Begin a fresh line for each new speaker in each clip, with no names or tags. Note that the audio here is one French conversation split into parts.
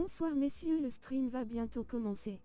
Bonsoir messieurs, le stream va bientôt commencer.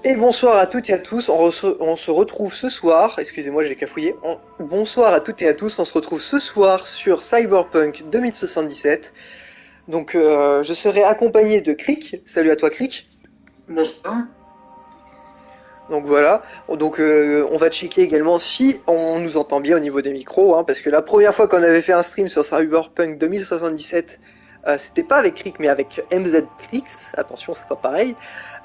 Et bonsoir à toutes et à tous, on se retrouve ce soir, excusez-moi j'ai cafouillé, bonsoir à toutes et à tous, on se retrouve ce soir sur Cyberpunk 2077. Donc je serai accompagné de Crick, salut à toi Crick.
Bonsoir.
Donc voilà, donc on va checker également si on nous entend bien au niveau des micros, hein, parce que la première fois qu'on avait fait un stream sur Cyberpunk 2077, c'était pas avec Crick mais avec MZ Crix, attention c'est pas pareil.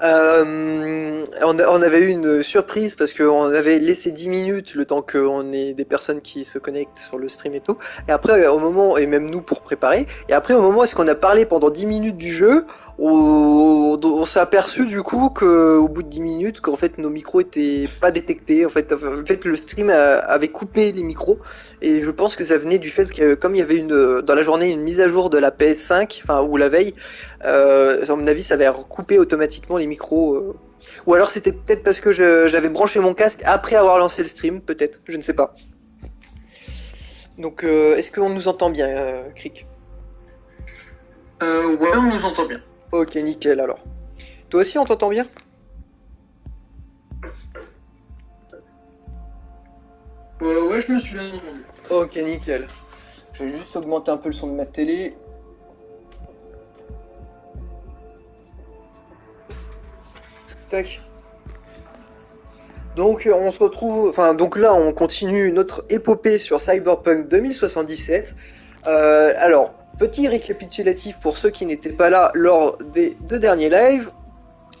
On avait eu une surprise parce qu'on avait laissé 10 minutes le temps qu'on ait des personnes qui se connectent sur le stream et tout. Et après au moment, et même nous pour préparer, et après au moment où est-ce qu'on a parlé pendant 10 minutes du jeu, on s'est aperçu du coup qu'au bout de 10 minutes qu'en fait nos micros étaient pas détectés. En fait le stream avait coupé les micros et je pense que ça venait du fait que comme il y avait dans la journée une mise à jour de la PS5, enfin ou la veille, à mon avis ça avait recoupé automatiquement les micros. Ou alors c'était peut-être parce que j'avais branché mon casque après avoir lancé le stream, peut-être, je ne sais pas. Donc est-ce qu'on nous entend bien, Crick?
Ouais, on nous entend bien.
Ok, nickel alors. Toi aussi on t'entend bien?
Ouais, je me suis bien entendu.
Ok, nickel. Je vais juste augmenter un peu le son de ma télé. Tac. Donc on se retrouve, enfin donc là on continue notre épopée sur Cyberpunk 2077. Alors, petit récapitulatif pour ceux qui n'étaient pas là lors des deux derniers lives.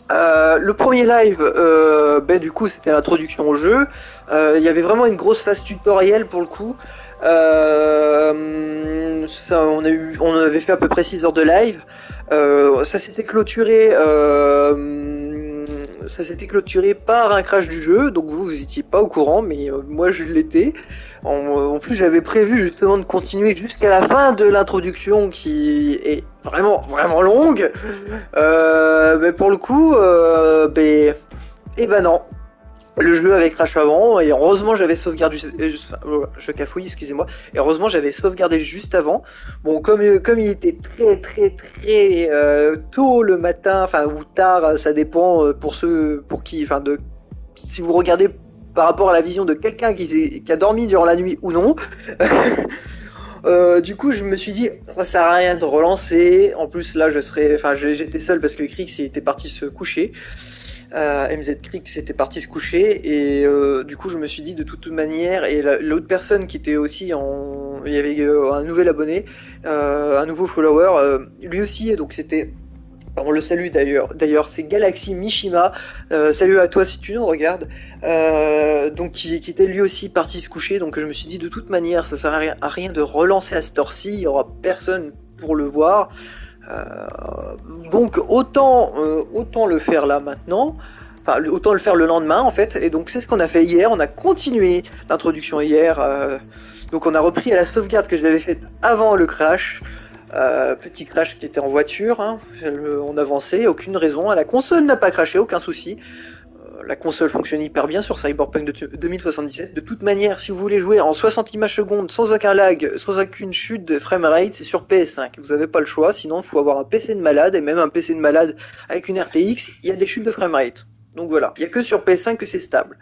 Le premier live, du coup c'était l'introduction au jeu. Il y avait vraiment une grosse phase tutoriel pour le coup. On avait fait à peu près 6 heures de live. Ça s'était clôturé. Ça s'était clôturé par un crash du jeu, donc vous étiez pas au courant, mais moi je l'étais. En plus j'avais prévu justement de continuer jusqu'à la fin de l'introduction qui est vraiment vraiment longue. Mais pour le coup, et ben non. Le jeu avait crash avant et heureusement j'avais sauvegardé, je cafouille, excusez-moi, et heureusement j'avais sauvegardé juste avant. Bon, comme il était très tôt le matin, enfin ou tard, ça dépend pour ceux pour qui, enfin de si vous regardez par rapport à la vision de quelqu'un qui a dormi durant la nuit ou non. Du coup, je me suis dit, ça sert à rien de relancer. En plus, là, j'étais seul parce que Krix était parti se coucher. MZ Krix était parti se coucher et du coup, je me suis dit de toute manière. Et l'autre personne qui était aussi il y avait un nouvel abonné, un nouveau follower, lui aussi. Donc c'était, on le salue d'ailleurs. D'ailleurs, c'est Galaxy Mishima. Salut à toi si tu nous regardes. Donc qui était lui aussi parti se coucher. Donc je me suis dit de toute manière, ça sert à rien de relancer à cette heure-ci. Il y aura personne pour le voir. Donc autant le faire là maintenant. Enfin, autant le faire le lendemain en fait. Et donc c'est ce qu'on a fait hier. On a continué l'introduction hier. Donc on a repris à la sauvegarde que je l'avais faite avant le crash. Petit crash qui était en voiture, hein. On avançait, aucune raison, la console n'a pas crashé, aucun souci. La console fonctionne hyper bien sur Cyberpunk 2077. De toute manière, si vous voulez jouer en 60 images secondes, sans aucun lag, sans aucune chute de framerate, c'est sur PS5. Vous n'avez pas le choix, sinon il faut avoir un PC de malade, et même un PC de malade avec une RTX, il y a des chutes de framerate. Donc voilà, il n'y a que sur PS5 que c'est stable.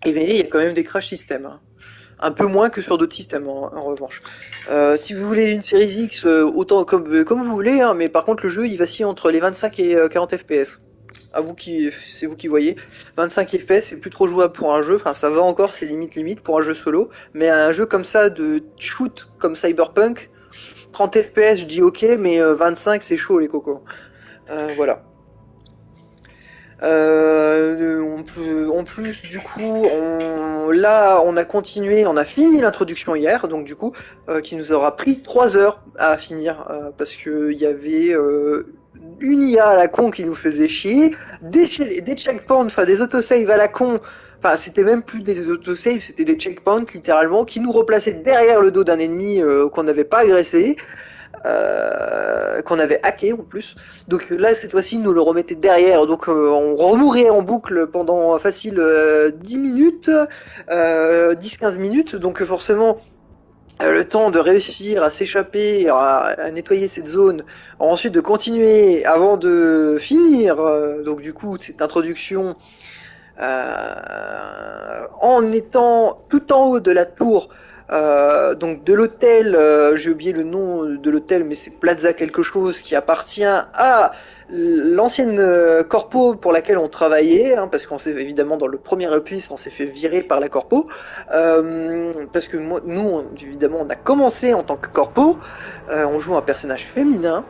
Et mais il y a quand même des crash systems, hein. Un peu moins que sur d'autres systèmes en revanche. Si vous voulez une série X, autant comme vous voulez, hein, mais par contre le jeu il vacille entre les 25 et 40 FPS. C'est vous qui voyez. 25 FPS c'est plus trop jouable pour un jeu, enfin ça va encore, c'est limite pour un jeu solo, mais un jeu comme ça de shoot comme Cyberpunk, 30 FPS je dis ok, mais 25 c'est chaud les cocos. Voilà. En plus, du coup, on a continué, on a fini l'introduction hier, donc du coup, qui nous aura pris 3 heures à finir, parce que il y avait une IA à la con qui nous faisait chier, des checkpoints, enfin des autosaves à la con, enfin c'était même plus des autosaves, c'était des checkpoints littéralement, qui nous replaçaient derrière le dos d'un ennemi qu'on n'avait pas agressé. Qu'on avait hacké en plus. Donc là cette fois-ci nous le remettait derrière, donc on remourait en boucle pendant facile 10 minutes, 10-15 minutes, donc forcément le temps de réussir à s'échapper, à nettoyer cette zone, ensuite de continuer avant de finir. Donc du coup, cette introduction en étant tout en haut de la tour, donc de l'hôtel, j'ai oublié le nom de l'hôtel, mais c'est Plaza quelque chose qui appartient à l'ancienne corpo pour laquelle on travaillait, hein, parce qu'on s'est évidemment dans le premier opus, on s'est fait virer par la corpo, parce que évidemment, on a commencé en tant que corpo, on joue un personnage féminin.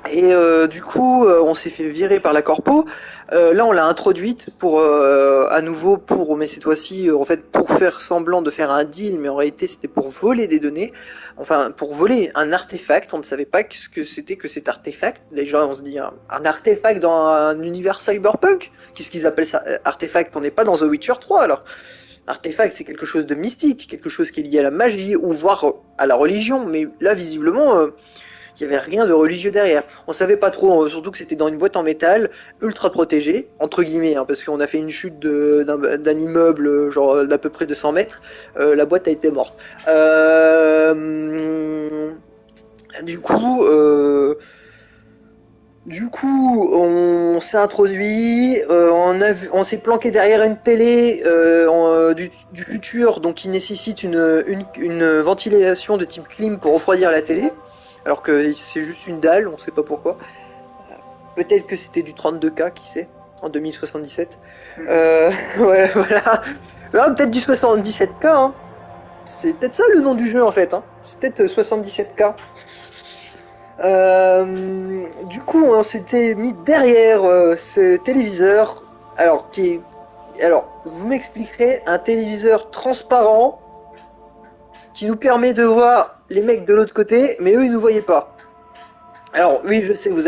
Et du coup, on s'est fait virer par la corpo. Là, on l'a introduite pour à nouveau mais cette fois-ci, en fait, pour faire semblant de faire un deal, mais en réalité, c'était pour voler des données. Enfin, pour voler un artefact. On ne savait pas ce que c'était que cet artefact. Déjà, on se dit un artefact dans un univers cyberpunk. Qu'est-ce qu'ils appellent ça, artefact? On n'est pas dans The Witcher 3 alors. Artefact, c'est quelque chose de mystique, quelque chose qui est lié à la magie ou voire à la religion. Mais là, visiblement. Il n'y avait rien de religieux derrière. On savait pas trop, surtout que c'était dans une boîte en métal, ultra protégée, entre guillemets, hein, parce qu'on a fait une chute d'un immeuble, genre d'à peu près de 100 mètres, la boîte a été morte. Du coup, on s'est introduit, on s'est planqué derrière une télé du futur, donc qui nécessite une ventilation de type clim pour refroidir la télé. Alors que c'est juste une dalle, on sait pas pourquoi. Peut-être que c'était du 32K, qui sait, en 2077. Voilà. Peut-être du 77K, hein. C'est peut-être ça le nom du jeu en fait, hein. C'est peut-être 77K. Du coup, on s'était mis derrière ce téléviseur. Alors, vous m'expliquerez, un téléviseur transparent qui nous permet de voir les mecs de l'autre côté, mais eux ils nous voyaient pas. Alors oui, je sais, vous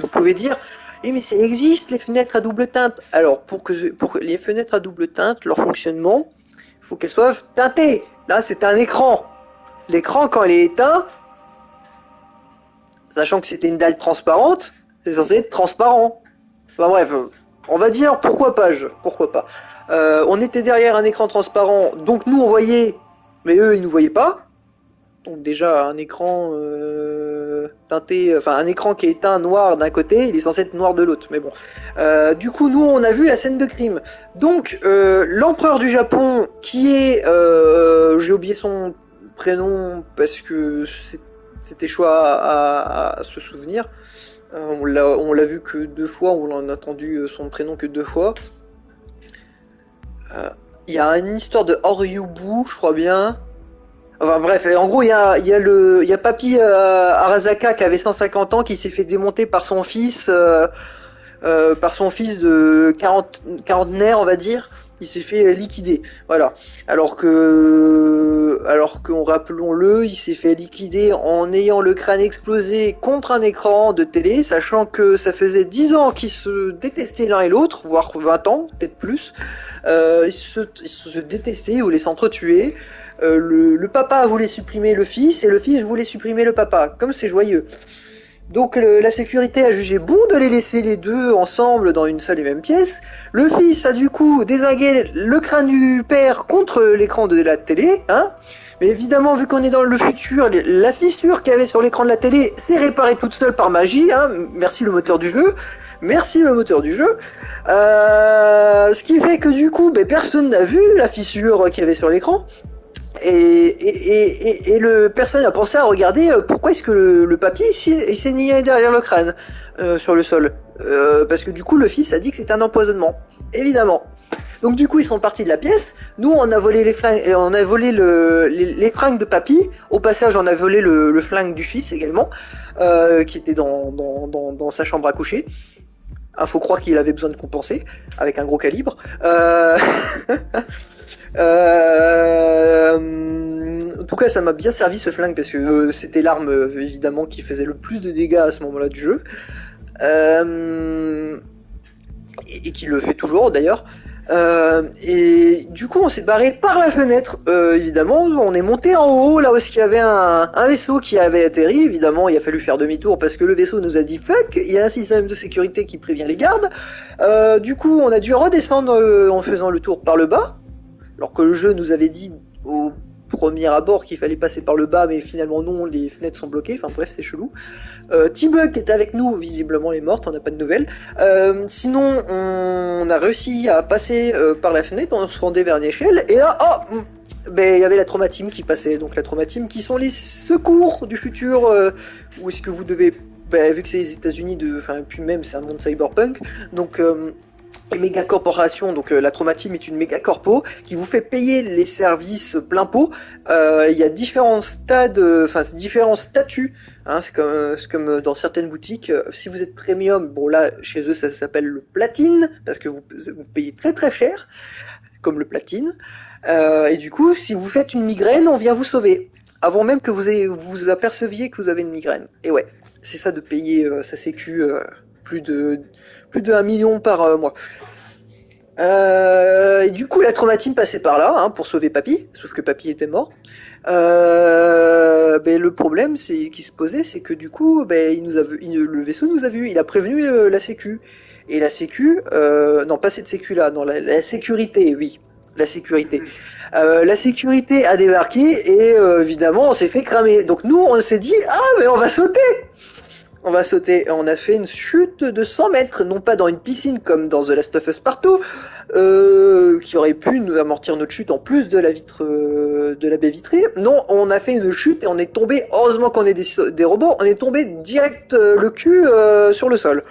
pouvez dire, oui mais ça existe les fenêtres à double teinte. Alors pour que les fenêtres à double teinte, leur fonctionnement, il faut qu'elles soient teintées. Là c'est un écran. L'écran quand il est éteint, sachant que c'était une dalle transparente, c'est censé être transparent. Enfin bref, on va dire pourquoi pas. On était derrière un écran transparent, donc nous on voyait, mais eux ils nous voyaient pas. Donc déjà un écran teinté, enfin un écran qui est éteint noir d'un côté, il est censé être noir de l'autre. Mais bon, du coup nous on a vu la scène de crime. Donc l'empereur du Japon, qui est, j'ai oublié son prénom parce que c'était chaud à se souvenir. On l'a vu que 2 fois, on en a entendu son prénom que 2 fois. Il y a une histoire de Horyubu, je crois bien. Enfin bref, en gros il y a Papy Arasaka qui avait 150 ans qui s'est fait démonter par son fils de quarantenaire on va dire. Il s'est fait liquider, voilà. Alors que rappelons-le, il s'est fait liquider en ayant le crâne explosé contre un écran de télé, sachant que ça faisait 10 ans qu'ils se détestaient l'un et l'autre, voire 20 ans, peut-être plus. Ils se détestaient, ils voulaient s'entretuer. Le papa voulait supprimer le fils et le fils voulait supprimer le papa. Comme c'est joyeux. Donc la sécurité a jugé bon de les laisser les deux ensemble dans une seule et même pièce. Le fils a du coup dézingué le crâne du père contre l'écran de la télé, hein. Mais évidemment, vu qu'on est dans le futur, la fissure qu'il y avait sur l'écran de la télé s'est réparée toute seule par magie, hein. Merci le moteur du jeu. Ce qui fait que du coup, personne n'a vu la fissure qu'il y avait sur l'écran. Et personne a pensé à regarder pourquoi est-ce que le papy il s'est nié derrière le crâne sur le sol. Parce que du coup, le fils a dit que c'était un empoisonnement. Évidemment. Donc du coup, ils sont partis de la pièce. Nous, on a volé les flingues, et on a volé les fringues de papy. Au passage, on a volé le flingue du fils également, qui était dans sa chambre à coucher. Faut croire qu'il avait besoin de compenser avec un gros calibre. En tout cas, ça m'a bien servi ce flingue parce que c'était l'arme évidemment qui faisait le plus de dégâts à ce moment-là du jeu, et qui le fait toujours d'ailleurs. Et du coup, on s'est barré par la fenêtre. Évidemment, on est monté en haut, là où il y avait un vaisseau qui avait atterri. Évidemment, il a fallu faire demi-tour parce que le vaisseau nous a dit fuck. Il y a un système de sécurité qui prévient les gardes. Du coup, on a dû redescendre en faisant le tour par le bas, alors que le jeu nous avait dit premier abord qu'il fallait passer par le bas, mais finalement non, les fenêtres sont bloquées. Enfin bref, c'est chelou. T-Bug qui était avec nous, visiblement elle est morte, on n'a pas de nouvelles. Sinon, on a réussi à passer par la fenêtre, on se rendait vers une échelle, et là, ben il y avait la Trauma Team qui passait. Donc la Trauma Team qui sont les secours du futur, où est-ce que vous devez, ben, vu que c'est les États-Unis, enfin puis même c'est un monde cyberpunk, donc les méga corporations, donc la Trauma Team est une méga corpo qui vous fait payer les services plein pot. Il y a différents stades, enfin différents statuts. Hein, c'est comme dans certaines boutiques. Si vous êtes premium, bon là chez eux ça s'appelle le platine parce que vous payez très très cher, comme le platine. Et du coup, si vous faites une migraine, on vient vous sauver avant même que vous aperceviez que vous avez une migraine. Et ouais, c'est ça de payer sa sécu plus de 1 million par mois. Et du coup, la Trauma Team passait par là pour sauver Papy, sauf que Papy était mort. Ben, le problème qui se posait, c'est que du coup, ben, le vaisseau nous a vus, il a prévenu la sécu. Et la sécu, non pas cette sécu là, non la sécurité, oui, la sécurité. La sécurité a débarqué et évidemment on s'est fait cramer. Donc nous on s'est dit mais on va sauter. On va sauter. On a fait une chute de 100 mètres, non pas dans une piscine comme dans The Last of Us Partout, qui aurait pu nous amortir notre chute en plus de la vitre, de la baie vitrée. Non, on a fait une chute et on est tombé. Heureusement qu'on est des robots, on est tombé direct le cul sur le sol,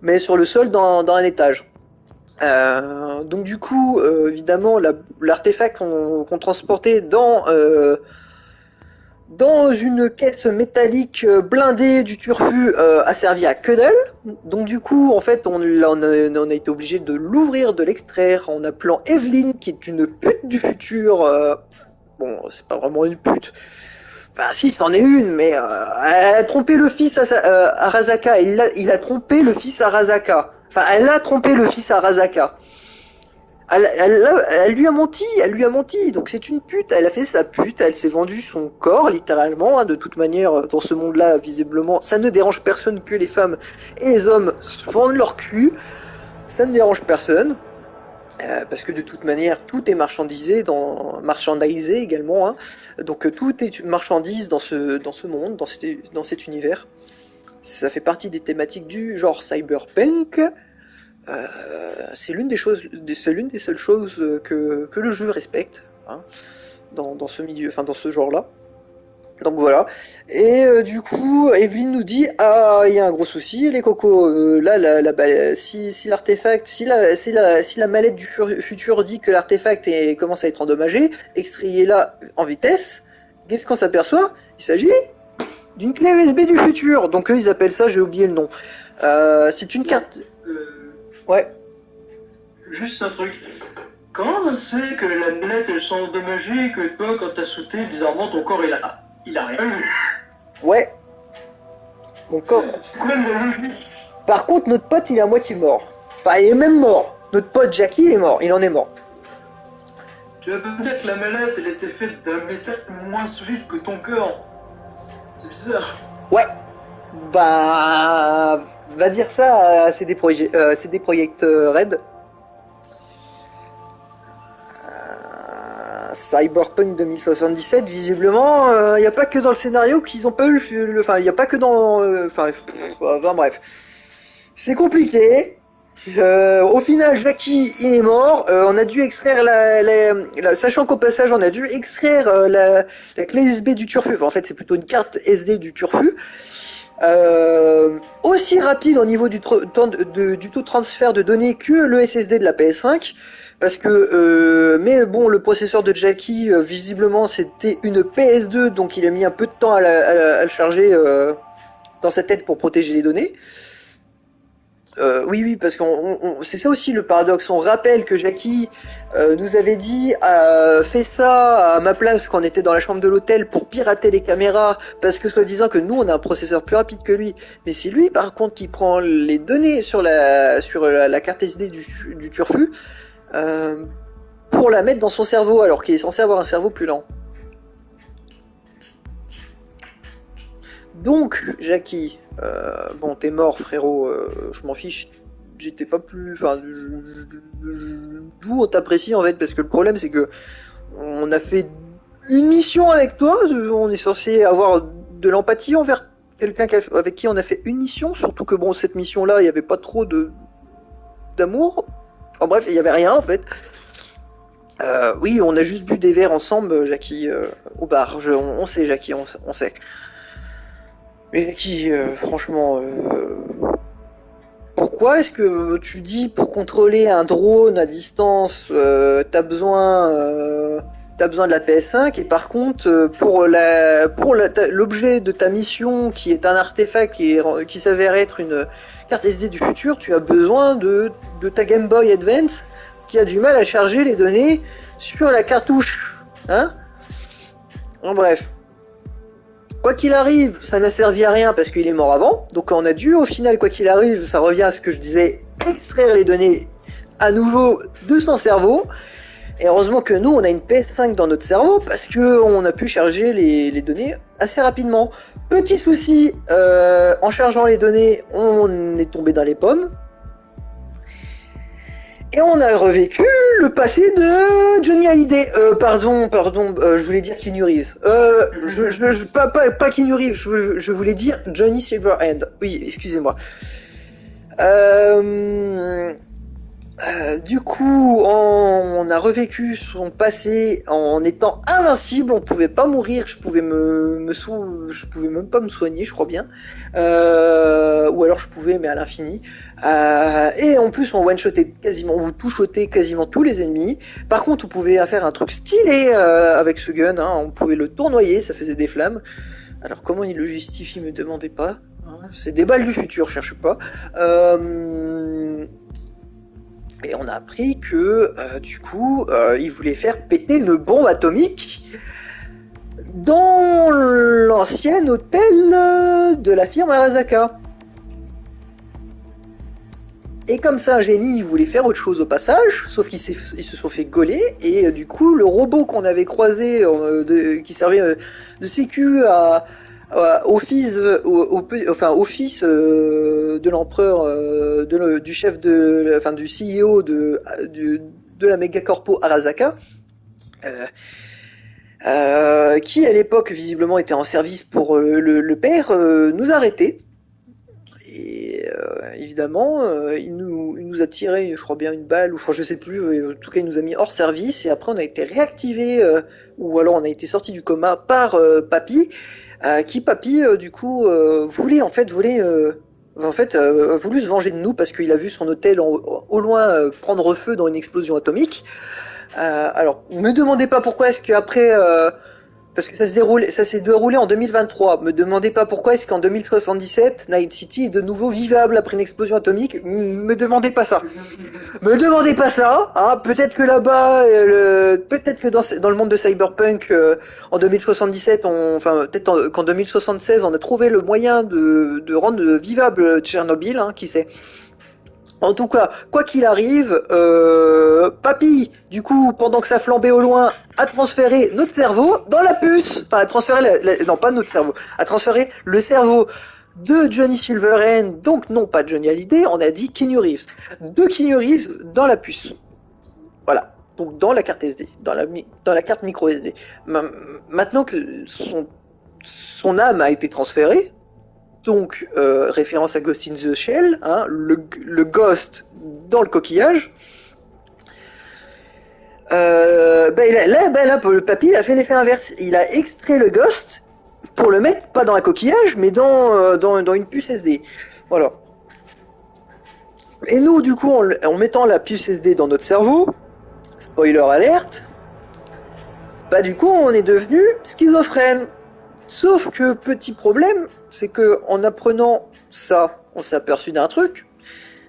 mais sur le sol dans un étage. Donc du coup, évidemment, l'artefact qu'on transportait dans une caisse métallique blindée du turfu a servi à que dalle. Donc du coup, en fait, on a été obligé de l'ouvrir, de l'extraire en appelant Evelyn, qui est une pute du futur. Bon, c'est pas vraiment une pute. Enfin, si, c'en est une, mais elle a trompé le fils à Arasaka. Il a trompé le fils à Arasaka. Enfin, elle a trompé le fils à Arasaka. Elle lui a menti, donc c'est une pute, elle a fait sa pute, elle s'est vendue son corps, littéralement, de toute manière, dans ce monde-là, visiblement, ça ne dérange personne que les femmes et les hommes se vendent leur cul, ça ne dérange personne, parce que de toute manière, tout est marchandisé également, donc tout est une marchandise dans ce monde, dans cet univers, ça fait partie des thématiques du genre cyberpunk. C'est l'une des seules choses que le jeu respecte dans ce milieu, enfin dans ce genre-là. Donc voilà. Et du coup, Evelyn nous dit il y a un gros souci, les cocos. Si l'artefact, si la mallette du futur dit que l'artefact commence à être endommagé, extrayez-la en vitesse. Qu'est-ce qu'on s'aperçoit? Il s'agit d'une clé USB du futur. Donc eux, ils appellent ça, j'ai oublié le nom. C'est une carte. Ouais.
Juste un truc. Comment ça se fait que la manette elle sont endommagées et que toi quand t'as sauté bizarrement ton corps il a rien eu?
Ouais. Mon corps.
C'est quoi la logique?
Par contre notre pote il est à moitié mort. Enfin il est même mort. Notre pote Jackie il est mort. Il en est mort.
Tu vas pas me dire que la manette elle était faite d'un métal moins solide que ton corps? C'est bizarre.
Ouais. Bah, va dire ça à CD Projekt Red. Cyberpunk 2077, visiblement, il n'y a pas que dans le scénario qu'ils ont pas eu enfin, il n'y a pas que dans, enfin, bref. C'est compliqué. Au final, Jackie, il est mort. On a dû extraire sachant qu'au passage, on a dû extraire la clé USB du turfu. Enfin, en fait, c'est plutôt une carte SD du turfu. Aussi rapide au niveau du taux de transfert de données que le SSD de la PS5, parce que mais bon, le processeur de Jackie visiblement c'était une PS2, donc il a mis un peu de temps à le charger dans sa tête pour protéger les données. Oui, parce que c'est ça aussi le paradoxe. On rappelle que Jackie nous avait dit fais ça à ma place quand on était dans la chambre de l'hôtel pour pirater les caméras, parce que soi-disant que nous on a un processeur plus rapide que lui. Mais c'est lui par contre qui prend les données sur la carte SD du turfu pour la mettre dans son cerveau, alors qu'il est censé avoir un cerveau plus lent. Donc, Jackie, bon, t'es mort, frérot, je m'en fiche. J'étais pas plus... Enfin, d'où on t'apprécie, en fait, parce que le problème, c'est que on a fait une mission avec toi, on est censé avoir de l'empathie envers quelqu'un avec qui on a fait une mission, surtout que bon, cette mission-là, il n'y avait pas trop d'amour. Enfin bref, il n'y avait rien en fait. Oui, on a juste bu des verres ensemble, Jackie, au bar. On sait, Jackie, on sait. Mais Jackie, franchement, pourquoi est-ce que tu dis pour contrôler un drone à distance, t'as besoin de la PS5 et par contre l'objet de ta mission qui est un artefact qui s'avère être une carte SD du futur, tu as besoin de ta Game Boy Advance qui a du mal à charger les données sur la cartouche, hein? En bref. Quoi qu'il arrive, ça n'a servi à rien parce qu'il est mort avant. Donc on a dû au final, quoi qu'il arrive, ça revient à ce que je disais, extraire les données à nouveau de son cerveau. Et heureusement que nous, on a une PS5 dans notre cerveau parce que on a pu charger les données assez rapidement. Petit souci, en chargeant les données, on est tombé dans les pommes. Et on a revécu le passé de Johnny Hallyday. Pardon, je voulais dire Keanu Reeves. Pas Keanu Reeves, je voulais dire Johnny Silverhand. Oui, excusez-moi. Du coup, on a revécu son passé en étant invincible. On pouvait pas mourir. Je pouvais je pouvais même pas me soigner, je crois bien. Ou alors je pouvais, mais à l'infini. Et en plus, on one-shotait on two-shotait quasiment tous les ennemis. Par contre, on pouvait faire un truc stylé avec ce gun. Hein. On pouvait le tournoyer, ça faisait des flammes. Alors comment il le justifie, me demandez pas. Hein. C'est des balles du futur, cherche pas. Et on a appris que, du coup, il voulait faire péter une bombe atomique dans l'ancien hôtel de la firme Arasaka. Et comme ça, un génie, il voulait faire autre chose au passage, sauf qu'ils se sont fait gauler, et du coup, le robot qu'on avait croisé, qui servait de sécu au fils de l'empereur, du chef du CEO de la méga corpo Arasaka, qui à l'époque visiblement était en service pour le père, nous arrêtait. Et évidemment, il nous a tiré, je crois bien, une balle, ou je sais plus, en tout cas il nous a mis hors service, et après on a été réactivé, ou alors on a été sorti du coma par Papy, qui Papy, du coup, voulu se venger de nous, parce qu'il a vu son hôtel au loin prendre feu dans une explosion atomique. Alors, me demandez pas pourquoi est-ce qu'après... parce que ça s'est déroulé en 2023. Me demandez pas pourquoi est-ce qu'en 2077, Night City est de nouveau vivable après une explosion atomique. Me demandez pas ça. Me demandez pas ça. Hein. Peut-être que là-bas, peut-être que dans le monde de Cyberpunk, en 2077, qu'en 2076, on a trouvé le moyen de rendre vivable Tchernobyl. Hein, qui sait. En tout cas, quoi qu'il arrive, Papy, du coup, pendant que ça flambait au loin, a transféré notre cerveau dans la puce. Enfin, a transféré non, pas notre cerveau. A transféré le cerveau de Johnny Silverhand, donc non pas Johnny Hallyday, on a dit Keanu Reeves. De Keanu Reeves dans la puce. Voilà. Donc dans la carte SD, dans la carte micro SD. Maintenant que son âme a été transférée, donc référence à Ghost in the Shell, hein, le ghost dans le coquillage. Là, le papy, il a fait l'effet inverse. Il a extrait le ghost pour le mettre pas dans un coquillage, mais dans une puce SD. Voilà. Et nous, du coup, en mettant la puce SD dans notre cerveau, spoiler alerte, bah du coup, on est devenu schizophrène. Sauf que, petit problème, c'est que en apprenant ça, on s'est aperçu d'un truc,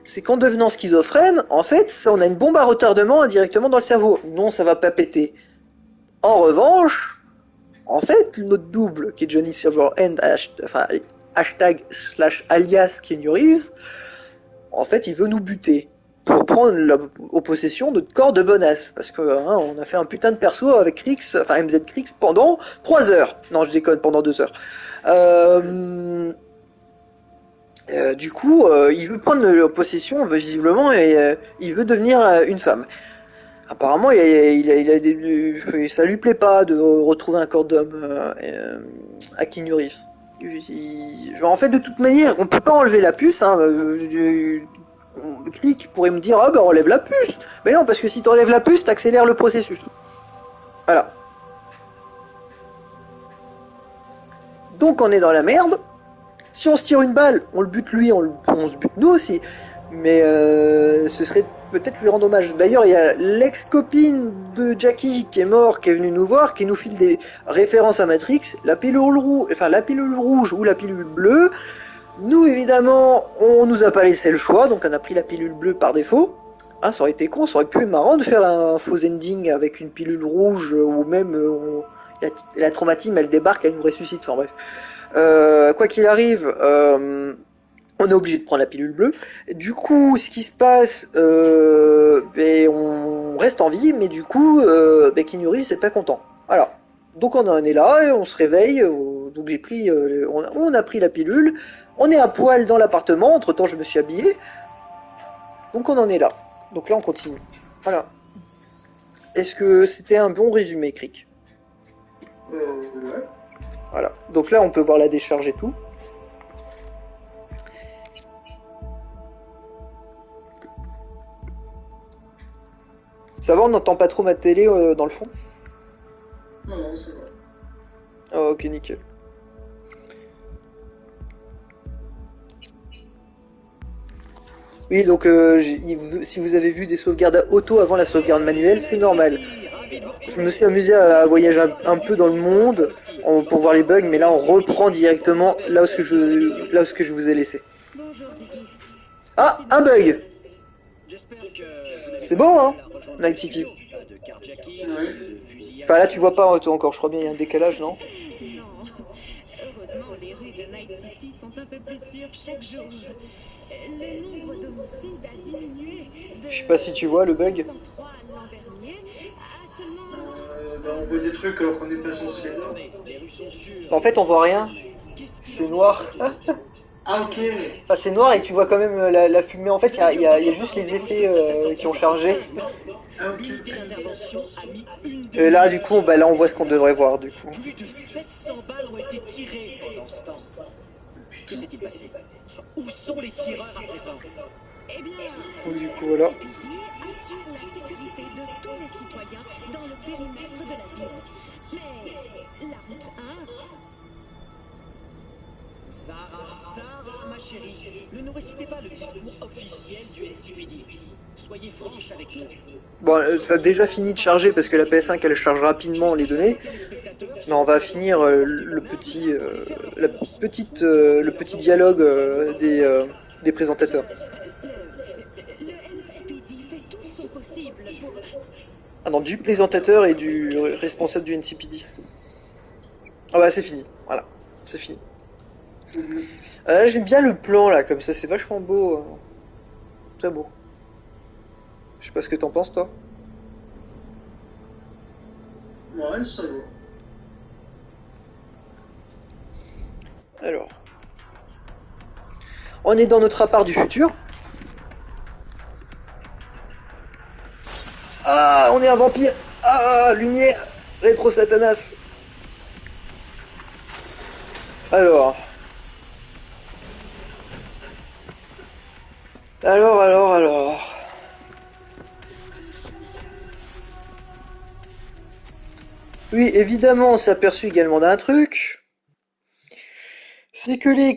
c'est qu'en devenant schizophrène, en fait, on a une bombe à retardement indirectement dans le cerveau. Non, ça va pas péter. En revanche, en fait, notre double, qui est Johnny Silverhand, #/alias Keanu Reeves, en fait, il veut nous buter pour prendre possession de notre corps de bonasse. Parce que on a fait un putain de perso avec Krix, MZ Krix, pendant 3 heures. Non, je déconne, pendant 2 heures. Du coup, il veut prendre possession, visiblement, et il veut devenir une femme. Apparemment, ça lui plaît pas de retrouver un corps d'homme à Keanu Reeves. En fait, de toute manière, on peut pas enlever la puce. Hein, Click pourrait me dire, ah ben enlève la puce. Mais non, parce que si t'enlèves la puce, t'accélères le processus. Voilà. Donc on est dans la merde. Si on se tire une balle, on le bute lui, on se bute nous aussi. Mais ce serait peut-être lui rendre hommage. D'ailleurs, il y a l'ex-copine de Jackie qui est mort, qui est venue nous voir, qui nous file des références à Matrix, la pilule rouge ou la pilule bleue. Nous, évidemment, on nous a pas laissé le choix, donc on a pris la pilule bleue par défaut. Hein, ça aurait été con, ça aurait pu être marrant de faire un faux ending avec une pilule rouge, ou même la traumatisme, elle débarque, elle nous ressuscite, enfin bref. Quoi qu'il arrive, on est obligé de prendre la pilule bleue. Du coup, ce qui se passe, on reste en vie, mais du coup, Keanu Reeves n'est pas content. Alors, donc on en est là, et on se réveille, donc on a pris la pilule, on est à poil dans l'appartement, entre temps je me suis habillé, donc on en est là. Donc là on continue. Voilà. Est-ce que c'était un bon résumé, Crick?
Ouais.
Voilà. Donc là on peut voir la décharge et tout. Ça va, on n'entend pas trop ma télé dans le fond?
Non, c'est vrai.
Oh, ok, nickel. Oui, donc si vous avez vu des sauvegardes auto avant la sauvegarde manuelle, c'est normal. Je me suis amusé à voyager un peu dans le monde pour voir les bugs, mais là on reprend directement là où je vous ai laissé. Ah, un bug! C'est bon, hein, Night City.
Oui.
Enfin là tu vois pas toi encore, je crois bien il y a un décalage, non?
Non. Heureusement, les rues de Night City sont un peu plus sûres chaque jour. Le nombre d'homicides a diminué de...
Je sais pas si tu vois le bug.
63 l'an dernier à seulement...
On voit des trucs alors qu'on n'est pas censé voir.
En fait on voit rien. C'est noir.
Ah ok.
Enfin c'est noir et tu vois quand même la fumée. En fait il y a juste les effets qui ont chargé.
Ah ok.
Et là du coup là on voit ce qu'on devrait voir du coup.
Plus de 700 balles ont été tirées pendant ce temps. Que s'est-il passé? Où sont les tireurs à présent?
Eh bien,
Donc du coup voilà.
NCPD assure la sécurité de tous les citoyens dans le périmètre de la ville. Mais la route 1...
Sarah, ma chérie, ne nous récitez pas le discours officiel du NCPD. Soyez franche avec nous.
Bon, ça a déjà fini de charger parce que la PS5 elle charge rapidement les données. Mais on va finir le petit dialogue des présentateurs.
Le NCPD fait tout son possible pour...
Ah non, du présentateur et du responsable du NCPD. Ah bah c'est fini, voilà, c'est fini. J'aime bien le plan là, comme ça, c'est vachement beau. Très beau. Je sais pas ce que t'en penses toi.
Ouais, ça va.
Alors. On est dans notre appart du futur. Ah, on est un vampire. Ah, lumière. Rétro Satanas. Alors. Oui, évidemment, on s'est aperçu également d'un truc. C'est que les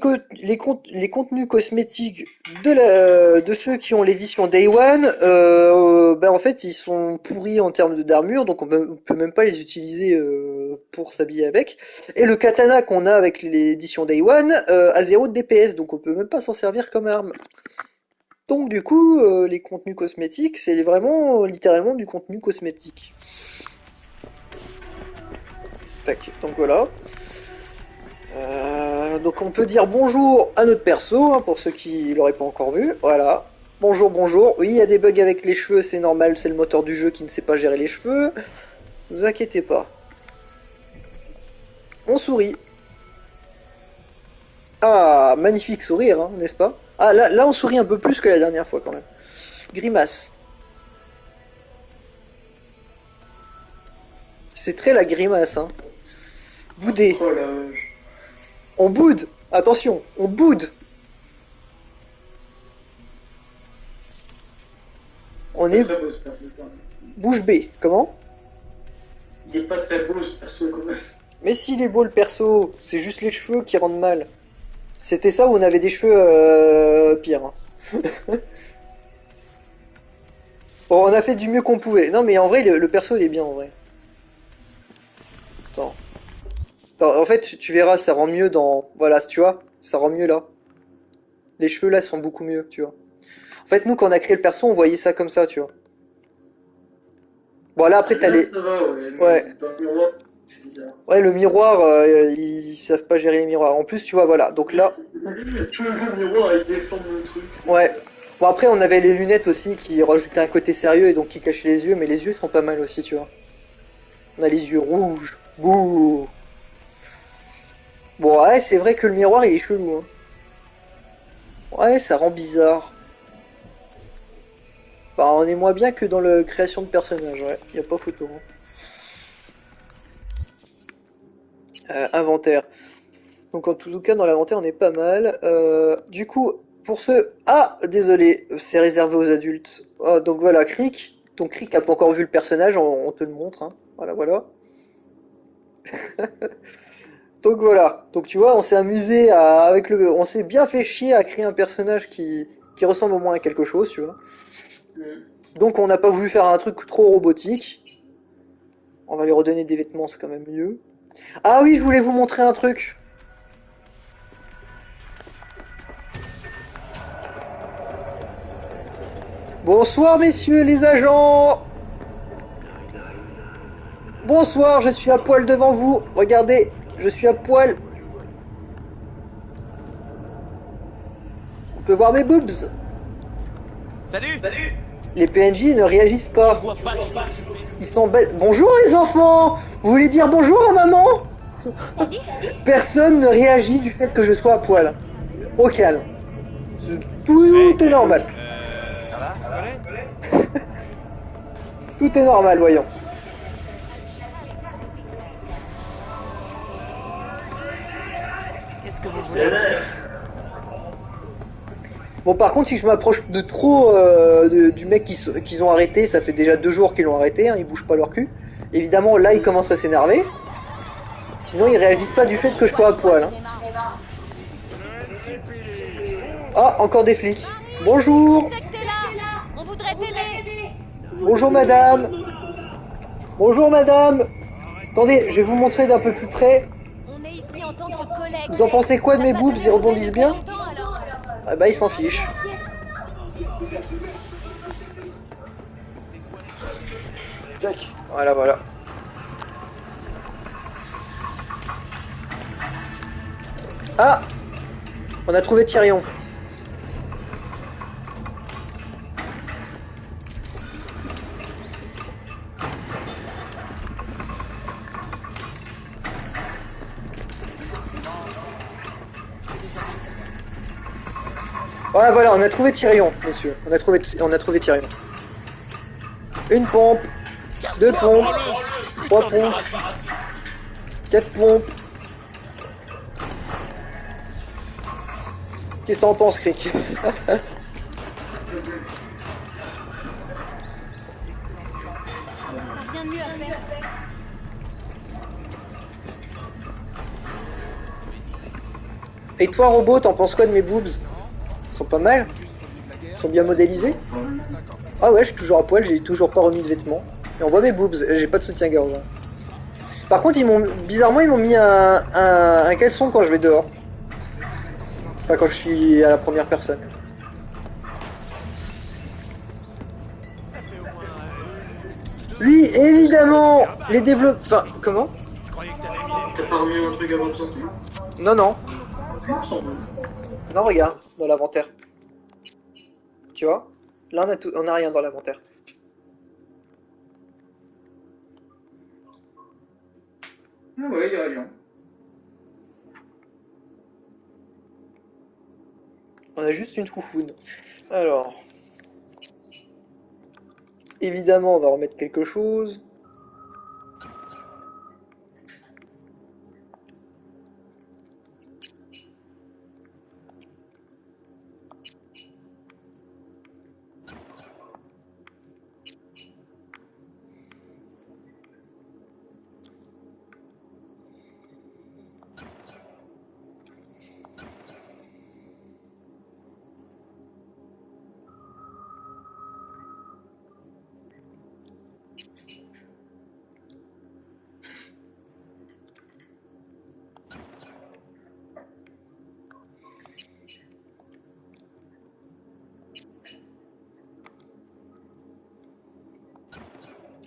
contenus cosmétiques de ceux qui ont l'édition Day One, en fait, ils sont pourris en termes d'armure, donc on peut même pas les utiliser pour s'habiller avec. Et le katana qu'on a avec l'édition Day One a 0 de DPS, donc on peut même pas s'en servir comme arme. Donc du coup, les contenus cosmétiques, c'est vraiment littéralement du contenu cosmétique. Tac, donc voilà. Donc on peut dire bonjour à notre perso, hein, pour ceux qui l'auraient pas encore vu. Voilà. Bonjour, bonjour. Oui, il y a des bugs avec les cheveux, c'est normal, c'est le moteur du jeu qui ne sait pas gérer les cheveux. Ne vous inquiétez pas. On sourit. Ah, magnifique sourire, hein, n'est-ce pas? Ah, là on sourit un peu plus que la dernière fois quand même. Grimace. C'est très la grimace, hein. Bouder.
Oh la vache.
On boude. Attention, on boude. On
Il est
est
très beau ce perso quand même.
bouche bée. Comment?
Il est pas très beau ce perso quand même.
Mais s'il est beau le perso, c'est juste les cheveux qui rendent mal. C'était ça où on avait des cheveux pires. Hein. Bon, on a fait du mieux qu'on pouvait. Non, mais en vrai, le perso, il est bien, en vrai. Attends. Attends, en fait, tu verras, ça rend mieux dans... Voilà, tu vois, ça rend mieux là. Les cheveux, là, sont beaucoup mieux, tu vois. En fait, nous, quand on a créé le perso, on voyait ça comme ça, tu vois. Bon, là, après, t'as
Là,
les...
ça va, ouais. Mais
Ouais.
dans le miroir, c'est bizarre.
Ouais, le miroir, ils savent pas gérer les miroirs. En plus, tu vois, voilà. Donc là,
Tu veux le miroir, il déforme le truc.
ouais. Bon, après, on avait les lunettes aussi qui rajoutaient un côté sérieux et donc qui cachaient les yeux, mais les yeux sont pas mal aussi, tu vois. On a les yeux rouges. Bouh. Bon, ouais, c'est vrai que le miroir, il est chelou, hein. Ouais, ça rend bizarre. Bah, on est moins bien que dans la création de personnages, ouais. Y a pas photo, hein. Inventaire. Donc en tout cas, dans l'inventaire, on est pas mal. Du coup, pour ceux... Ah, désolé, c'est réservé aux adultes. Oh, donc voilà, Crick. Donc Crick a pas encore vu le personnage, on te le montre, hein. Voilà, voilà. Donc voilà. Donc tu vois, on s'est amusé avec le... On s'est bien fait chier à créer un personnage qui ressemble au moins à quelque chose, tu vois. Donc on n'a pas voulu faire un truc trop robotique. On va lui redonner des vêtements, c'est quand même mieux. Ah oui, je voulais vous montrer un truc. Bonsoir messieurs les agents. Bonsoir, je suis à poil devant vous. Regardez, je suis à poil. On peut voir mes boobs.
Salut. Salut.
Les PNJ ne réagissent pas.
Je vois pas que je fais.
Ils sont bêtes. Bonjour les enfants. Vous voulez dire bonjour à maman? Personne ne réagit du fait que je sois à poil. Au calme. Tout est normal.
Ça va, tu connais?
Tout est normal, voyons.
Qu'est-ce que vous voulez?
Bon, par contre, si je m'approche de trop du mec qu'ils ont arrêté, ça fait déjà 2 jours qu'ils l'ont arrêté, hein, ils bougent pas leur cul. Évidemment, là, ils commencent à s'énerver. Sinon, ils réagissent pas du fait que je sois à poil. Hein. Ah, encore des flics. Bonjour.
On voudrait t'aider.
Bonjour, madame. Bonjour, madame. Attendez, je vais vous montrer d'un peu plus près.
On est ici en tant que collègues.
Vous en pensez quoi de mes boobs? Ils rebondissent bien? Ah bah, ils s'en fichent. Tac. Voilà, voilà. Ah! On a trouvé Tyrion. Ouais, voilà, on a trouvé Tyrion, messieurs. On a trouvé Tyrion. Une pompe, 2 pompes, 3 pompes, 4 pompes. Qu'est-ce que t'en penses, Crick?
T'as rien de mieux à faire.
Et toi, robot, t'en penses quoi de mes boobs? Ils sont pas mal? Ils sont bien modélisés? Ah ouais, je suis toujours à poil, j'ai toujours pas remis de vêtements. Et on voit mes boobs, j'ai pas de soutien-gorge. Par contre, bizarrement, ils m'ont mis un caleçon quand je vais dehors. Enfin, quand je suis à la première personne. Oui, évidemment, les développeurs... Enfin, comment?
T'as pas remis un truc avant de sortir?
Non, non.
Non, sans doute.
Non, regarde, dans l'inventaire. Tu vois? Là, on a rien dans l'inventaire.
Ah ouais, y'a rien.
On a juste une foufoune. Alors... Évidemment, on va remettre quelque chose.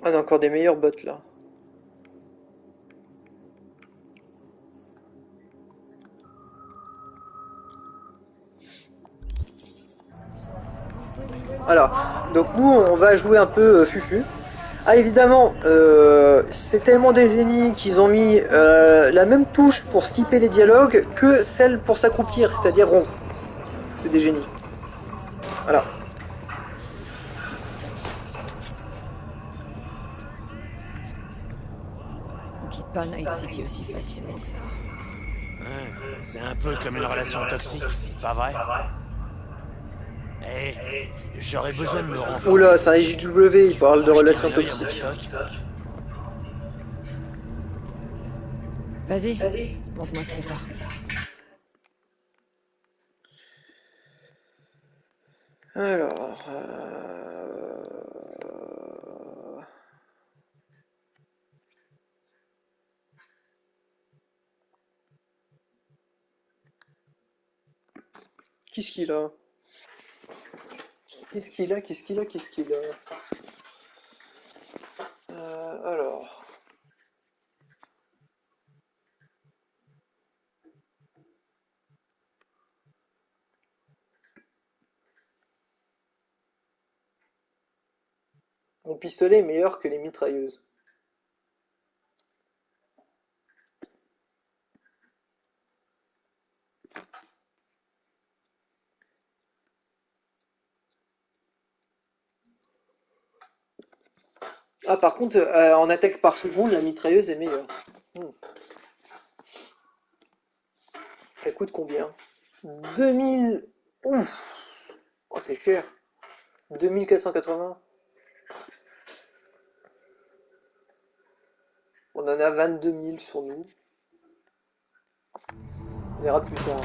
On a encore des meilleurs bots là. Alors, donc nous on va jouer un peu Fufu. Ah évidemment, c'est tellement des génies qu'ils ont mis la même touche pour skipper les dialogues que celle pour s'accroupir, c'est-à-dire rond. C'est des génies. Voilà.
On quitte pas Night City aussi facilement que ça.
Ouais, c'est un peu comme une relation toxique, pas vrai? Eh, j'aurais besoin de me renforcer.
Oula, c'est un IJW, il parle de relations
Jeter un œil à mon
toxiques.
stock.
Vas-y, montre-moi ce que t'as.
Alors... Qu'est-ce qu'il a? Qu'est-ce qu'il a? Qu'est-ce qu'il a? Qu'est-ce qu'il a? Alors... Mon pistolet est meilleur que les mitrailleuses. Ah par contre, en attaque par seconde, la mitrailleuse est meilleure. Elle coûte combien? 2000... Ouf. Oh c'est cher. 2480. On en a 22 000 sur nous. On verra plus tard.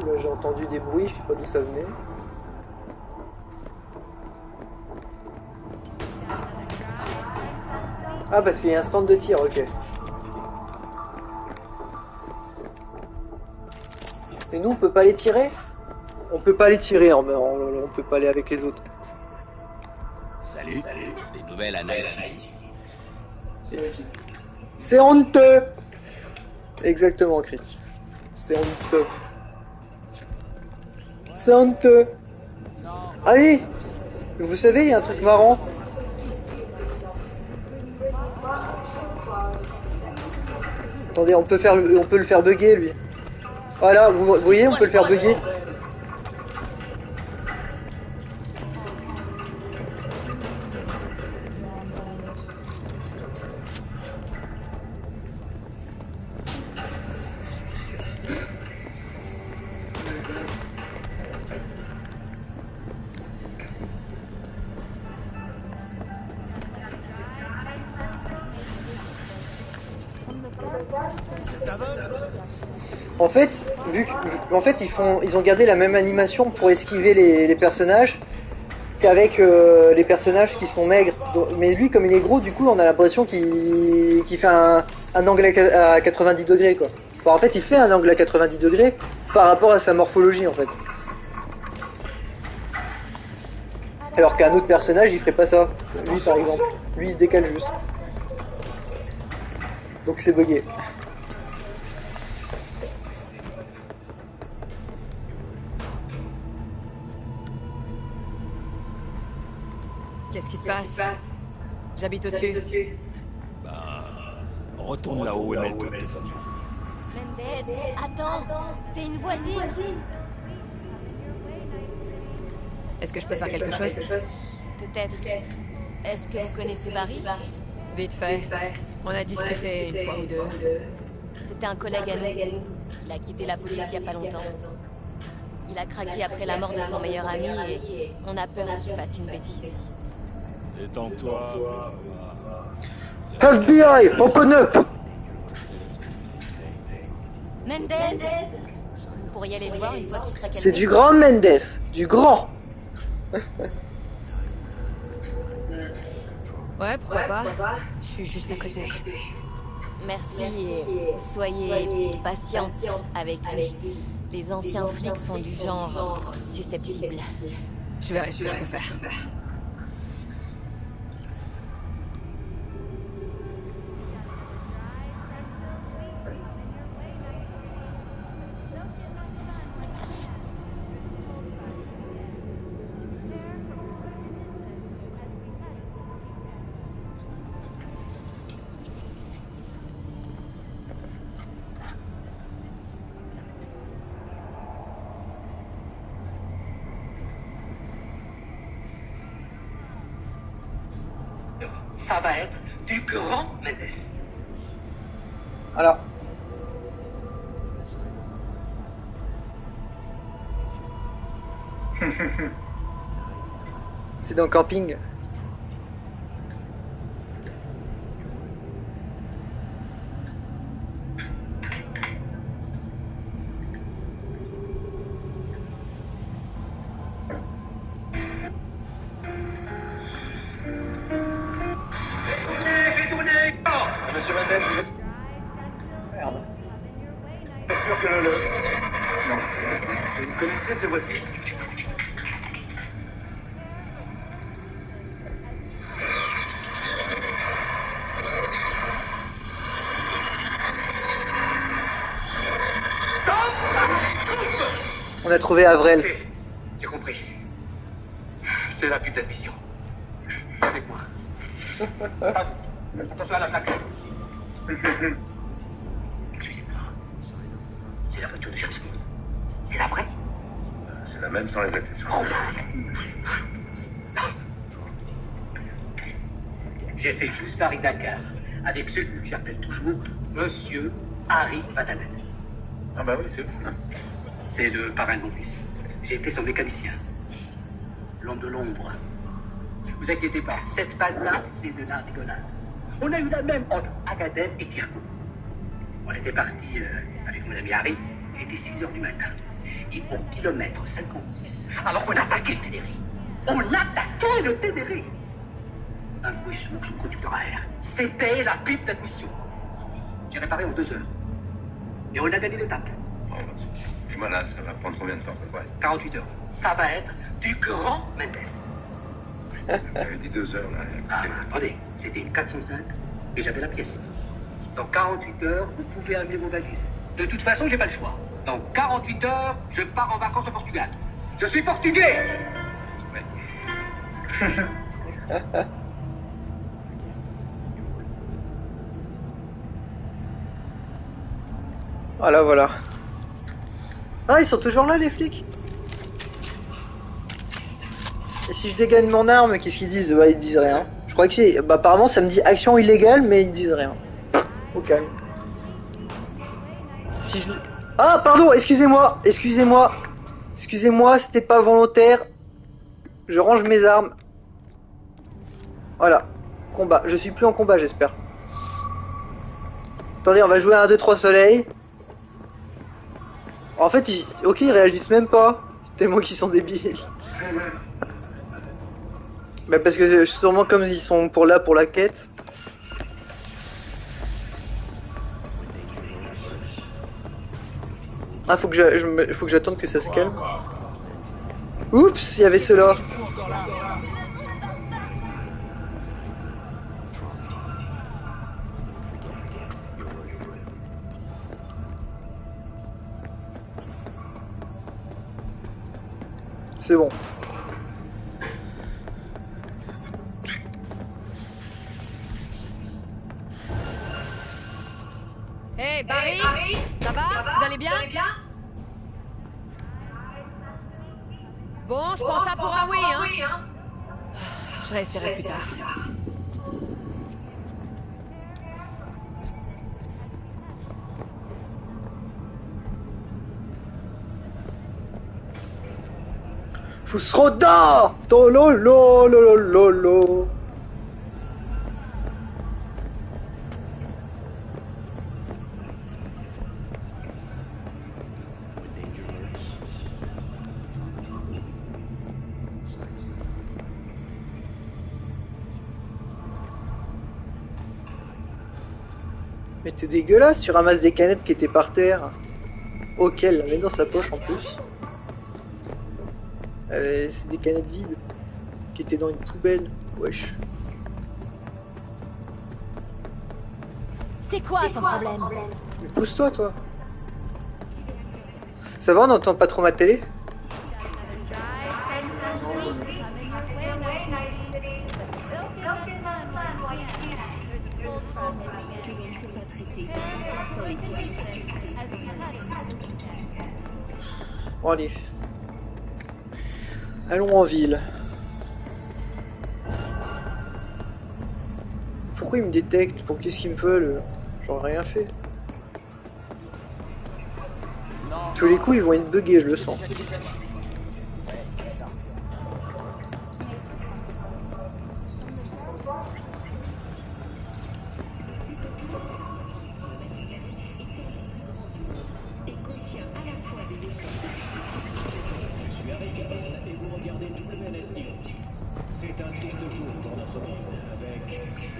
Là j'ai entendu des bruits, je sais pas d'où ça venait. Ah parce qu'il y a un stand de tir, ok. Et nous on peut pas les tirer? On peut pas les tirer, on peut pas aller avec les autres.
Salut. Des nouvelles à Night City.
C'est honteux. Exactement, Chris. C'est honteux. C'est honteux. Ah oui. Vous savez, il y a un truc marrant. Attendez, on peut le faire bugger lui. Voilà, vous voyez, on peut le faire bugger. En fait, ils ont gardé la même animation pour esquiver les personnages qu'avec les personnages qui sont maigres. Mais lui, comme il est gros, du coup, on a l'impression qu'il fait un angle à 90 degrés, quoi. Bon, en fait, il fait un angle à 90 degrés par rapport à sa morphologie, en fait. Alors qu'un autre personnage, il ferait pas ça. Lui, par exemple. Lui, il se décale juste. Donc c'est bugué.
Qu'est-ce qui se passe? J'habite au-dessus.
Retourne là-haut et mêle-toi de tes amis.
Mendez, attends, c'est une voisine.
Est-ce que je peux faire quelque chose?
Peut-être. Est-ce que vous connaissez Barry?
Vite fait. On a discuté une fois ou deux.
C'était un collègue à nous. Il a quitté la police il y a pas longtemps. Il a craqué après la mort de son meilleur ami et on a peur qu'il fasse une bêtise.
Détends-toi.
FBI, open up!
Mendez! Vous pourriez aller le voir une fois qu'il sera calmé.
C'est du grand Mendes, du grand.
Ouais, pourquoi pas? Je suis juste à côté.
Merci et soyez patiente avec lui. Les anciens flics sont du genre susceptibles.
Je verrai ce que je peux faire.
Ça va être du grand Mendes.
Voilà. C'est dans le camping.
Fais tourner.
Monsieur Mandel,
Merde.
vous êtes sûr que le... Non. Vous connaissez ce voiture?
On a trouvé Avrel.
Ok, j'ai compris. C'est la putain de mission. Avec moi. Attention à la plaque. Excusez-moi. C'est la voiture de James Bond. C'est la vraie?
C'est la même sans les accessoires.
J'ai fait juste Paris-Dakar avec celui que j'appelle toujours Monsieur Harry Vatanen.
Ah bah oui, c'est vous.
C'est le parrain de mon fils. J'ai été son mécanicien. L'homme de l'ombre. Vous inquiétez pas, cette panne-là, c'est de la rigolade. On a eu la même entre Agadez et Tirco. On était parti avec mon ami Harry, il était 6h du matin. Et au kilomètre 56, alors qu'on attaquait le Ténéré. On attaquait le Ténéré. Un bruit sourd sous le conducteur à air. C'était la pipe d'admission. J'ai réparé en 2 heures. Et on a gagné l'étape.
Et voilà, ça va prendre combien de temps à peu près?
48 heures. Ça va être du grand Mendes.
Vous avez dit 2 heures là.
Ah, attendez, c'était une 405 et j'avais la pièce. Dans 48 heures, vous pouvez amener vos valises. De toute façon, j'ai pas le choix. Dans 48 heures, je pars en vacances au Portugal. Je suis portugais. Ouais.
Voilà, voilà. Ah, ils sont toujours là, les flics. Et si je dégaine mon arme, qu'est-ce qu'ils disent? Bah, ils disent rien. Je crois que c'est... Bah, apparemment, ça me dit action illégale, mais ils disent rien. Au calme. Si je... Ah, pardon, excusez-moi. Excusez-moi. Excusez-moi, c'était pas volontaire. Je range mes armes. Voilà. Combat. Je suis plus en combat, j'espère. Attendez, on va jouer à 1, 2, 3 soleil. En fait, ok, ils réagissent même pas. Tellement qu'ils sont débiles. Bah parce que sûrement comme ils sont là pour la quête. Ah, faut que j'attende que ça se calme. Oups, il y avait ceux-là. C'est bon.
Hey Barry, ça va? Vous allez bien? Bon, je pense ça pour un oui, hein? Je réessayerai plus tard.
Fusroda! Tololo lololo. Mais t'es dégueulasse, tu ramasses des canettes qui étaient par terre. Ok, elle la met dans sa poche en plus. C'est des canettes vides qui étaient dans une poubelle. Wesh.
C'est quoi ton problème?
Mais pousse-toi, toi. Ça va, on n'entend pas trop ma télé? Bon, allez. Allons en ville. pourquoi ils me détectent? Pour qu'est-ce qu'ils me veulent? J'aurais rien fait. Tous les coups ils vont être buggés, je le sens.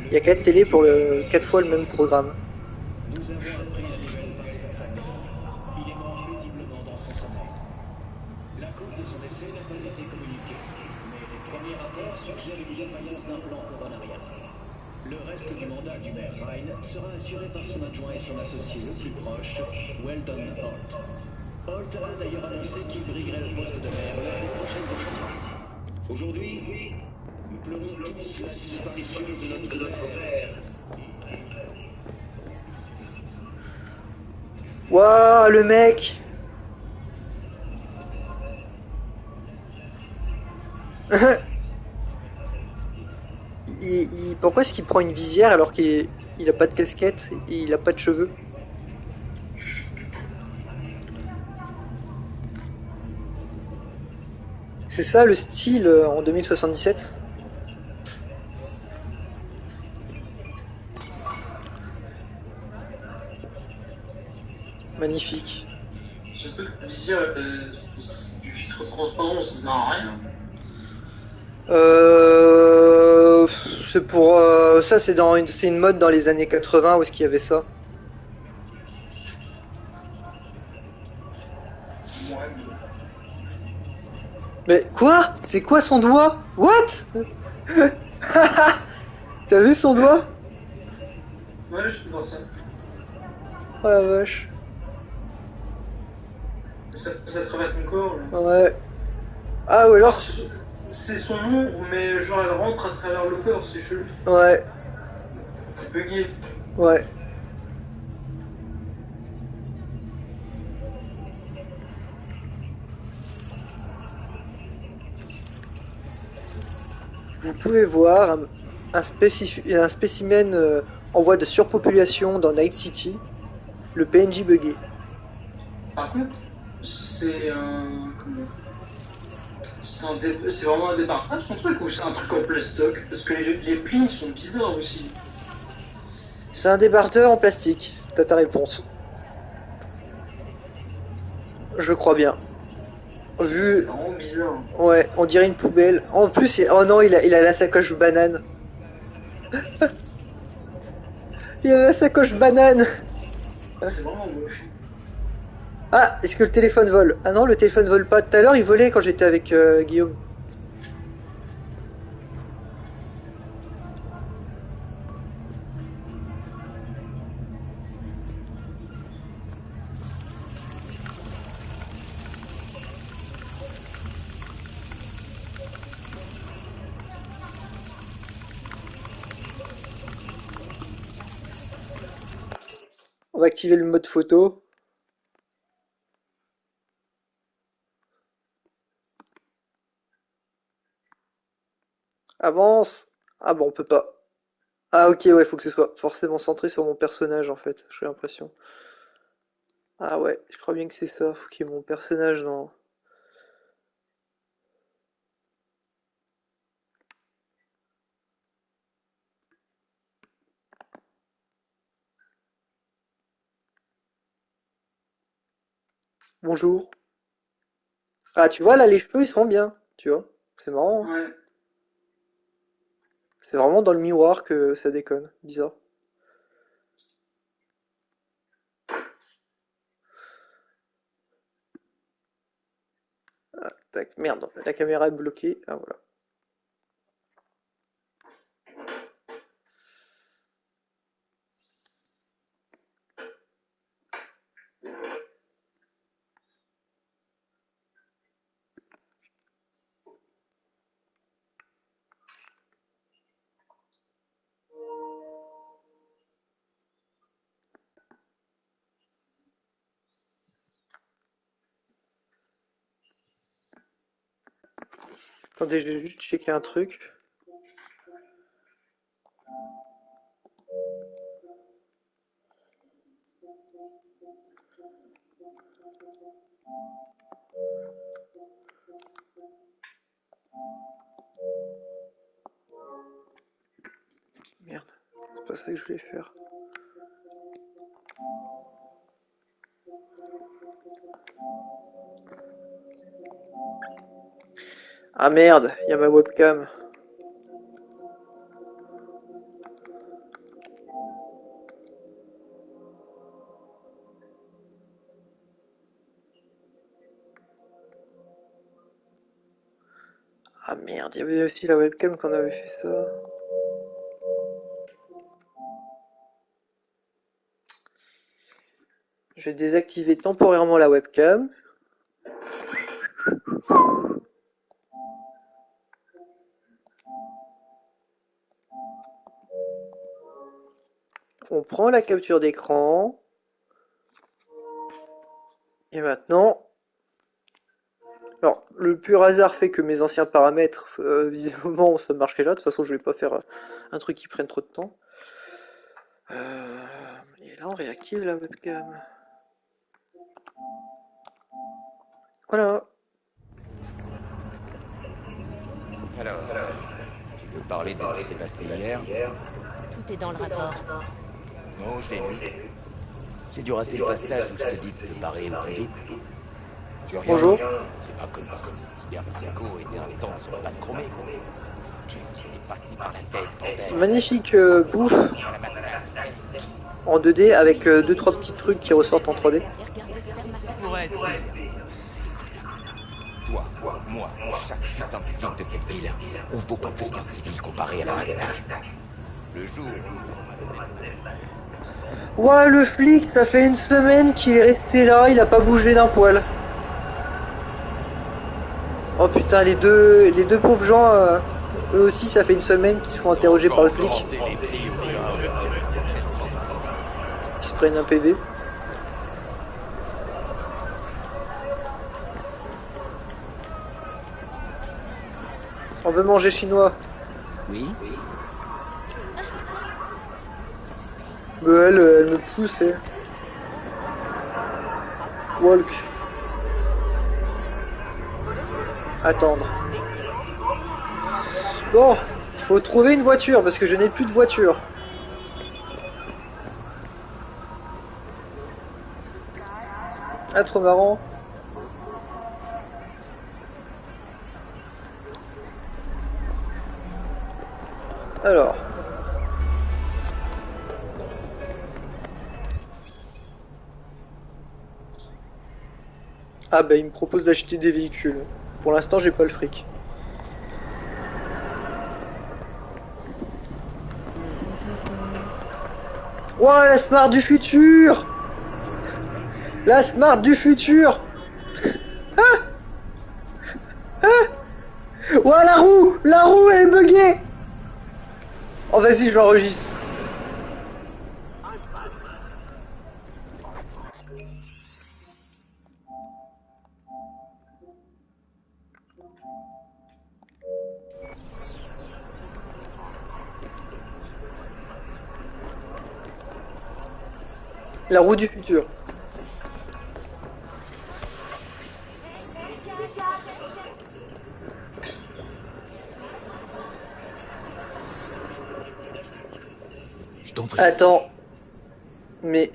Il y a 4 télés pour 4 fois le même programme.
Nous avons appris la nouvelle par sa famille. Il est mort paisiblement dans son sommeil. La cause de son décès n'a pas été communiquée, mais les premiers rapports suggèrent une défaillance d'un plan coronarien. Le reste du mandat du maire Ryan sera assuré par son adjoint et son associé le plus proche, Weldon Holt. Holt a d'ailleurs annoncé qu'il briguerait le poste de maire lors des prochaines élections. Aujourd'hui, nous pleurons tous la disparition de notre maire.
Waouh, le mec! Pourquoi est-ce qu'il prend une visière alors qu'il a pas de casquette et il a pas de cheveux? C'est ça le style en 2077? Magnifique.
Surtout que la visière du vitre transparent, ça sert à rien.
C'est pour ça, c'est une mode dans les années 80 où est-ce qu'il y avait ça?
Ouais,
Mais quoi? C'est quoi son doigt? What? T'as vu son doigt?
ouais, je peux voir ça.
Oh la vache.
Ça traverse mon corps. Là.
Ouais. Ah ou alors
C'est son nom, mais genre elle rentre à travers le corps, c'est chelou.
ouais,
C'est bugué.
ouais. Vous pouvez voir un spécimen en voie de surpopulation dans Night City, le PNJ buggé.
Par contre, c'est un. Comment c'est vraiment un débarquage son truc ou c'est un truc en plastoc? Parce que les plis sont bizarres aussi.
C'est un débardeur en plastique. T'as ta réponse. Je crois bien.
C'est
Vu,
vraiment bizarre.
ouais, on dirait une poubelle. En plus, oh non, il a la sacoche banane. Il a la sacoche banane.
C'est vraiment moche.
Ah, est-ce que le téléphone vole? Ah non, le téléphone vole pas. Tout à l'heure, il volait quand j'étais avec Guillaume. On va activer le mode photo. Avance. Ah bon, on peut pas. Ah ok, ouais, faut que ce soit forcément centré sur mon personnage en fait, j'ai l'impression. Ah ouais, je crois bien que c'est ça, faut qu'il y ait mon personnage dans... Bonjour. Ah tu vois là, les cheveux ils sont bien, tu vois. C'est marrant, hein.
Ouais.
C'est vraiment dans le miroir que ça déconne, bizarre. Ah, tac, merde, la caméra est bloquée, ah voilà. Attendez, je vais juste checker un truc. Merde, c'est pas ça que je voulais faire. Ah merde, il y a ma webcam. Ah merde, il y avait aussi la webcam quand on avait fait ça. Je vais désactiver temporairement la webcam. On prend la capture d'écran. Et maintenant... Alors, le pur hasard fait que mes anciens paramètres, visiblement, ça marcherait là. De toute façon, je vais pas faire un truc qui prenne trop de temps. Et là, on réactive la webcam. Voilà.
Alors, tu peux parler de ce qui s'est passé hier?
Tout est dans le rapport.
Non, je l'ai lu. J'ai dû rater le passage où je te dis de te barrer au plus vite. Tu as rien.
Bonjour.
C'est pas comme si Cyberpsycho était un tank sur pattes chromées. Qu'est-ce qui t'est passé par la tête, bordel?
Magnifique bouffe en 2D avec 2-3 petits trucs qui ressortent en 3D.
Pour être clair. Toi, moi, chaque putain de flic de cette ville, on vaut pas plus qu'un civil comparé à la Rextag. Le jour
Ouah, le flic, ça fait une semaine qu'il est resté là, il a pas bougé d'un poil. Oh putain, les deux pauvres gens, eux aussi, ça fait une semaine qu'ils se font interroger par le flic. Ils se prennent un PV. On veut manger chinois.
Oui.
Mais elle me pousse. Walk. Attendre. Bon, faut trouver une voiture parce que je n'ai plus de voiture. Ah, trop marrant. Alors. Ah bah il me propose d'acheter des véhicules. Pour l'instant j'ai pas le fric. Ouah, la Smart du futur! La Smart du futur! Ah! Ah! Ouah, la roue elle est buggée! Oh vas-y, je l'enregistre. La roue du futur. Attends. Mais...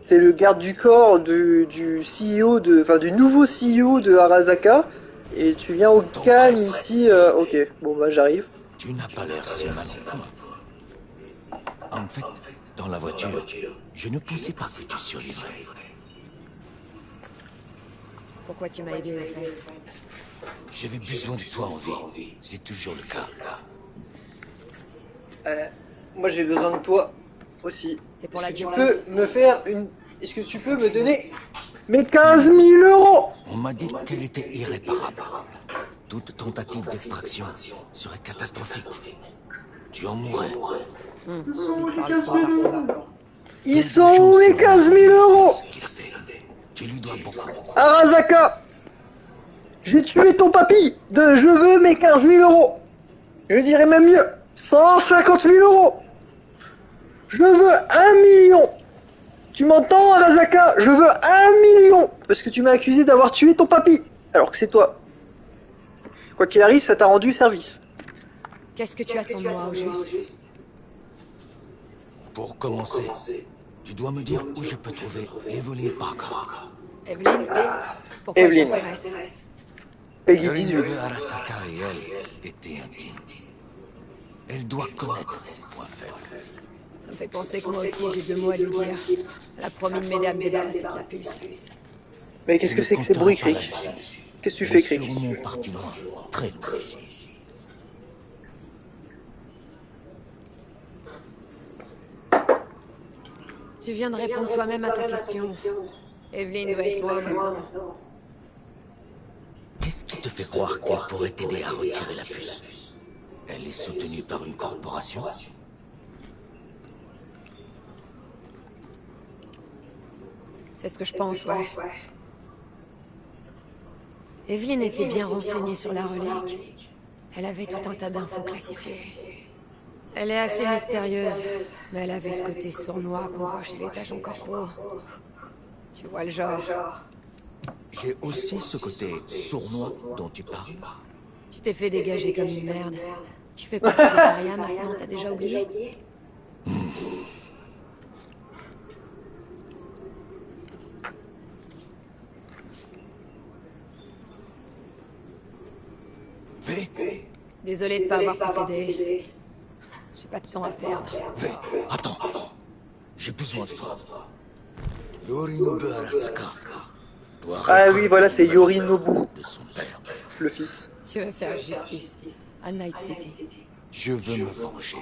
T'es le garde du corps du CEO de... Enfin, du nouveau CEO de Arasaka. Et tu viens au calme ici... Ok, bon bah j'arrive.
Tu n'as pas l'air si mal. En fait, dans la voiture, je ne pensais pas que tu survivrais.
Pourquoi tu m'as aidé, en fait?
J'avais besoin de toi en vie. C'est toujours le cas.
Moi j'ai besoin de toi aussi.
C'est pour
Est-ce
la
que tu
durée.
peux me faire une... Est-ce que tu peux me donner mes 15 000 euros?
On m'a dit qu'elle était irréparable. Toute tentative d'extraction serait catastrophique. Tu en mourrais.
Ils sont où les 15 000 euros?
Tu lui dois beaucoup.
Arasaka, j'ai tué ton papy. Je veux mes 15 000 euros. Je dirais même mieux, 150 000 euros. Je veux 1 million. Tu m'entends, Arasaka? Je veux 1 million parce que tu m'as accusé d'avoir tué ton papy, alors que c'est toi. Quoi qu'il arrive, ça t'a rendu service.
Qu'est-ce que tu attends de moi, au juste?
Pour commencer, tu dois me dire où je peux trouver Evelyn Parker.
Evelyn? Pourquoi
Evelyn.
elle t'intéresse?
Peggy
Yorinobu
18.
Arasaka et elle étaient intimes. Elle doit connaître ses points faibles.
Ça me fait penser que moi aussi j'ai 2 mots à lui dire. Elle a promis de m'aider à me débarrasser de la puce.
Mais qu'est-ce que c'est que ces bruits, Crick? Qu'est-ce que tu fais, Crick?
Les surnoms partis loin, très loin ici.
Tu viens de répondre toi-même à ta question. Evelyn doit être loin maintenant.
Qu'est-ce qui te fait croire qu'elle pourrait t'aider à retirer la puce? Elle est soutenue par une corporation?
C'est ce que je pense, ouais. Evelyn était bien renseignée sur la relique. Elle avait tout un tas d'infos classifiées. Elle est assez mystérieuse, mais elle avait ce côté sournois qu'on voit chez les agents corporaux. Tu vois le genre.
J'ai aussi ce côté sournois dont tu parles.
Tu t'es fait dégager comme une merde. Tu fais partie des parias maintenant, t'as déjà oublié?
V,
Désolée de pas avoir pu t'aider. J'ai pas de temps à perdre.
V, attends. J'ai besoin de toi. Yorinobu Arasaka doit
Ah oui, voilà, c'est Yorinobu,
de son père.
le fils.
Tu veux faire justice à Night City.
Je veux me venger.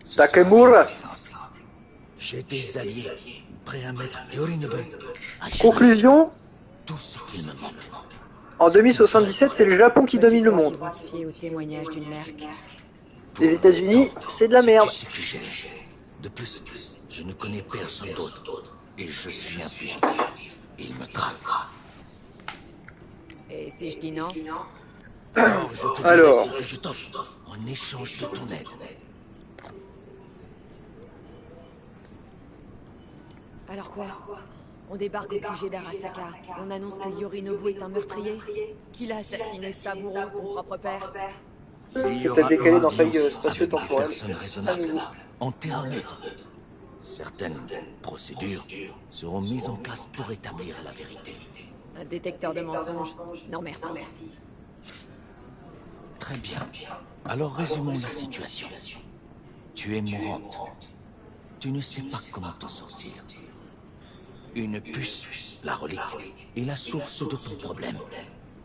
Ce
Takemura.
sera plus simple. J'ai des alliés prêts à mettre Yorinobu à gérer
Conclusion,
tout ce qu'il me manque.
en 2077, c'est le Japon qui domine le monde.
On va se fier au témoignage d'une merc.
Les États-Unis, c'est de la merde.
C'est tout ce que j'ai. De plus, je ne connais personne d'autre. Et je suis un fugitif. Il me traque.
Et si je dis non?
Alors, je te
Alors.
dirai ce que je t'offre en échange de ton aide.
Alors quoi? On débarque au QG d'Arasaka. On annonce que Yorinobu est un meurtrier, qu'il a assassiné sa bourreau, son propre père.
Il y
C'est
aura
peut-être décalé
une
dans sa
audience
gueule
avec des
spatio-temporelle.
personnes raisonnables, en terrain neutre. Certaines procédures seront mises en place pour établir la vérité.
Un détecteur de mensonges? Non merci.
Très bien. Alors résumons la situation. Tu es mourante. Tu ne sais pas comment t'en sortir. Une puce, la relique, est la source de ton problème.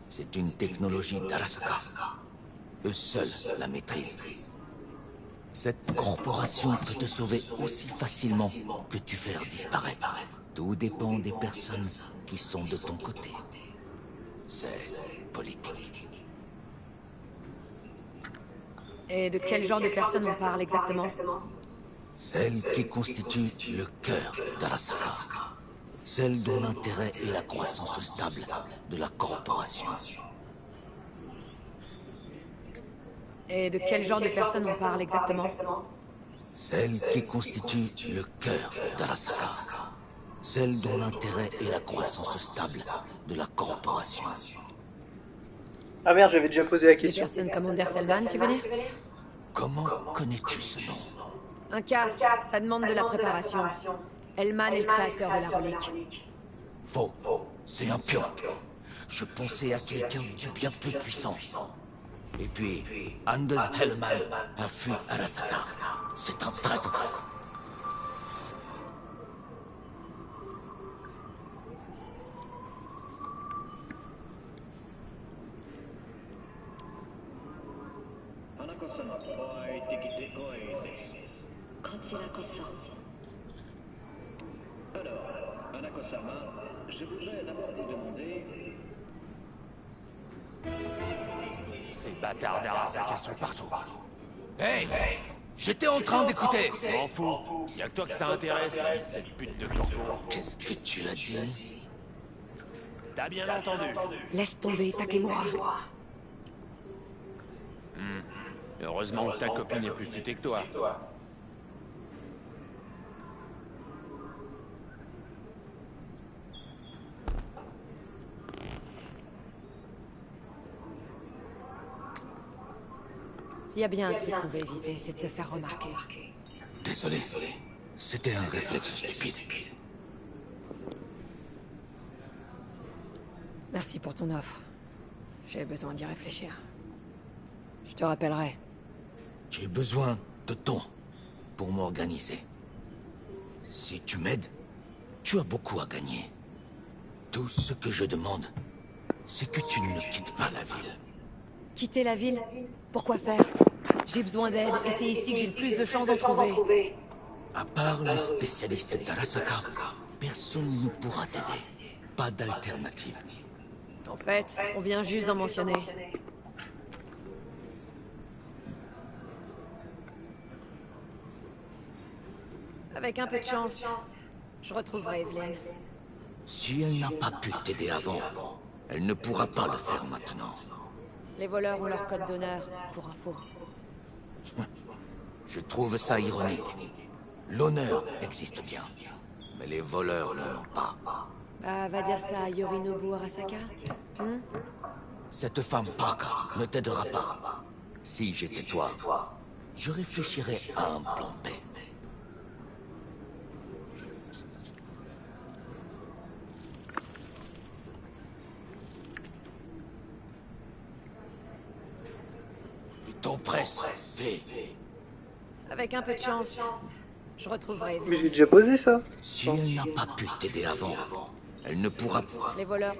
C'est une technologie d'Arasaka. Eux seuls la maîtrisent. Cette corporation peut te sauver aussi facilement que tu faire disparaître. Tout dépend des personnes qui sont de ton côté. C'est politique.
Et de quel genre de personne on parle exactement?
Celle qui constitue le cœur d'Arasaka. Celle dont l'intérêt est la croissance stable de la corporation.
Et de quel genre de personne on parle exactement?
Celle qui constitue le cœur d'Arasaka. Celle dont l'intérêt est la croissance stable de la corporation.
Ah merde, j'avais déjà posé la
Des
question.
personnes comme Anders Selman, tu veux dire?
Comment connais-tu ce nom?
Un casse, ça demande de la préparation. Hellman est le créateur de la relique.
Faux. C'est un pion. Je pensais à quelqu'un du bien plus puissant. Et puis, Anders Hellman a fui Arasaka. C'est un traître.
Alors, Anako-sama, je voudrais d'abord vous demander...
Ces bâtards d'Arasaka sont partout.
Hey! J'étais en train d'écouter.
M'en fous. Y'a que toi que ça intéresse, cette pute de corpo.
Qu'est-ce que tu as dit?
T'as bien entendu.
Laisse tomber Takemura.
Heureusement que ta copine est plus futée que toi.
S'il y a bien un truc qu'on veut éviter, c'est de se faire remarquer.
Désolé. C'était un réflexe stupide.
Merci pour ton offre. J'ai besoin d'y réfléchir. Je te rappellerai.
J'ai besoin de temps pour m'organiser. Si tu m'aides, tu as beaucoup à gagner. Tout ce que je demande, c'est que tu ne quittes pas la ville.
Quitter la ville? Pourquoi faire? J'ai besoin d'aide et c'est ici que j'ai le plus de chances d'en trouver.
À part les spécialistes d'Arasaka, personne ne pourra t'aider. Pas d'alternative.
En fait, on vient juste d'en mentionner. Avec un peu de chance, je retrouverai Evelyn.
Si elle n'a pas pu t'aider avant, elle ne pourra pas le faire maintenant.
Les voleurs ont leur code d'honneur, pour info.
Je trouve ça ironique. L'honneur existe bien, mais les voleurs n'en ont pas.
Bah, va dire ça à Yorinobu Arasaka.
Cette femme Parka ne t'aidera pas. Si j'étais toi, je réfléchirais à un plan B. Le temps presse. Fais.
Avec un peu de chance, je retrouverai
Mais
Evelyn.
j'ai déjà posé ça.
Si elle n'a pas pu t'aider avant, elle ne pourra pas.
Les voleurs.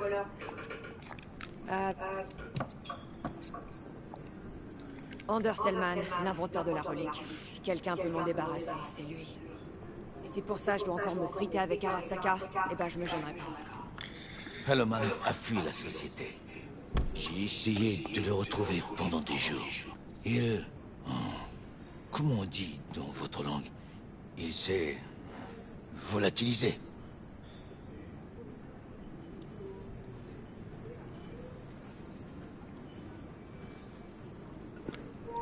Anders Selman, l'inventeur de la relique. Si quelqu'un peut m'en débarrasser, c'est lui. Et si pour ça je dois encore me friter avec Arasaka, eh ben je me gênerai pas.
Helleman a fui la société. J'ai essayé de le retrouver pendant des jours. Il... comment on dit dans votre langue? Il s'est... volatilisé.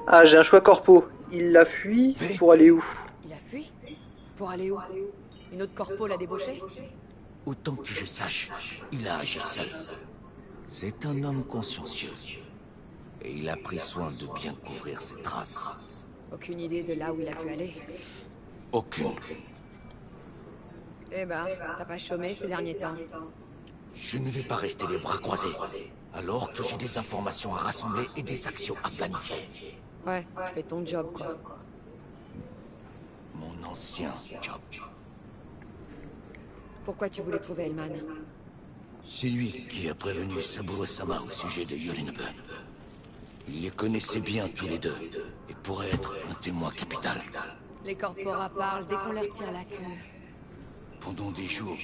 Ah, j'ai un choix corpo. Il l'a fui pour aller où?
Il a fui? Pour aller où? Une autre corpo l'a débauché?
Autant que je sache, il a agi seul. C'est un homme consciencieux. Et il a pris soin de bien couvrir ses traces.
Aucune idée de là où il a pu aller.
Aucune.
Eh ben, t'as pas chômé ces derniers temps.
Je ne vais pas rester les bras croisés, alors que j'ai des informations à rassembler et des actions à planifier.
Ouais, tu fais ton job, quoi.
Mon ancien job.
Pourquoi tu voulais trouver Hellman?
C'est lui qui a prévenu Saburo-sama au sujet de Yorinobu. Il les connaissait bien tous les deux, et pourrait être un témoin capital.
Les corporas parlent dès qu'on leur tire la queue.
Pendant des jours,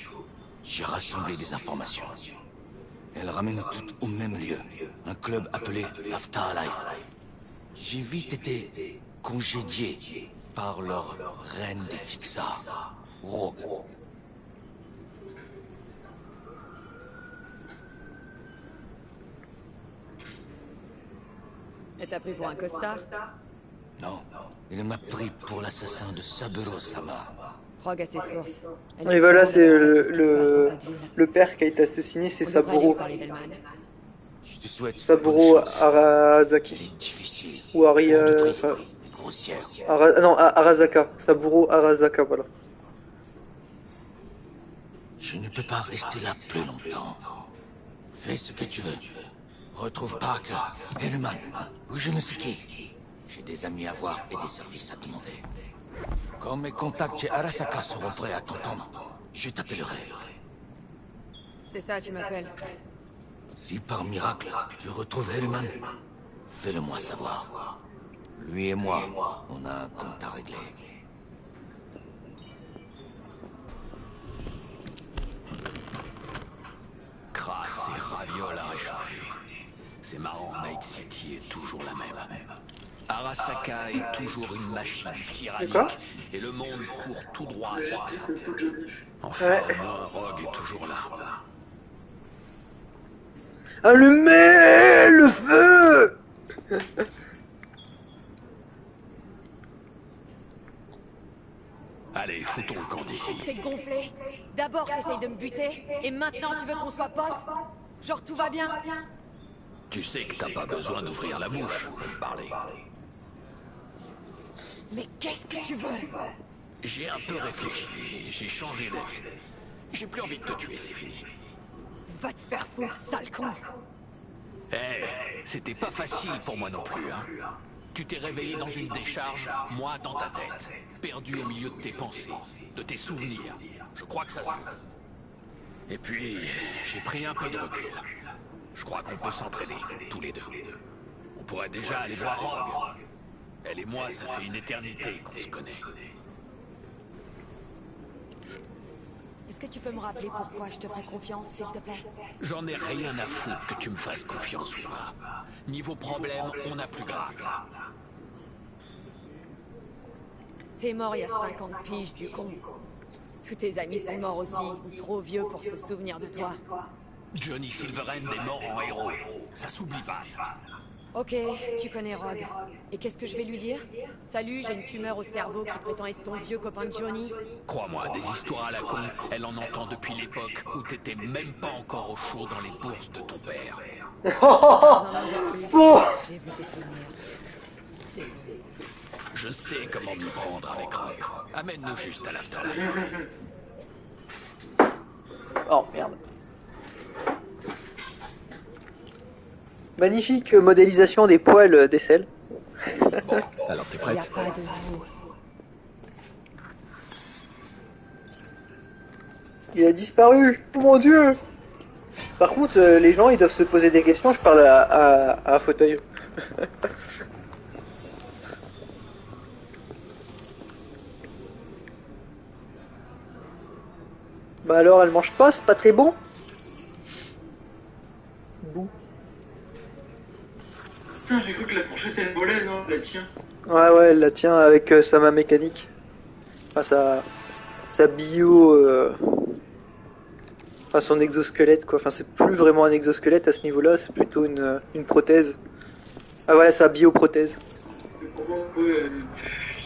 j'ai rassemblé des informations. Elles ramènent toutes au même lieu, un club appelé l'Afterlife. J'ai vite été congédié par leur reine des Fixars, Rogue.
Elle t'a pris pour un costard?
Non, il m'a pris pour l'assassin de Saburo-sama.
Rogue a ses sources.
Et voilà, c'est le père qui a été assassiné, c'est Saburo.
Je te souhaite
Saburo Arasaki.
Il est difficile.
Ou Aria...
enfin, grossière.
Non, Arasaka. Saburo Arasaka, voilà.
Je ne peux pas rester là plus longtemps. Fais ce que tu veux. Retrouve Parker, Hellman, ou je ne sais qui. J'ai des amis à voir et des services à demander. Quand mes contacts chez Arasaka seront prêts à t'entendre, je t'appellerai.
C'est ça, tu m'appelles.
Si par miracle, tu retrouves Hellman, fais-le-moi savoir. Lui et moi, on a un compte à régler.
Crasse et ravioles à réchauffer. C'est marrant, Night City est toujours la même. Arasaka est toujours une machine tyrannique, et le monde court tout droit à sa perte. Enfin, moi, Rogue est toujours là.
Allumez le feu!
Allez, foutons le camp d'ici.
T'es gonflé. D'abord t'essayes de me buter, et maintenant tu veux qu'on soit potes? Genre tout va bien?
Tu sais que t'as pas besoin d'ouvrir la bouche pour me parler.
Mais qu'est-ce que tu veux?
J'ai un peu réfléchi, j'ai changé d'avis. J'ai plus envie de te tuer, c'est fini.
Va te faire foutre, sale con!
Eh, c'était pas facile pour moi non plus, hein. Tu t'es réveillé dans une décharge, moi dans ta tête. Perdu au milieu de tes pensées, de tes souvenirs. Je crois que ça se voit. Et puis, j'ai pris un peu de recul. Je crois qu'on peut s'entraider, tous les deux. On pourrait déjà aller voir Rogue. Elle et moi, ça fait une éternité qu'on se connaît.
Est-ce que tu peux me rappeler pourquoi je te ferai confiance, s'il te plaît?
J'en ai rien à foutre que tu me fasses confiance ou pas. Niveau problème, on a plus grave.
T'es mort il y a 50 piges, du con. Tous tes amis sont morts aussi, ou trop vieux pour se souvenir de toi.
Johnny Silverhand est mort en héros. Ça s'oublie pas, ça.
Ok, tu connais Rogue. Et qu'est-ce que je vais lui dire? Salut, j'ai une tumeur au cerveau qui prétend être ton vieux copain Johnny.
Crois-moi, des histoires à la con, elle en entend depuis l'époque où t'étais même pas encore au chaud dans les bourses de ton père.
J'ai vu tes souvenirs.
Je sais comment m'y prendre avec Rogue. Amène-nous juste à l'afterlife.
Oh merde. Magnifique modélisation des poils d'aisselle.
Bon, alors t'es prête?
Y a pas de vous.
Il a disparu. Oh mon dieu. Par contre, les gens ils doivent se poser des questions. Je parle à un fauteuil. Bah alors, elle mange pas, c'est pas très bon. Bouh.
Putain, j'ai cru que la fourchette elle volait, non? Elle la tient.
Ouais, elle la tient avec sa main mécanique. Enfin, sa bio. Enfin, son exosquelette, quoi. Enfin, c'est plus vraiment un exosquelette à ce niveau-là, c'est plutôt une prothèse. Ah, voilà, sa bioprothèse.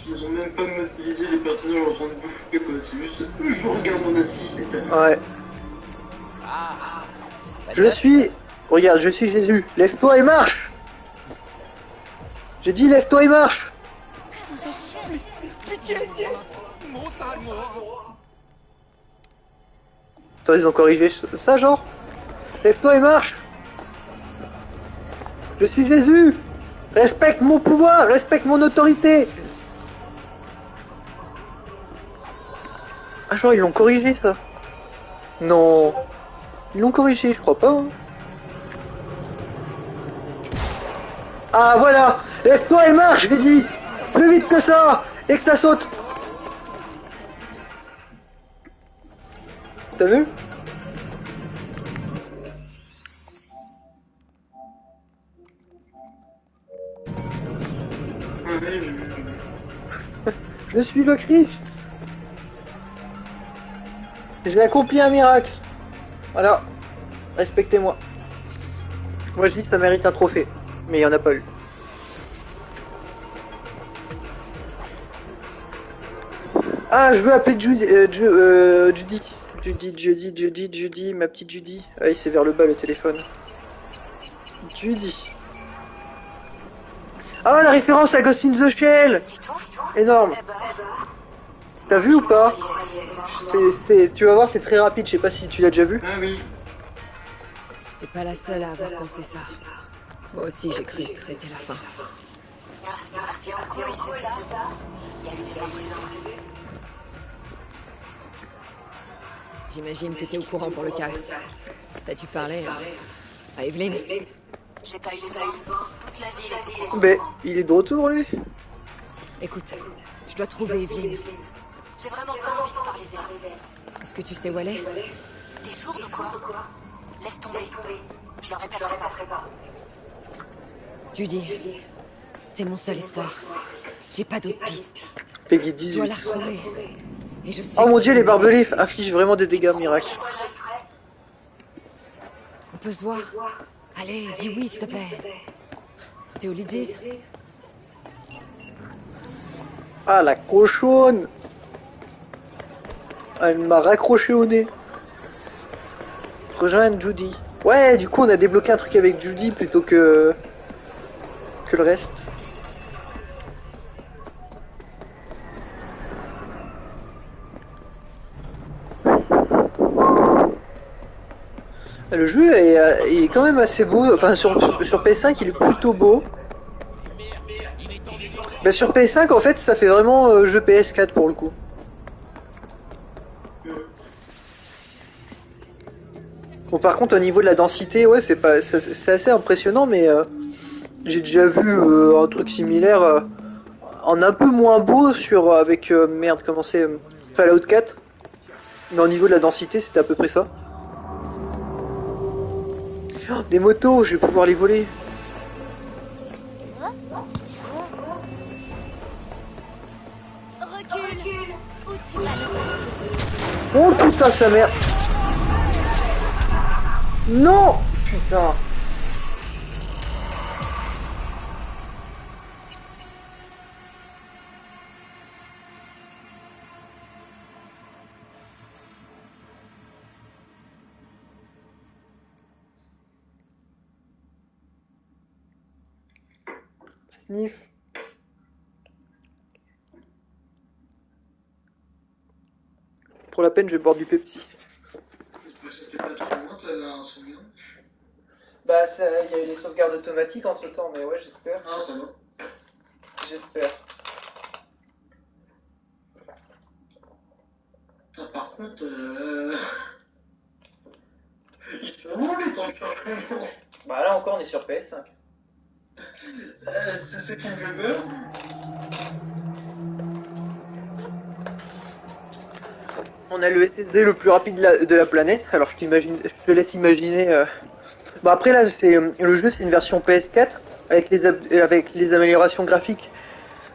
Ils ont même pas modélisé les personnages en train de bouffer, quoi. C'est juste. Je regarde mon assiette.
Ouais. Je suis. Regarde, je suis Jésus. Lève-toi et marche! J'ai dit lève-toi et marche! Attends, ils ont corrigé ça, genre? Lève-toi et marche! Je suis Jésus! Respecte mon pouvoir! Respecte mon autorité! Ah, genre, ils l'ont corrigé, ça? Non. Ils l'ont corrigé, je crois pas. Hein. Ah, voilà! Lève-toi et marche, je l'ai dit! Plus vite que ça! Et que ça saute! T'as vu? Je suis le Christ! J'ai accompli un miracle! Voilà. Respectez-moi. Moi je dis que ça mérite un trophée. Mais il n'y en a pas eu. Ah, je veux appeler Judy. Judy, ma petite Judy. Ah, c'est vers le bas le téléphone. Judy. Ah, la référence à Ghost in the Shell. Énorme. T'as vu ou pas? Tu vas voir, c'est très rapide. Je sais pas si tu l'as déjà vu.
Ah oui.
T'es pas la seule à avoir pensé ça. Moi aussi, j'ai cru que c'était la fin.
C'est parti en couille, c'est ça? Il y a eu des imprévus.
J'imagine que t'es au courant pour le casse. T'as-tu parlé à Evelyn?
J'ai pas eu besoin. Toute la ville est au courant.
Mais il est de retour, lui.
Écoute, je dois trouver Evelyn.
J'ai vraiment pas envie de parler d'elle.
Est-ce que tu sais où elle est?
T'es sourde ou quoi? Laisse tomber. Je le répéterai pas.
Judy, t'es mon seul espoir. J'ai pas d'autre piste.
Peggy
Je dois
18.
la retrouver. Et je sais
Oh mon
que
dieu, les barbelés affichent vraiment des dégâts miracles.
on peut se voir. Allez, dis oui, s'il te plaît. T'es au Lidziz?
Ah, la cochonne. Elle m'a raccroché au nez. Rejoindre Judy. Ouais, du coup, on a débloqué un truc avec Judy plutôt que le reste. Le jeu est quand même assez beau, enfin sur PS5 il est plutôt beau. Bah, sur PS5 en fait ça fait vraiment jeu PS4 pour le coup. Bon par contre au niveau de la densité ouais c'est assez impressionnant mais j'ai déjà vu un truc similaire en un peu moins beau avec merde comment c'est Fallout 4. Mais au niveau de la densité c'était à peu près ça. Oh, des motos, je vais pouvoir les voler.
Recule. Où tu vas le
Oh putain sa mère. Non. Putain. Sniff. Pour la peine, je vais boire du Pepsi.
C'était pas trop loin, t'avais un souvenir?
Bah, il y a eu les sauvegardes automatiques entre le temps, mais ouais, j'espère.
Ah, ça va.
J'espère.
Ah, par contre, ils sont où les temps de chargement?
Bah, là encore, on est sur PS5.
Est-ce que c'est qu'on veut beurre?
On a le SSD le plus rapide de la planète, alors je te laisse imaginer. Bon après là, le jeu c'est une version PS4 avec les améliorations graphiques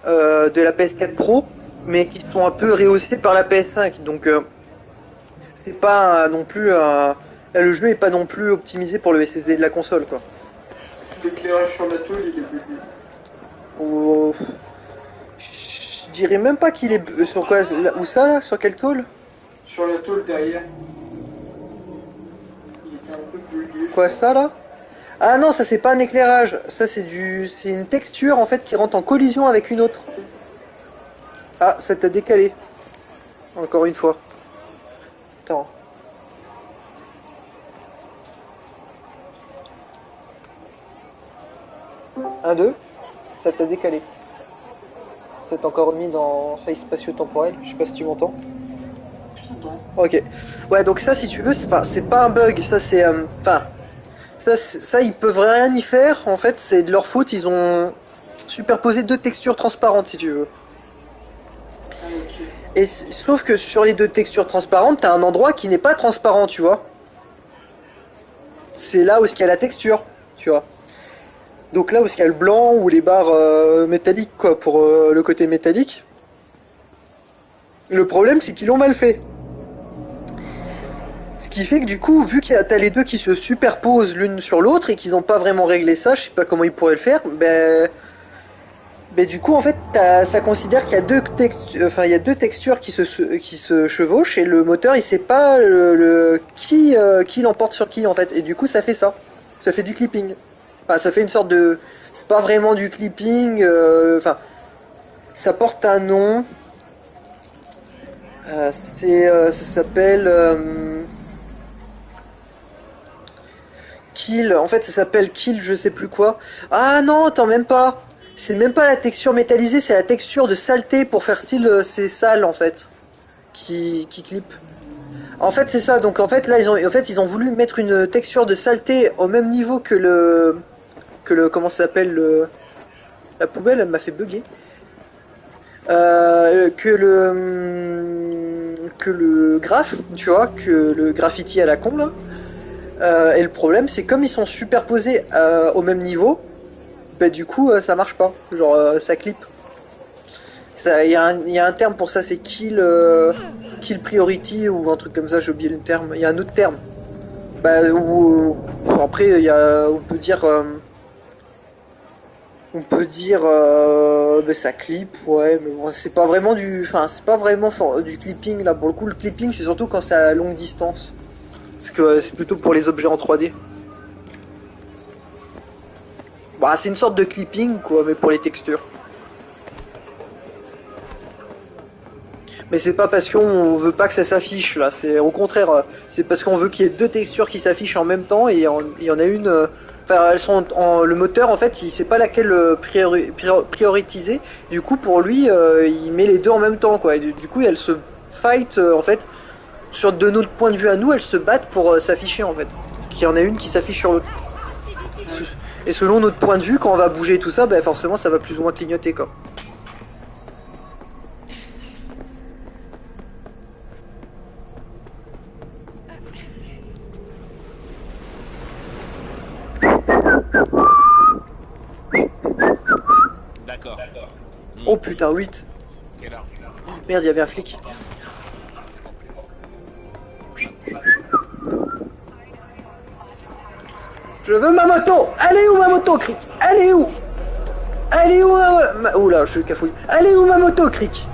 de la PS4 Pro, mais qui sont un peu rehaussées par la PS5. Donc c'est pas non plus le jeu est pas non plus optimisé pour le SSD de la console quoi.
L'éclairage sur la tôle, il est bugué.
Oh, je dirais même pas qu'il est sur quoi, où ça là, sur quelle tôle?
Sur la tôle derrière. Il était un peu bugué.
Quoi ça là? Ah non, ça c'est pas un éclairage, ça c'est une texture en fait qui rentre en collision avec une autre. Ah, ça t'a décalé. Encore une fois. Attends. Un, deux. Ça t'a décalé. Ça t'a encore mis dans faille spatio-temporel. Je sais pas si tu m'entends.
Je t'entends.
Ok. Ouais, donc ça, si tu veux, c'est pas un bug. Ça, c'est. Enfin. Ça, ils peuvent rien y faire. En fait, c'est de leur faute. Ils ont superposé deux textures transparentes, si tu veux.
Ah, ok.
Et sauf que sur les deux textures transparentes, t'as un endroit qui n'est pas transparent, tu vois. C'est là où il y a la texture, tu vois. Donc là où il y a le blanc ou les barres métalliques, quoi, pour le côté métallique. Le problème, c'est qu'ils l'ont mal fait. Ce qui fait que du coup, vu qu'il y a t'as les deux qui se superposent l'une sur l'autre et qu'ils n'ont pas vraiment réglé ça, je sais pas comment ils pourraient le faire, ben du coup en fait ça considère qu'il y a deux textures qui se chevauchent et le moteur il sait pas qui l'emporte sur qui en fait et du coup ça fait du clipping. Enfin ça fait une sorte de, c'est pas vraiment du clipping, enfin ça porte un nom, ça s'appelle Kill, en fait ça s'appelle Kill je sais plus quoi. Ah non, attends, même pas. C'est même pas la texture métallisée, c'est la texture de saleté pour faire style c'est sale en fait. Qui clip. En fait c'est ça, donc en fait là ils ont voulu mettre une texture de saleté au même niveau que le comment ça s'appelle la poubelle, elle m'a fait bugger. Que le graphe, tu vois, que le graffiti à la con là. Et le problème, c'est comme ils sont superposés au même niveau, bah du coup, ça marche pas. Genre, ça clip. Il y a un terme pour ça, c'est kill priority ou un truc comme ça. J'ai oublié le terme. Il y a un autre terme. Bah, après, on peut dire, bah, ça clip, ouais, mais bon, c'est pas vraiment du clipping là. Pour le coup, le clipping, c'est surtout quand c'est à longue distance. Parce que c'est plutôt pour les objets en 3D. Bah, c'est une sorte de clipping, quoi, mais pour les textures. Mais c'est pas parce qu'on veut pas que ça s'affiche là, c'est au contraire, c'est parce qu'on veut qu'il y ait deux textures qui s'affichent en même temps et il y en a une. Enfin, elles sont le moteur en fait, il sait pas laquelle prioriser. Du coup, pour lui, il met les deux en même temps quoi. Et du coup, elles se fight en fait. De notre point de vue à nous, elles se battent pour s'afficher en fait. Il y en a une qui s'affiche sur l'autre. Et selon notre point de vue, quand on va bouger tout ça, ben forcément, ça va plus ou moins clignoter quoi.
D'accord.
Oh putain, 8. Merde, il y avait un flic. Je veux ma moto. Elle est où ma moto, Cric? Elle est où? Elle est où ma... Oula, je suis cafouille. Elle est où ma moto, Cric?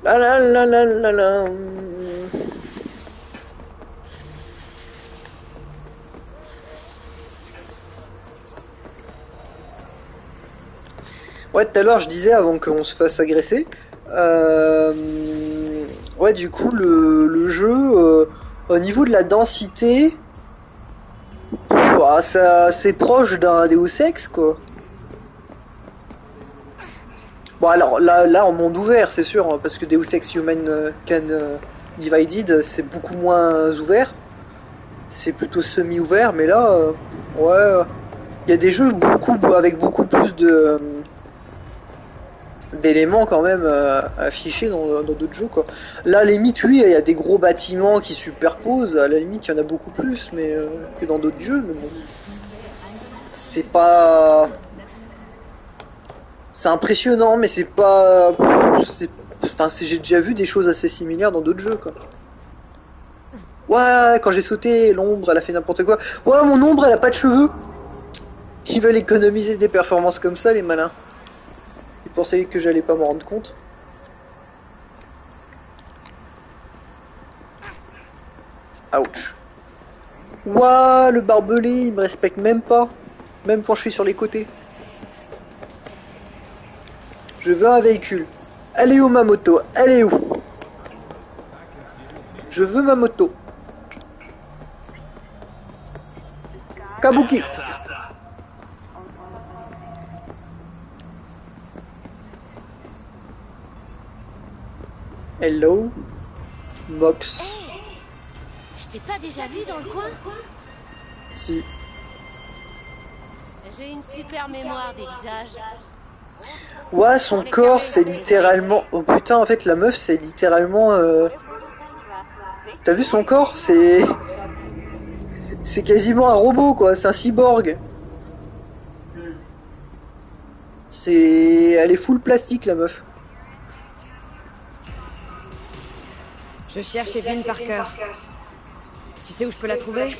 La la la la la la. Ouais, tout à l'heure je disais avant qu'on se fasse agresser, ouais, du coup le jeu au niveau de la densité, bah, ça c'est proche d'un Deus Ex quoi. Bon alors là en monde ouvert c'est sûr, hein, parce que Deus Ex Human Divided c'est beaucoup moins ouvert, c'est plutôt semi-ouvert, mais là ouais, il y a des jeux avec beaucoup plus de d'éléments quand même affichés dans d'autres jeux quoi. Là à la limite oui il y a des gros bâtiments qui superposent, à la limite il y en a beaucoup plus mais que dans d'autres jeux, mais bon c'est pas, c'est impressionnant mais c'est pas, enfin j'ai déjà vu des choses assez similaires dans d'autres jeux quoi. Ouais, quand j'ai sauté l'ombre elle a fait n'importe quoi. Ouais, mon ombre elle a pas de cheveux. Ils veulent économiser des performances comme ça les malins. Ils pensaient que j'allais pas m'en rendre compte. Ouch. Ouah, le barbelé, il me respecte même pas. Même quand je suis sur les côtés. Je veux un véhicule. Elle est où ma moto? Elle est où? Je veux ma moto. Kabuki. Hello, Mox.
Hey, je t'ai pas déjà vu dans le coin?
Si.
J'ai une super mémoire des visages.
Ouais, son corps c'est littéralement... Oh putain, en fait la meuf c'est littéralement... T'as vu son corps? C'est quasiment un robot quoi, c'est un cyborg. Elle est full plastique la meuf.
Je cherche Evelyn Parker. Tu sais où je peux la trouver?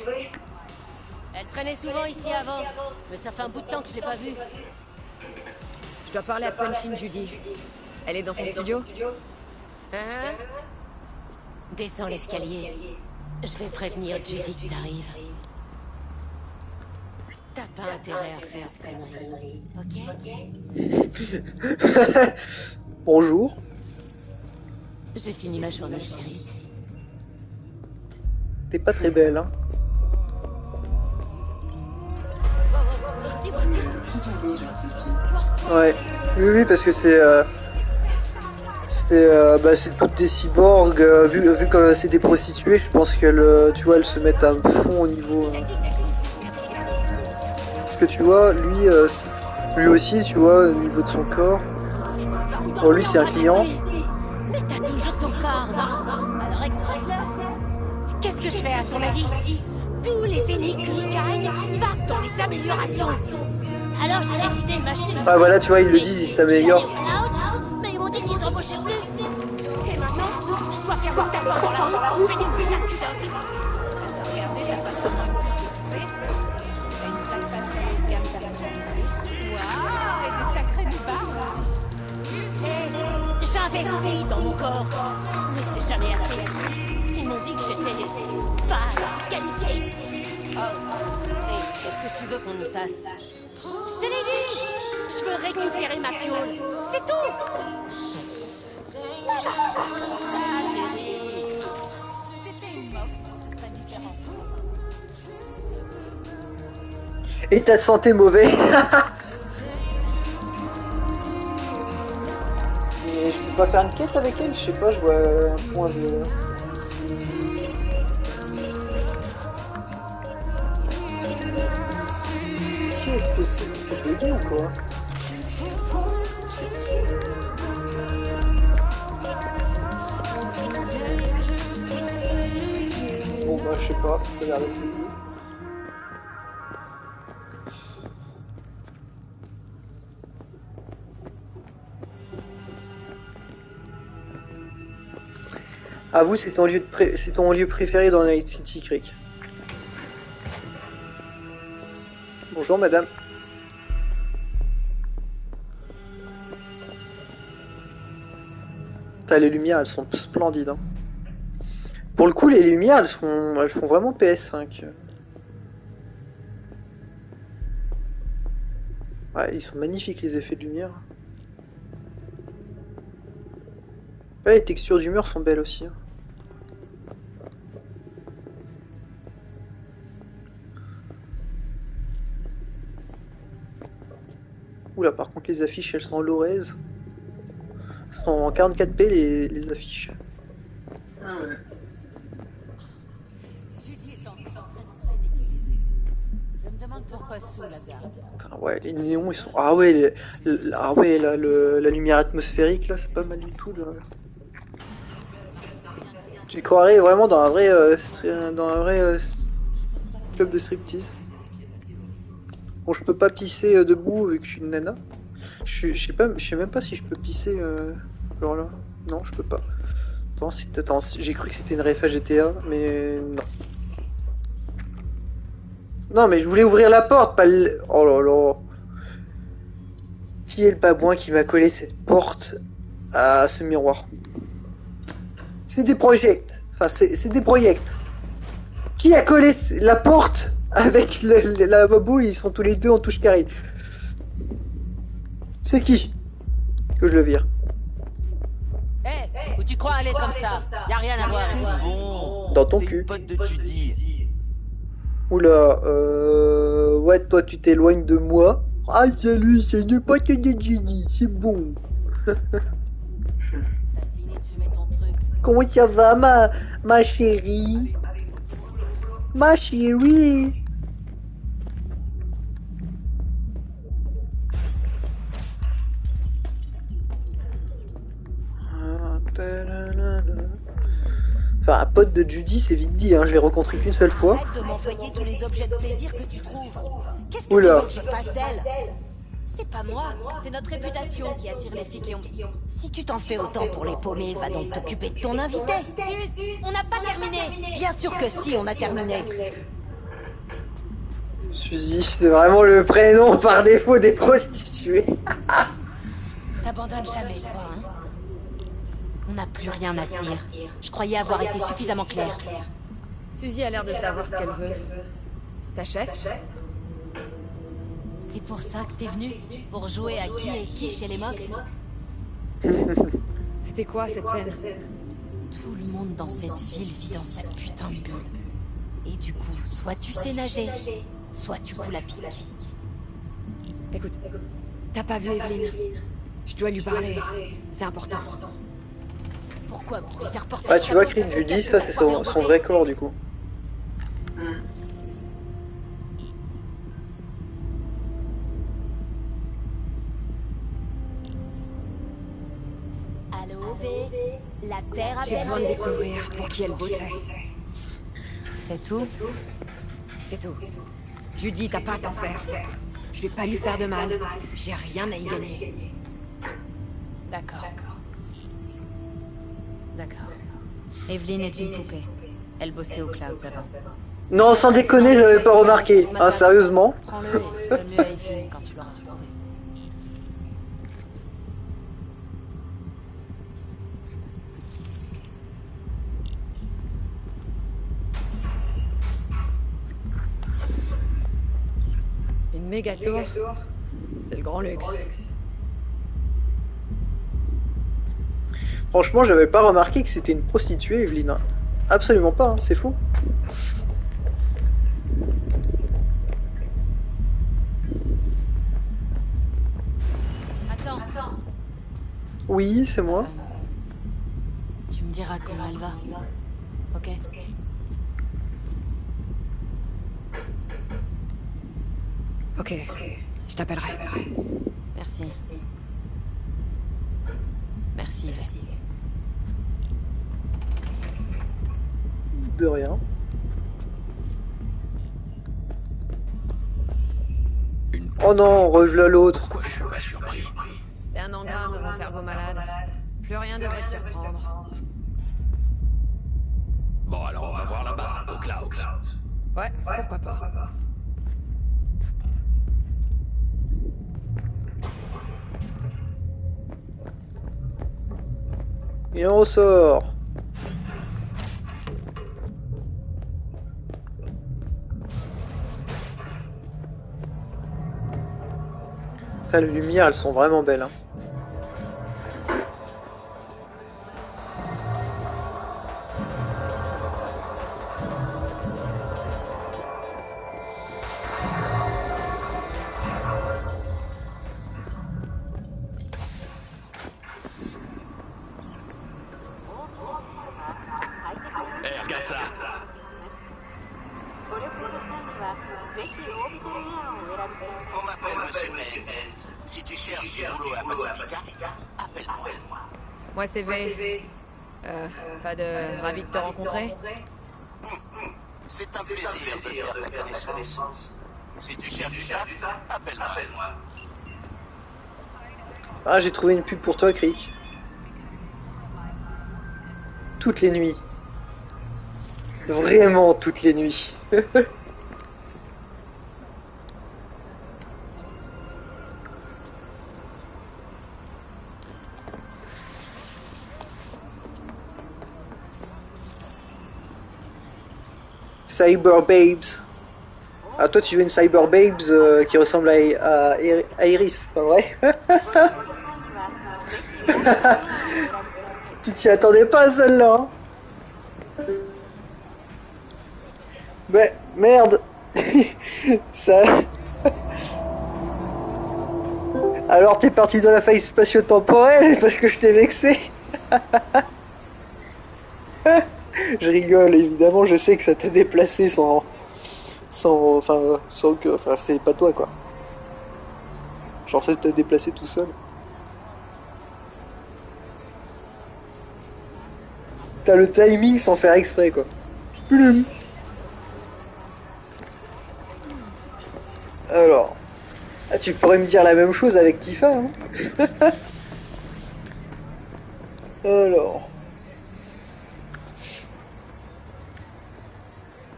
Elle traînait souvent ici avant, mais ça fait un bout de temps que je l'ai pas vue.
Je dois parler à Punchin Judy. Elle est dans son studio?
Hein? Descends l'escalier. Je vais prévenir Judy que t'arrives. T'as pas intérêt à faire de conneries, ok?
Bonjour.
J'ai fini ma journée, chérie.
T'es pas très belle, hein. Ouais, oui, parce que c'est toutes des cyborgs, vu que c'est des prostituées, je pense qu'elles, tu vois, elles se mettent à fond au niveau... Parce que tu vois, lui aussi, tu vois, au niveau de son corps... Bon, lui c'est un client.
Mais t'as toujours ton corps, non? Alors expresse-le. Qu'est-ce que je fais à ton avis? Tous les ennemis que je gagne partent dans les améliorations. Alors j'ai décidé de m'acheter une...
Ah voilà, tu vois, ils le disent, ils s'améliorent.
Mais ils m'ont dit qu'ils embauchaient plus. Et maintenant, je dois faire voir ta main dans la rue. Fais une bizarre culotte. Regardez, la façon de plus t'as une vraie façon de gamme personnalisée. Waouh, et des sacrés nubards. J'investis dans mon corps, mais c'est jamais assez. Ils m'ont dit que j'étais pas assez qualifiée. Oh, tu veux qu'on y fasse? Je te l'ai dit! Je veux récupérer ma piole. C'est tout! Ça marche pas comme ça, chérie. C'était une moque, ce serait différent.
État de santé mauvais. Mais je peux pas faire une quête avec elle, je sais pas, je vois un point de... Qu'est-ce que c'est bugué ou quoi? Bon bah je sais pas, ça a l'air d'être bugué. Avoue, c'est ton lieu préféré dans Night City, Creek. Bonjour madame. Putain, les lumières elles sont splendides. Hein. Pour le coup les lumières elles font vraiment PS5. Ouais, ils sont magnifiques les effets de lumière. Ouais, les textures du mur sont belles aussi. Hein. Oula, par contre les affiches elles sont en low res. Elles sont en 44p les affiches.
Ah ouais.
Je me demande pourquoi sous la garde.
Ah ouais, les néons ils sont... Ah ouais, ah ouais là, la lumière atmosphérique là c'est pas mal du tout. Là. Tu croirais vraiment dans un vrai, club de striptease. Bon, je peux pas pisser debout vu que je suis une nana. Je sais même pas si je peux pisser genre là. Non, je peux pas. Attends, j'ai cru que c'était une ref à GTA, mais non. Non, mais je voulais ouvrir la porte, pas le... Oh là là. Qui est le babouin qui m'a collé cette porte à ce miroir? C'est des projets. Enfin, c'est des projets. Qui a collé la porte avec la babou? Ils sont tous les deux en touche carrée. C'est qui que je le vire?
Où tu crois aller comme ça? Y a rien à voir.
Bon,
Dans ton
c'est
cul.
une pote de Judy.
Oula, ouais, toi tu t'éloignes de moi. Ah, salut, c'est une pote de Judy, c'est bon.
T'as fini de fumer ton truc.
Comment ça va, ma chérie? Ma chérie? Enfin, un pote de Judy, c'est vite dit, hein, je l'ai rencontré qu'une seule fois.
Arrête de m'envoyer tous les objets de plaisir que tu trouves. Qu'est-ce que
Oula.
tu veux que je fasse d'elle? C'est pas moi, c'est notre réputation qui attire les filles qui ont... Si tu t'en fais autant pour les paumés, va donc t'occuper de ton invité. On n'a pas terminé. Bien sûr que si, on a terminé.
Suzy, c'est vraiment le prénom par défaut des prostituées.
T'abandonnes jamais, toi, hein? On n'a plus rien à te dire. Je croyais avoir été suffisamment claire.
Suzy a l'air de savoir ce qu'elle veut. C'est ta chef?
C'est pour ça que t'es venu? Pour jouer à qui est qui chez les Mox?
C'était quoi cette scène?
Tout le monde dans cette ville vit dans sa putain de bulle. Et du coup, soit tu sais nager, soit tu coules à pic.
Écoute, t'as pas vu Evelyn? Je dois lui parler. C'est important.
Pourquoi? Pour lui faire porter
Ah,
le
tu vois,
chapeau
Chris,
pour
je lui
se
dis,
casser
ça
le
c'est
foirer en
son
beauté.
vrai corps du coup.
Allô, V? La Terre
J'ai
appelle
besoin de
V.
découvrir pour qui elle bossait.
C'est tout?
C'est tout. Judy, t'as pas à t'en faire. Je vais pas lui faire de mal. J'ai rien à y gagner.
D'accord. D'accord. Evelyn est une poupée. Elle bossait au Clouds avant.
Non, sans déconner, je l'avais pas remarqué. Ah, sérieusement?
Prends-le et donne-le à Evelyn quand tu l'auras retrouvé.
méga tour, c'est le grand luxe.
Franchement, j'avais pas remarqué que c'était une prostituée, Evelyne. Absolument pas, hein, c'est faux.
Attends.
Oui, c'est moi.
Tu me diras comment elle va. Ok.
Ok, je t'appellerai.
Merci. Merci, Yves.
De rien. Oh non, revoilà l'autre.
Pourquoi je suis pas surpris?
T'es un engrain dans un cerveau malade. Plus rien devrait te surprendre.
Bon, alors on va voir là-bas, au Clouds.
Ouais, pourquoi pas.
Et on ressort. Putain, les lumières, elles sont vraiment belles. Hein.
Hey, regarde ça.
On m'appelle Monsieur Hens. Si tu cherches du boulot à Pacifica, appelle-moi.
Moi, c'est V. Pas de... ravi de te rencontrer.
C'est un plaisir de faire ta connaissance. Si tu cherches du taf, appelle-moi.
Ah, j'ai trouvé une pub pour toi, Crick. Toutes les nuits. Vraiment toutes les nuits. Cyber Babes. Ah, toi tu veux une Cyber Babes qui ressemble à Iris, pas vrai? Tu t'y attendais pas celle-là, hein? Ouais, merde. Ça... Alors t'es parti dans la faille spatio-temporelle parce que je t'ai vexé. Je rigole, évidemment, je sais que ça t'a déplacé sans que, c'est pas toi, quoi. Genre, ça t'a déplacé tout seul. T'as le timing sans faire exprès, quoi. Alors, ah, tu pourrais me dire la même chose avec Tifa, hein. Alors...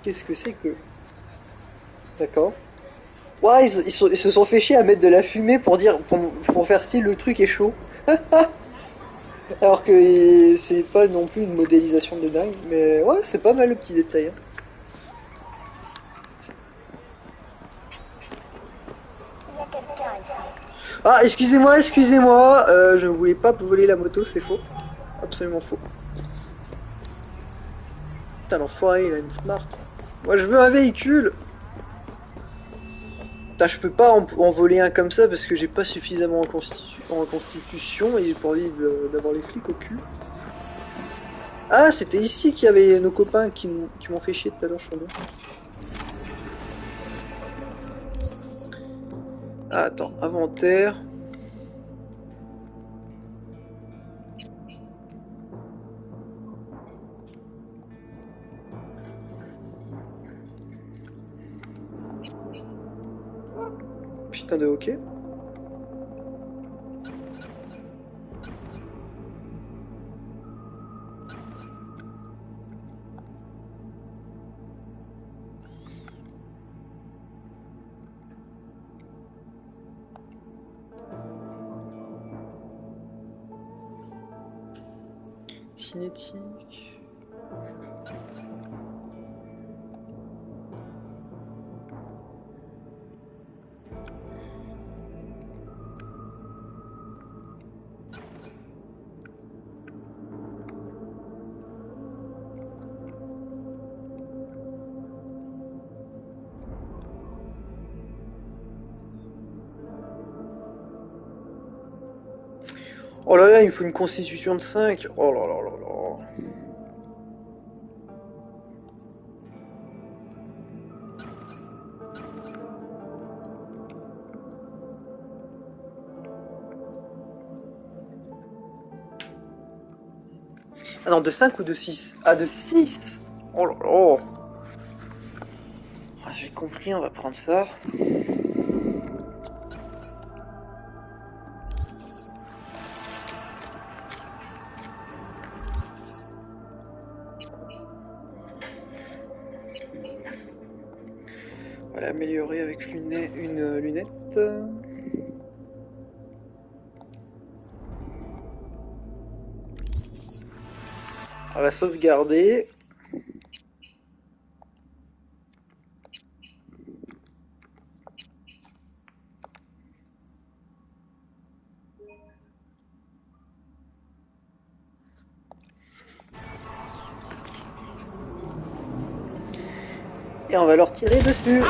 Qu'est-ce que c'est que... D'accord. Ouais, ils se sont fait chier à mettre de la fumée pour faire style le truc est chaud. Alors que c'est pas non plus une modélisation de dingue, mais ouais, c'est pas mal le petit détail. Hein. Ah, excusez-moi, je ne voulais pas voler la moto, c'est faux. Absolument faux. Putain, l'enfoiré, il a une smart. Moi, je veux un véhicule. Putain, je peux pas en voler un comme ça parce que j'ai pas suffisamment en constitution et j'ai pas envie d'avoir les flics au cul. Ah, c'était ici qu'il y avait nos copains qui m'ont fait chier tout à l'heure, je crois bien. Ah, attends, inventaire. Putain de hockey. Cinétique. Oh là là, il me faut une constitution de 5. Oh là là là là. Ah non, de 5 ou de 6? Ah, de 6. Oh là là. Ah, j'ai compris, on va prendre ça. Voilà, améliorer avec une lunette. On va sauvegarder. Et on va leur tirer dessus.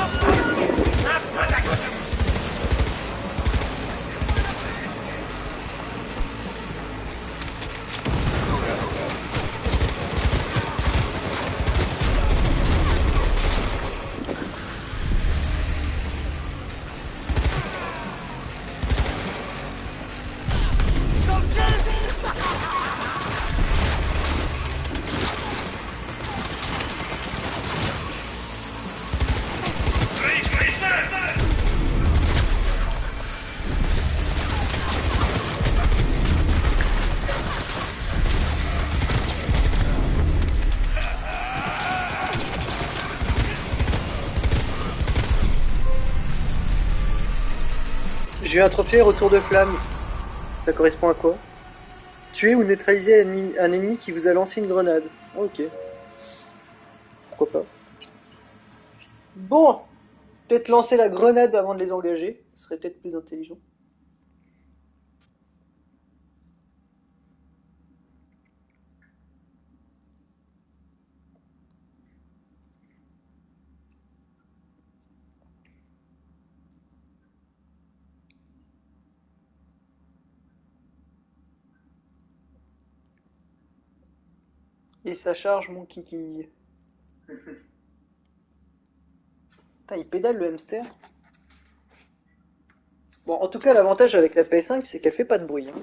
J'ai eu un trophée retour de flamme. Ça correspond à quoi? Tuer ou neutraliser un ennemi qui vous a lancé une grenade. Ok. Pourquoi pas. Bon, peut-être lancer la grenade avant de les engager. Ce serait peut-être plus intelligent. Et ça charge mon kiki. Putain, il pédale le hamster. Bon, en tout cas, l'avantage avec la PS5, c'est qu'elle fait pas de bruit. Hein.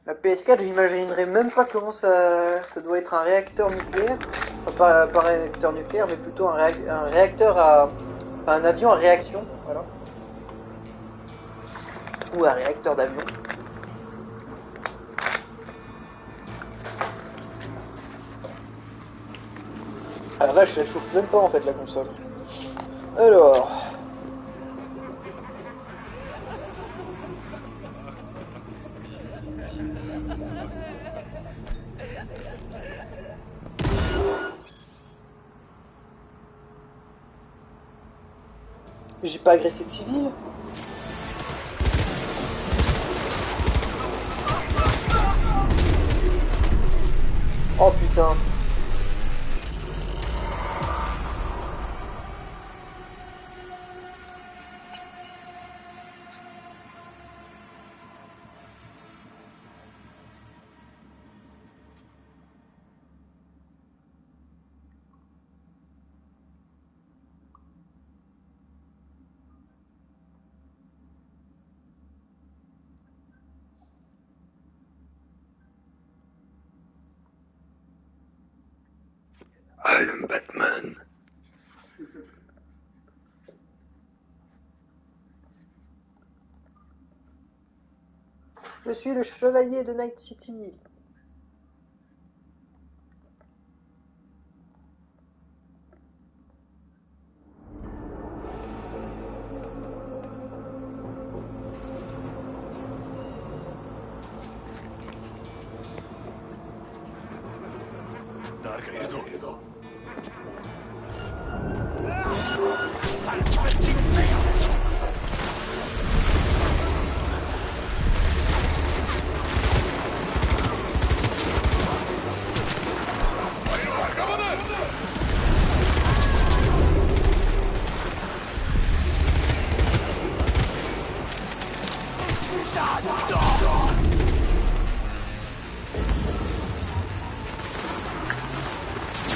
La PS4, j'imaginerais même pas comment ça doit être un réacteur nucléaire. Enfin, pas réacteur nucléaire, mais plutôt un réacteur à... Enfin, un avion à réaction, voilà. Ou un réacteur d'avion. Ah la vache, elle chauffe même pas en fait la console. Alors... J'ai pas agressé de civil. Oh putain. I am Batman. Je suis le chevalier de Night City.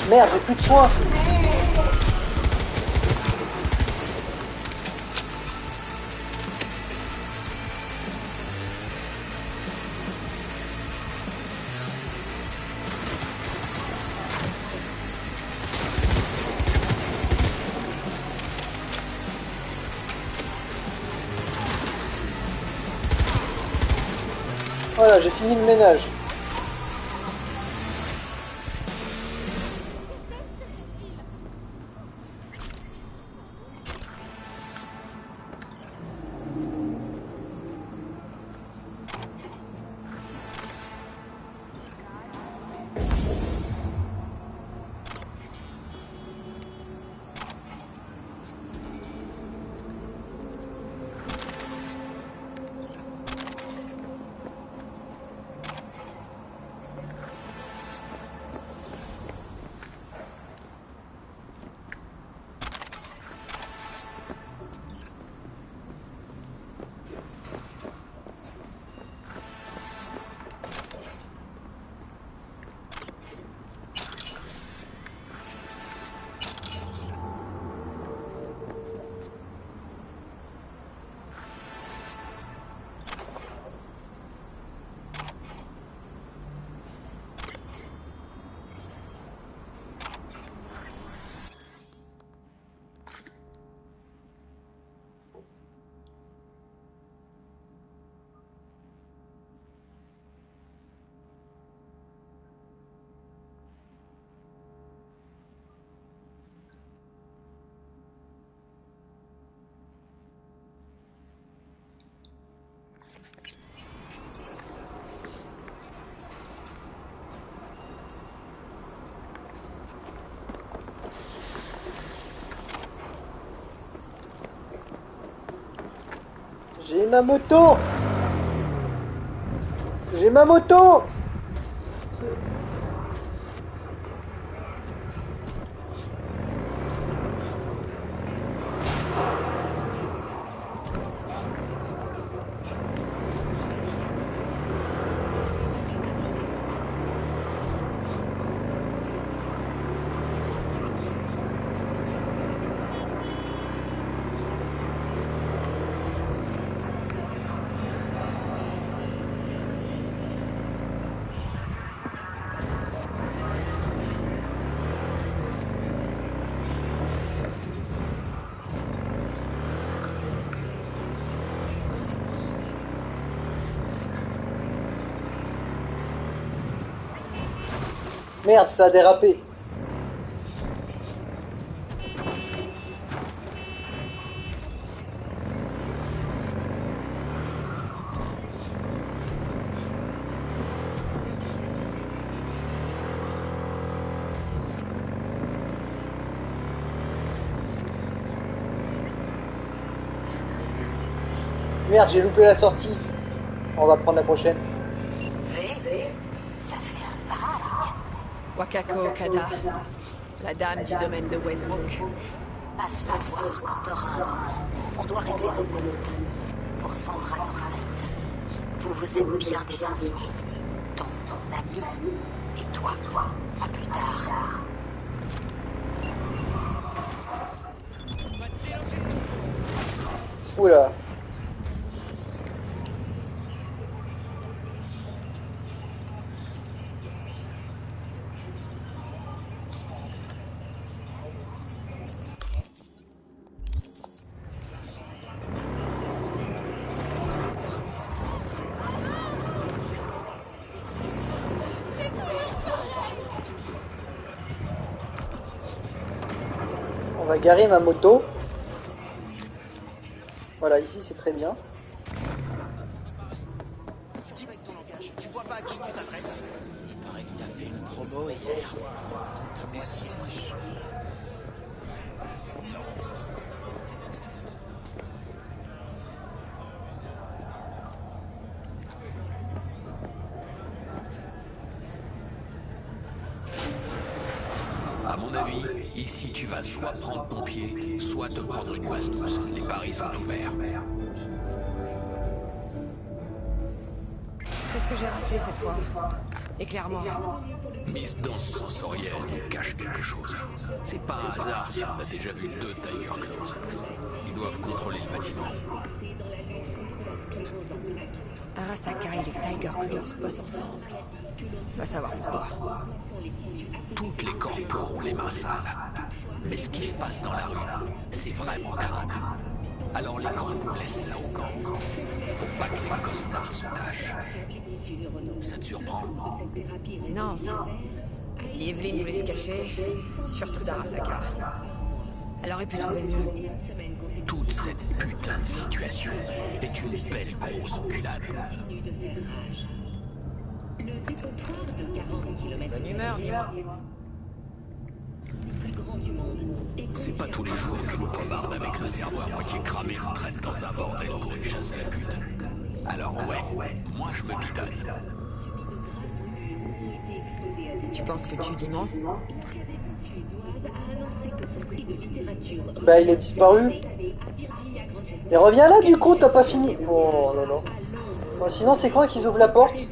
Merde, j'ai plus de soins. Voilà, j'ai fini le ménage. J'ai ma moto. J'ai ma moto. Merde, ça a dérapé. Merde, j'ai loupé la sortie. On va prendre la prochaine.
Ça fait un bail.
Wakako Okada, la dame du domaine de Westbrook.
Passe-moi voir quand t'auras un moment. On doit régler un compte. Pour Sandra Dorset. Vous vous êtes bien débrouillés. Ton ami et toi. À plus tard.
Oula. On va garer ma moto. Voilà, ici c'est très bien.
Dis avec ton langage, tu vois pas à qui tu t'adresses? Il paraît que t'as fait une promo hier. Tout à moitié.
À mon avis, ici tu vas soit prendre ton pied, soit te prendre une bastos. Les paris sont ouverts.
Qu'est-ce que j'ai raté cette fois? Et clairement.
Miss Danse sensorielle nous cache quelque chose. C'est pas un hasard si on a déjà vu 2 Tiger Claws. Ils doivent contrôler le bâtiment.
Arasaka et les Tiger Claws bossent ensemble. Va savoir pourquoi.
Toutes les corpos ont les mains sales. Mais ce qui se passe dans la rue, c'est vraiment crade. Alors les corpos laissent ça au gang. Pour pas que les costards s'en cachent. Ça te surprend?
Non. Si Evelyn voulait se cacher, surtout d'Arasaka. Elle aurait pu trouver mieux.
Toute cette putain de situation est une belle grosse enculade.
Bonne humeur, dis-moi.
C'est pas tous les jours que nous bombarde avec le cerveau à moitié cramé nous traîne dans un bordel pour une chasse à la pute. Alors ouais, moi je me bidonne.
Tu penses que tu dis moi?
Bah il est disparu. Mais reviens là du coup, t'as pas fini. Oh là là. Bon, sinon c'est quoi qu'ils ouvrent la porte?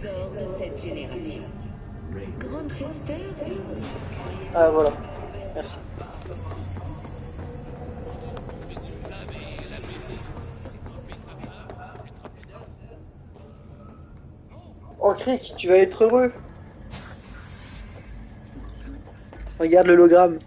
Ah voilà, merci. Oh Crick, tu vas être heureux. Regarde l'hologramme.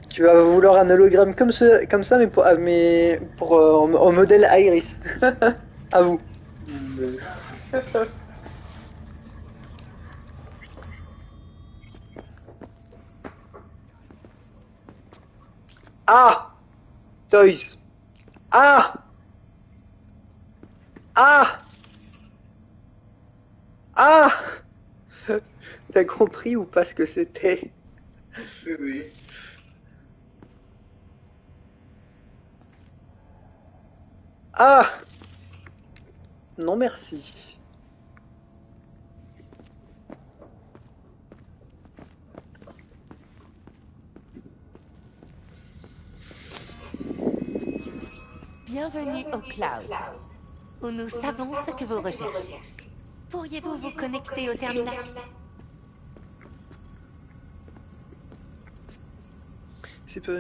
Tu vas vouloir un hologramme comme ça, mais pour en modèle Iris. À vous. Ah, Toys. Ah. Ah. Ah. T'as compris ou pas ce que c'était?
Oui, oui.
Ah. Non merci.
Bienvenue au Cloud, où nous savons ce que vous recherchez. Pourriez-vous vous connecter au terminal?
C'est pas...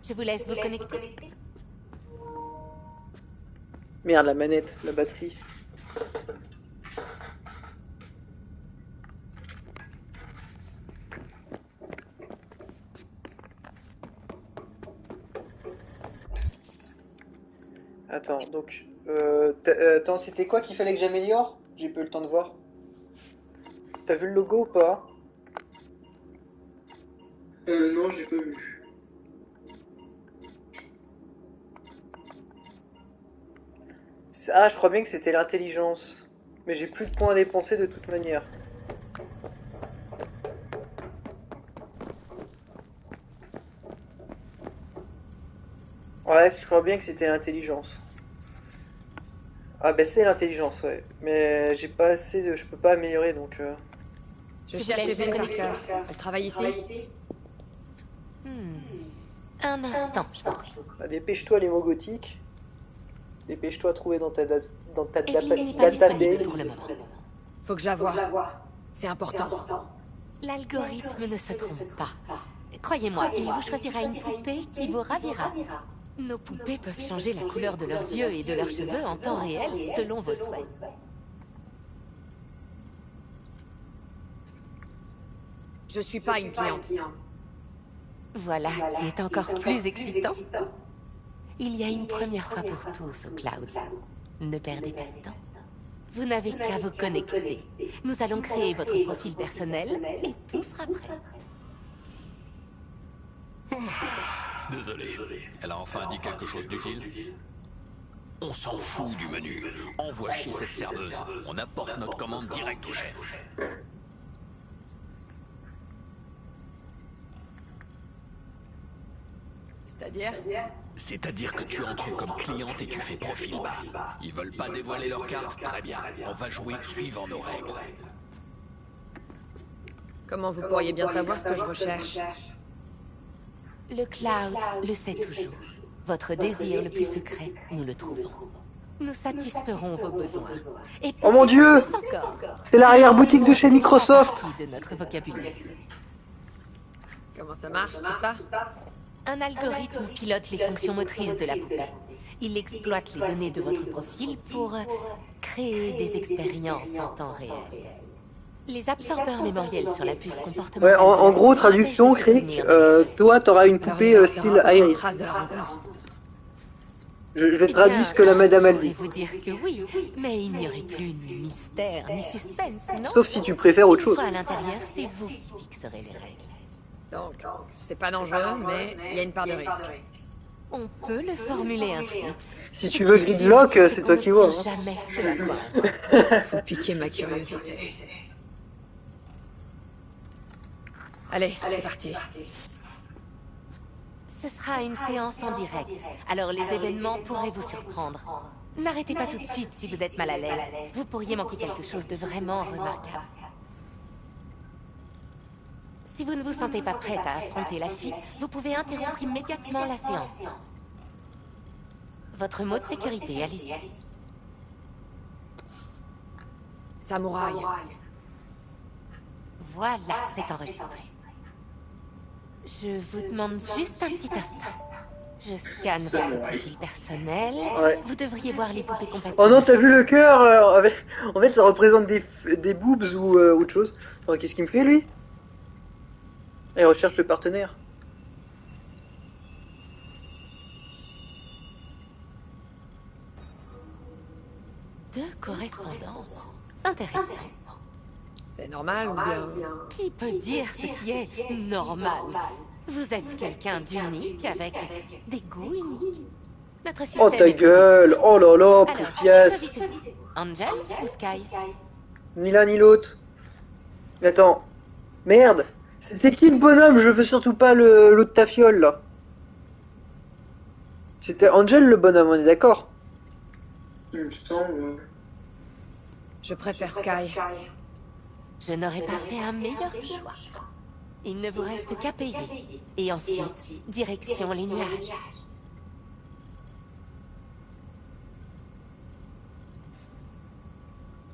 Je vous laisse vous connecter.
Merde, la manette, la batterie. Attends, donc... attends, c'était quoi qu'il fallait que j'améliore? J'ai pas eu le temps de voir. T'as vu le logo ou pas?
Non, j'ai pas vu.
Ah, je crois bien que c'était l'intelligence. Mais j'ai plus de points à dépenser de toute manière. Ouais, je crois bien que c'était l'intelligence. Ah bah c'est l'intelligence, ouais. Mais j'ai pas assez de... Je peux pas améliorer, donc...
Je cherche Evelyn Parker. Elle travaille ici?
Un instant.
Bah, dépêche-toi les mots gothiques. Dépêche-toi à trouver dans ta
Evelyn n'est pas disponible pour le
database.
moment.
Faut que je la voie. C'est important.
L'algorithme ne se trompe pas. Croyez-moi, il vous choisira une poupée qui vous ravira. Nos poupées peuvent changer la couleur de leurs yeux et de leurs cheveux en temps réel selon vos souhaits.
Je suis pas une cliente.
Voilà qui est encore plus excitant. Il y a une première fois pour tous au Cloud. Ne perdez pas de temps. Vous n'avez qu'à vous connecter. Nous allons créer votre profil personnel et tout sera prêt.
Désolé, elle a enfin dit quelque chose d'utile. On s'en fout du menu. Envoie chier cette serveuse. On apporte notre commande direct au chef. C'est-à-dire que tu entres comme cliente et tu fais profil bas. Ils veulent pas dévoiler leur carte? Très bien. On va jouer suivant nos règles.
Comment vous pourriez bien savoir ce que je recherche?
Le Cloud le sait toujours. Votre désir le plus secret, nous le trouvons. Nous satisferons vos besoins. Et
Oh mon Dieu!
plus encore.
C'est l'arrière-boutique de chez Microsoft!
De notre vocabulaire.
Comment ça marche, tout ça?
Un algorithme pilote les fonctions motrices de la poupée. Il exploite les données de votre profil pour créer des expériences en temps réel. Les absorbeurs mémoriels sur la puce comportementale...
Ouais, en gros, traduction, Crick, toi, t'auras une poupée style Iris. Je traduis ce que la madame a dit.
Je pourrais vous dire que oui, mais il n'y aurait plus ni mystère, ni suspense, non?
Sauf si tu préfères autre chose.
Une fois à l'intérieur, c'est vous qui fixerez les règles.
Donc, c'est pas dangereux, mais il y a une part de risque.
On peut le formuler ainsi.
Si tu veux Gridlock, c'est toi qui vois.
Jamais ce à quoi.
Faut piquer ma curiosité. Allez, c'est parti.
Ce sera une séance en direct, alors les événements pourraient vous surprendre. N'arrêtez pas tout de suite si vous êtes mal à l'aise. Vous pourriez manquer quelque chose de vraiment remarquable. Si vous ne vous sentez pas prête à affronter la suite, vous pouvez interrompre immédiatement la séance. Votre mot de sécurité, allez-y.
Samouraï.
Voilà, c'est enregistré. Je vous demande juste un petit instant. Je scanne votre profil personnel.
Ouais.
Vous devriez voir les poupées compatibles.
Oh non, t'as vu le cœur En fait, ça représente des boobs ou autre chose. Attends, qu'est-ce qu'il me fait, lui? Il recherche le partenaire.
Deux correspondances. Intéressant.
C'est normal ou bien...
Qui peut dire ce qui est normal? Vous êtes quelqu'un d'unique avec des goûts uniques. Notre système
Oh ta gueule! Oh là là, poufiasse!
choisissez-vous. Angel ou Sky?
Ni l'un ni l'autre. Attends. Merde! C'est qui le bonhomme? Je veux surtout pas l'autre tafiole, là. C'était Angel le bonhomme, on est d'accord?
Il me semble.
Je préfère Sky.
Je n'aurais pas fait un meilleur choix. Il ne vous reste qu'à payer. Et ensuite, direction les nuages.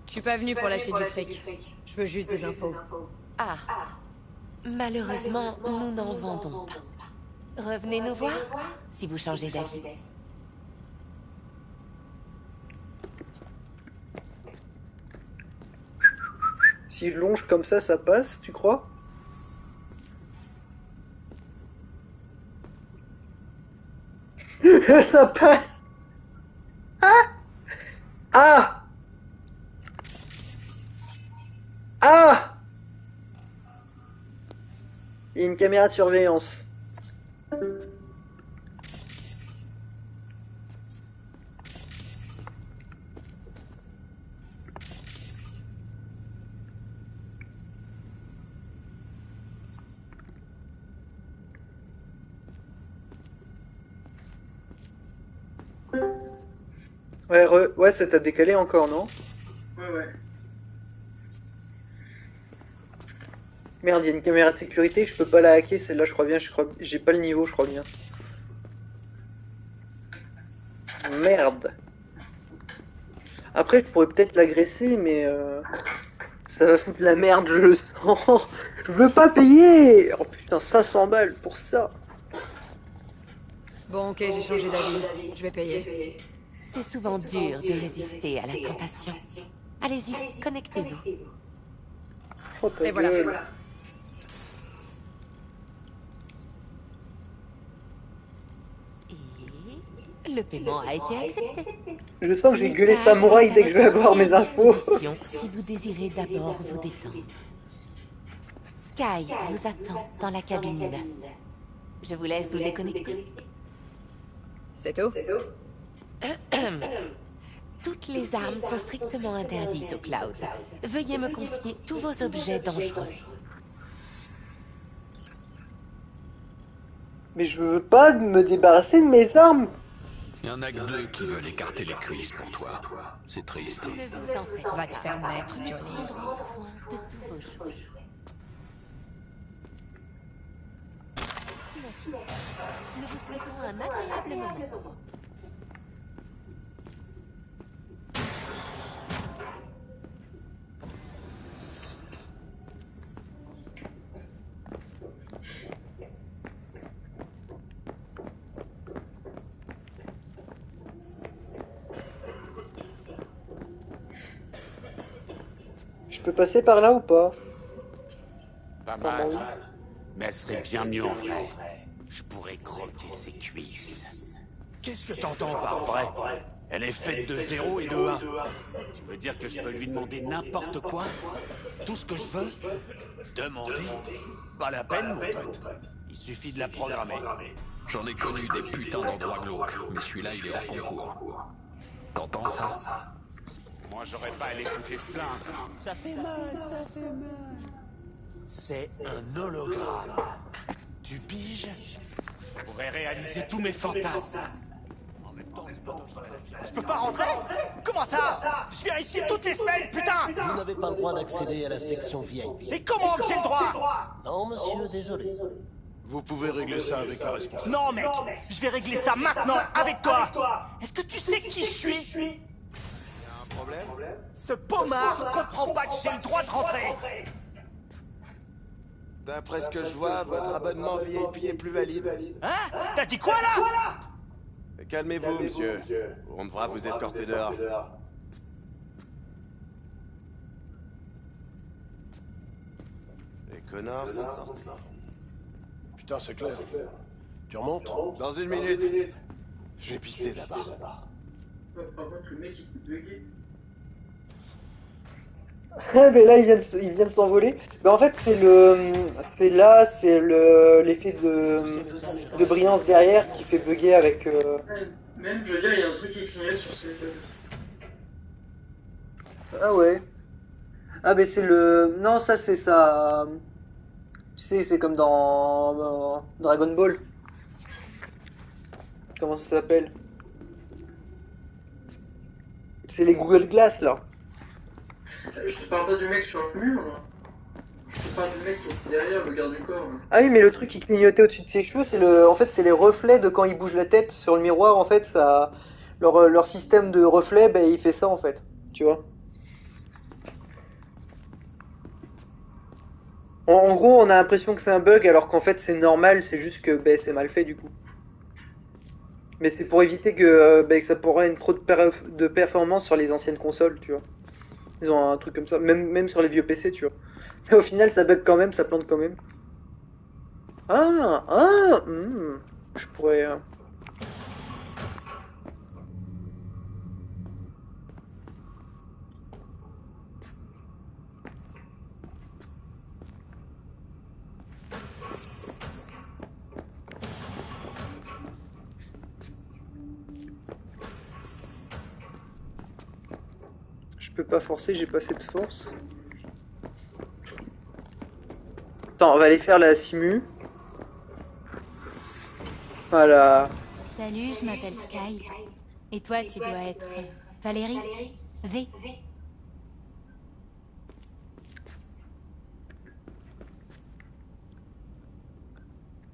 Je suis pas venu pour lâcher du fric. Je veux juste des infos.
Ah. Malheureusement, nous n'en vendons pas. Revenez nous voir si vous changez d'avis.
Si je longe comme ça passe, tu crois? Ça passe! Ah! Ah! Ah! Il y a une caméra de surveillance. Ouais, ça t'a décalé encore, non?
Ouais.
Merde, il y a une caméra de sécurité, je peux pas la hacker, celle-là, je crois bien, j'ai pas le niveau, je crois bien. Merde. Après, je pourrais peut-être l'agresser, mais ça va foutre la merde, je le sens. Je veux pas payer. Oh putain, 500 balles pour ça.
Bon, ok, j'ai changé d'avis. Je vais payer.
C'est souvent dur de résister à la tentation. Allez-y, connectez-vous.
Oh, ta
Et voilà.
gueule.
Et le paiement a été accepté.
Je sens que j'ai gueulé samouraï dès que je vais avoir mes infos.
Si vous désirez d'abord vous détendre. Sky vous attend dans la cabine 9. Je vous laisse vous déconnecter.
C'est tout?
Toutes les armes sont strictement interdites au Cloud. Veuillez me confier tous vos objets dangereux.
Mais je veux pas me débarrasser de mes armes.
Il y en a que deux qui veulent écarter les cuisses pour toi. C'est triste.
Ne vous en faites
Va te faire mettre, Johnny.
Prends soin de tous vos jouets. Nous vous souhaitons un agréable moment.
Je peux passer par là ou pas?
Pas mal, mais elle serait bien mieux en vrai. Je pourrais croquer ses cuisses.
Qu'est-ce que t'entends par vrai? Elle est faite de 0 et de 1.
Tu veux dire que je peux lui demander n'importe quoi?
Tout ce que je veux? Demander? Pas la peine, mon pote. Il suffit de la programmer.
J'en ai connu des putains d'endroits glauques, mais celui-là, il est hors concours. T'entends ça?
Moi, j'aurais pas à l'écouter se plaindre.
Ça fait mal, ça fait mal. C'est un hologramme. Tu piges?
Je pourrais réaliser tous mes fantasmes.
En même temps, c'est pas toi qui vas la piger.
Je peux pas rentrer? Comment ça? Je viens ici toutes les semaines, putain!
Vous n'avez pas le droit d'accéder à la section VIP.
Et comment que j'ai le droit?
Non, monsieur, désolé.
Vous pouvez régler ça avec la responsable.
Non, mec! Je vais régler ça maintenant, avec toi! Est-ce que tu sais qui je suis?
Problème?
Ce pommard comprend pas que j'ai le droit de rentrer!
D'après ce que je vois, votre abonnement VIP est plus valide.
Hein? T'as dit quoi là?
Calmez-vous, monsieur. On devra vous escorter dehors. Les connards sont sortis. Putain, c'est clair. Tu remontes? Dans une minute. Je vais pisser là-bas.
Par contre, le mec il peut bugger.
Ah, mais là, il vient de s'envoler. Mais en fait, c'est l'effet de brillance derrière qui fait bugger avec.
Même, je veux dire, il y a un truc qui clignote sur ce.
Ah ouais. Ah, mais c'est le. Non, ça, c'est ça. Tu sais, c'est comme dans Dragon Ball. Comment ça s'appelle? C'est les Google Glass, là.
Je te parle pas du mec sur le mur, là. Je te parle du mec qui est derrière, le garde du corps, là.
Ah oui, mais le truc qui clignotait au-dessus de ses cheveux, en fait, c'est les reflets de quand ils bougent la tête sur le miroir, en fait, ça, leur système de reflets, ben, il fait ça, en fait. Tu vois? En gros, on a l'impression que c'est un bug, alors qu'en fait, c'est normal, c'est juste que, ben, c'est mal fait, du coup. Mais c'est pour éviter que, ben, que ça pourrait une trop de performance sur les anciennes consoles, tu vois. Ils ont un truc comme ça, même sur les vieux PC, tu vois. Mais au final, ça bug quand même, ça plante quand même. Je pourrais... Je peux pas forcer, j'ai pas assez de force. Attends, on va aller faire la simu. Voilà.
Salut, je m'appelle Sky. Et toi, tu dois être... Valérie? V?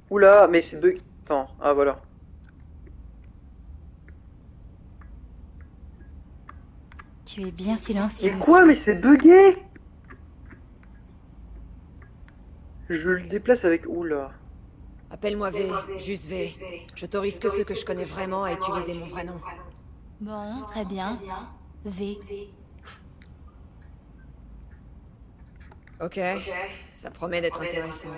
Oula, mais c'est bug... Attends, ah voilà.
Tu es bien silencieuse.
Mais quoi? Mais c'est bugué! Je le déplace avec... Oula.
Appelle-moi V, juste V. J'autorise que ceux que je connais vraiment à utiliser mon vrai nom.
Bon, très bien. V.
Ok, ça promet d'être intéressant.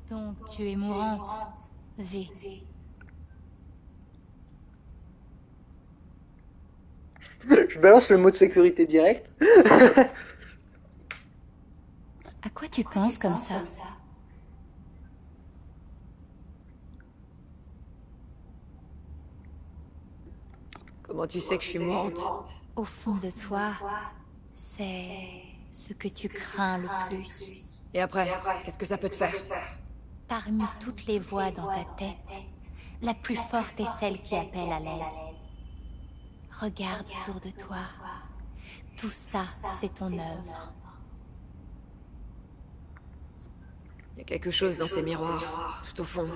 Donc, tu es mourante. V.
Je balance le mot de sécurité direct.
À quoi tu penses comme ça?
Comment tu sais que je suis mourante?
Au fond de toi, c'est ce que tu crains le plus.
Et après, qu'est-ce que ça peut te faire?
Parmi toutes les voix dans ta tête, la plus forte est celle qui appelle à l'aide. Regarde autour de toi. Tout ça, c'est ton œuvre.
Il y a quelque chose dans ces miroirs, tout au fond.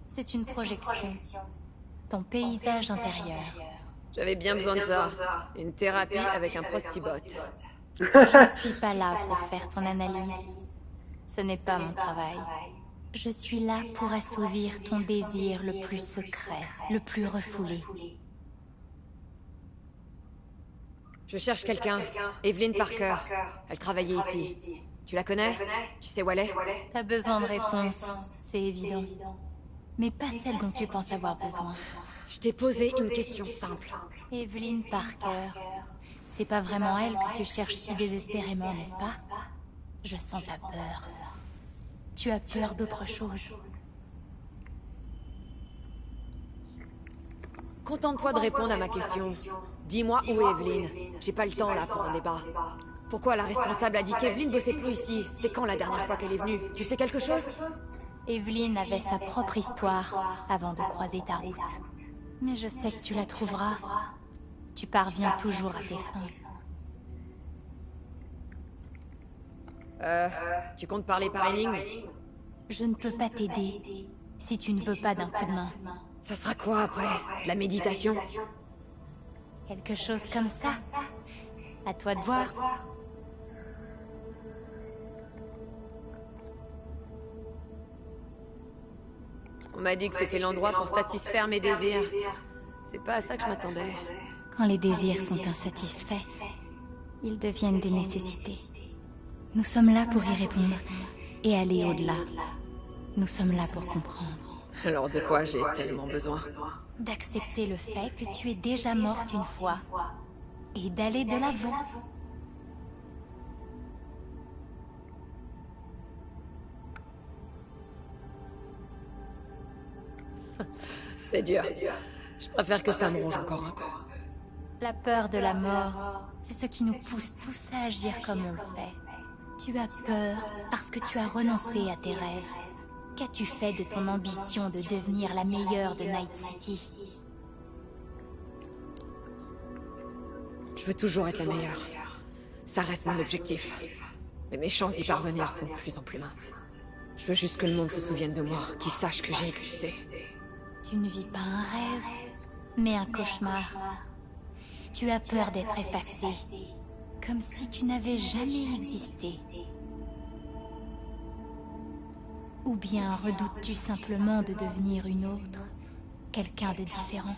C'est une projection. Ton paysage intérieur.
J'avais bien besoin de ça. Une thérapie avec un prostibot.
Je ne suis pas là pour faire ton analyse. Ce n'est pas mon travail. Je suis là pour assouvir ton désir le plus secret, le plus refoulé.
Je cherche quelqu'un. Evelyn Parker. Elle travaillait ici. Tu la connais? Tu sais où elle est?
T'as besoin de réponses, c'est évident. Mais pas celle dont tu penses avoir besoin.
Je t'ai posé une question simple.
Evelyn Parker. C'est pas vraiment elle que tu cherches si désespérément, n'est-ce pas? Je sens ta peur. Tu as peur d'autre chose.
Contente-toi de répondre à ma question. Dis-moi où est Evelyn. J'ai pas le temps là pour un débat. Pourquoi la responsable a dit qu'Evelyn bossait plus ici? C'est quand la dernière fois qu'elle est venue? Tu sais quelque chose?
Evelyn avait sa propre histoire avant de croiser ta route. Mais je sais que tu la trouveras. Tu parviens toujours à tes fins.
Tu comptes parler par énigme?
Je ne peux pas t'aider si tu ne veux pas d'un coup de main.
Ça sera quoi après? De la méditation?
Quelque chose comme ça. À toi de voir.
On m'a dit que c'était l'endroit pour satisfaire mes désirs. C'est pas à ça que je m'attendais.
Quand les désirs sont insatisfaits, ils deviennent des nécessités. Nous sommes là pour y répondre et aller au-delà. Nous sommes là pour comprendre.
Alors de quoi j'ai tellement besoin?
D'accepter le fait que tu es déjà morte une fois et d'aller de l'avant.
C'est dur. Je préfère que ça me ronge encore un peu.
La peur de la mort, c'est ce qui nous pousse tous à agir comme on le fait. Tu as peur parce que tu as renoncé à tes rêves. Qu'as-tu fait de ton ambition de devenir la meilleure de Night City?
Je veux toujours être la meilleure. Ça reste mon objectif. Mais mes chances d'y parvenir sont de plus en plus minces. Je veux juste que le monde se souvienne de moi, qu'il sache que j'ai existé.
Tu ne vis pas un rêve, mais un cauchemar. Tu as peur d'être effacé, comme si tu n'avais jamais existé. Ou bien redoutes-tu simplement de devenir une autre, quelqu'un de différent?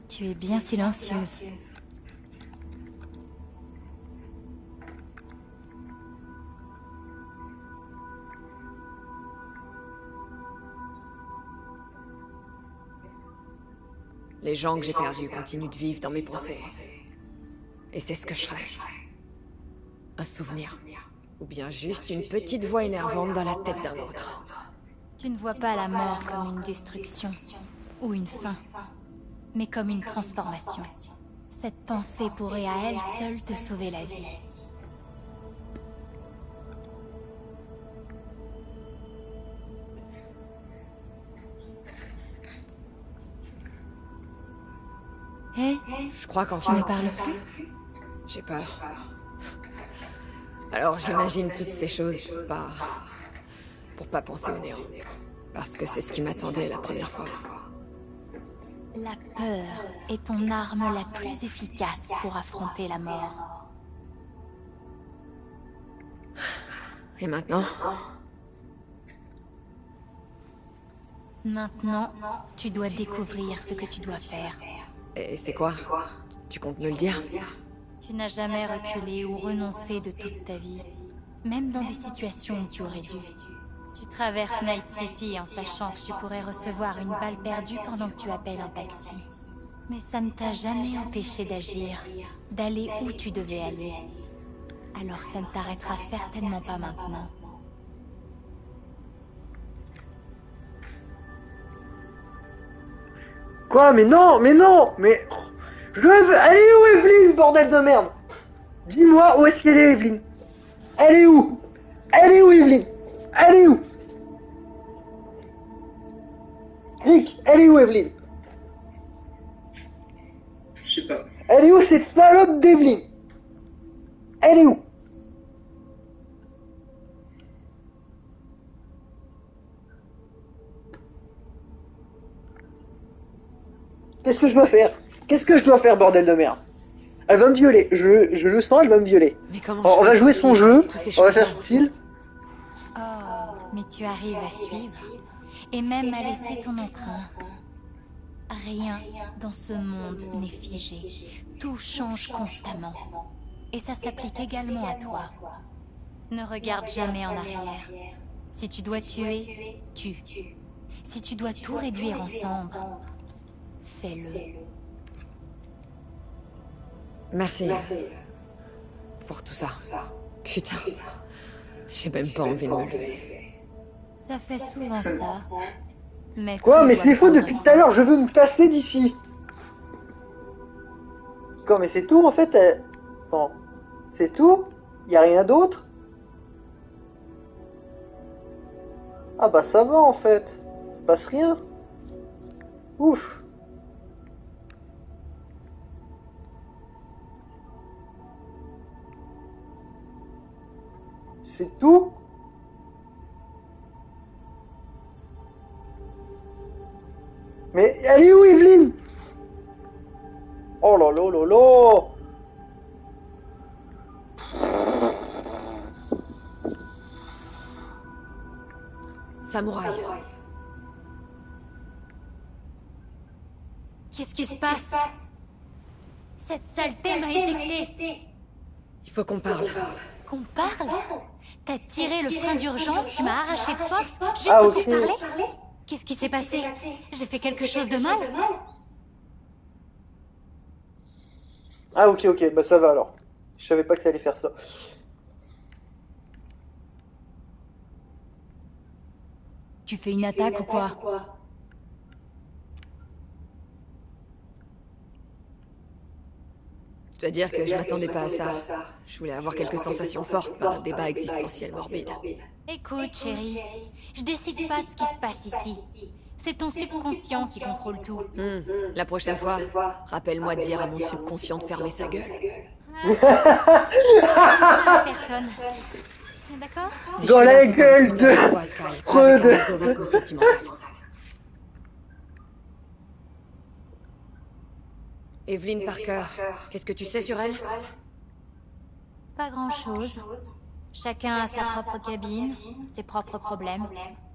Tu es bien silencieuse.
Les gens que j'ai perdus continuent de vivre dans mes pensées. Et c'est ce que je serai. Un souvenir. Ou bien juste une petite voix énervante dans la tête d'un autre.
Tu ne vois pas la mort comme une destruction ou une fin, mais comme une transformation. Cette pensée pourrait à elle seule te sauver la vie. Hé,
Je crois qu'en
tu
fait...
ne parles plus?
J'ai peur. Alors j'imagine toutes ces choses pour pas penser au néant. Parce que c'est ce qui m'attendait la première fois.
La peur est ton arme la plus efficace pour affronter la mort.
Et maintenant?
Maintenant, tu dois découvrir ce que tu dois faire.
Et c'est quoi? Tu comptes me le dire?
Tu n'as jamais reculé ou renoncé de toute ta vie, même dans des situations où tu aurais dû. Tu traverses Night City en sachant que tu pourrais recevoir une balle perdue pendant que tu appelles un taxi. Mais ça ne t'a jamais empêché d'agir, d'aller où tu devais aller. Alors ça ne t'arrêtera certainement pas maintenant.
Quoi? Mais non, mais non, mais... Je veux... Elle est où, Evelyn, bordel de merde? Dis-moi où est-ce qu'elle est, Evelyn? Elle est où? Elle est où, Evelyn? Elle est où? Rick, elle est où Evelyn?
Je sais pas.
Elle est où cette salope d'Evelyn? Elle est où? Qu'est-ce que je dois faire? Qu'est-ce que je dois faire, bordel de merde? Elle va me violer, je le sens, elle va me violer.
Mais comment
On va jouer son jeu, on va faire style.
Oh, mais tu arrives à suivre, et même à laisser ton empreinte. Rien dans ce monde n'est figé, tout change constamment. Et ça s'applique également à toi. Ne regarde jamais en arrière. Si tu dois tuer, tue. Si tu dois tout réduire en cendres, fais-le.
Merci. Pour tout ça. Putain. J'ai même pas envie de me lever.
Ça fait souvent ça. Mais
Quoi? Mais c'est faux, depuis tout à l'heure, je veux me casser d'ici. Quoi, mais c'est tout en fait? Attends. C'est tout? Y a rien d'autre? Ah bah ça va en fait. Il se passe rien. Ouf. C'est tout? Mais elle est où Evelyn? Oh là là là là!
Samouraï.
qu'est-ce qui se passe? Cette saleté m'a éjecté.
Il faut qu'on parle.
Qu'on parle? T'as tiré le frein d'urgence, tu m'as arraché de force, juste
ok.
pour parler? Qu'est-ce qui s'est passé? J'ai fait quelque chose de mal?
Ah ok, bah ça va alors. Je savais pas que ça allait faire ça.
Tu fais une attaque ou quoi?
Je dois dire que je m'attendais pas à ça. Je voulais avoir quelques sensations fortes par un débat existentiel morbide.
Écoute, chérie, je décide pas de ce qui se passe ici. C'est ton subconscient qui contrôle tout.
La prochaine fois, rappelle-moi de dire à mon subconscient de fermer sa gueule.
Ça, personne. D'accord?
Dans la gueule de Freud.
Evelyn Parker, qu'est-ce que tu sais sur elle?
Pas grand-chose. Chacun a sa propre cabine, ses propres problèmes,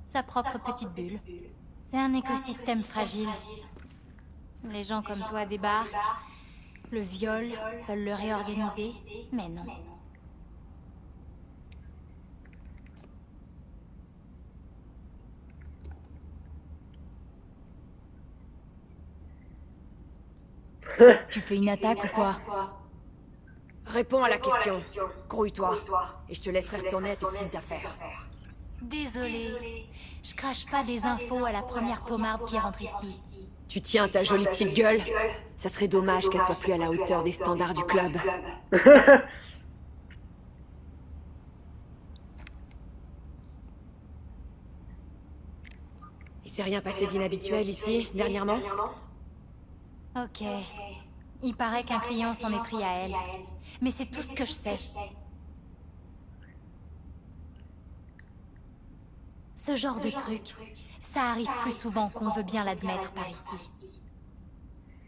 sa propre petite bulle. C'est un écosystème fragile. Les gens comme toi débarquent, le violent, veulent le réorganiser, mais non. Tu fais une attaque ou quoi?
Réponds à la question. Grouille-toi. Et je te laisserai retourner à tes petites affaires.
Désolée. Je crache pas des infos à la première pommarde qui rentre ici.
Tu tiens ta jolie petite gueule? Ça serait dommage qu'elle soit plus à la hauteur des standards du club. Il s'est rien passé d'inhabituel ici, dernièrement?
Ok. Il paraît qu'un client s'en est pris à elle. Mais c'est tout ce que je sais. Ce genre de truc, ça arrive plus souvent qu'on veut bien l'admettre par ici.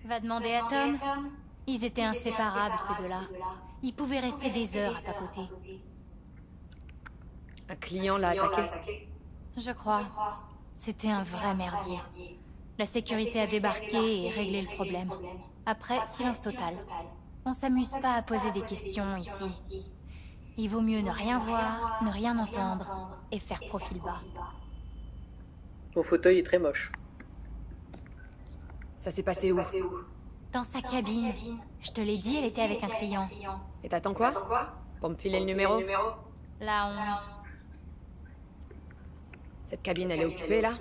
Va demander à Tom. Ils étaient inséparables, ces deux-là. Ils pouvaient rester des heures à papoter.
Un client l'a attaqué?
Je crois. C'était un vrai merdier. La sécurité a débarqué et réglé le problème. Après, silence total. On s'amuse pas à poser des questions ici. Il vaut mieux ne rien voir, ne rien entendre et faire profil bas.
Ton fauteuil est très moche.
Ça s'est passé où?
Dans sa cabine. Je te l'ai dit, elle était avec un client.
Et t'attends quoi? Pour me filer le numéro?
La 11.
Cette cabine, elle est occupée, là?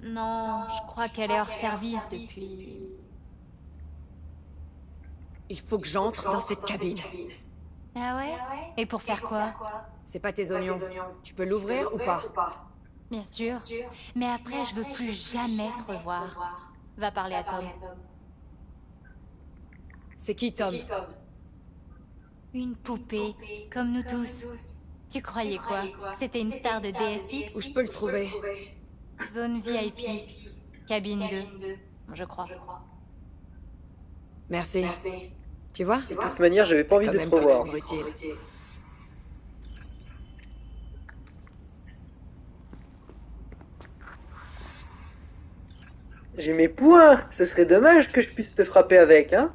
Non, je crois qu'elle est hors service depuis...
Il faut que j'entre dans cette cabine.
Ah ouais? Et pour faire quoi?
C'est pas tes oignons. Tu peux l'ouvrir ou pas?
Bien sûr. Mais après, je veux plus jamais te revoir. Va parler à Tom.
C'est qui, Tom?
Une poupée, comme nous tous. Tu croyais quoi? C'était une star de DSX?
Où je peux le trouver?
Zone VIP. Cabine 2, je crois.
Merci. Tu vois?
De toute manière, j'avais pas envie de te revoir. J'ai mes poings. Ce serait dommage que je puisse te frapper avec, hein?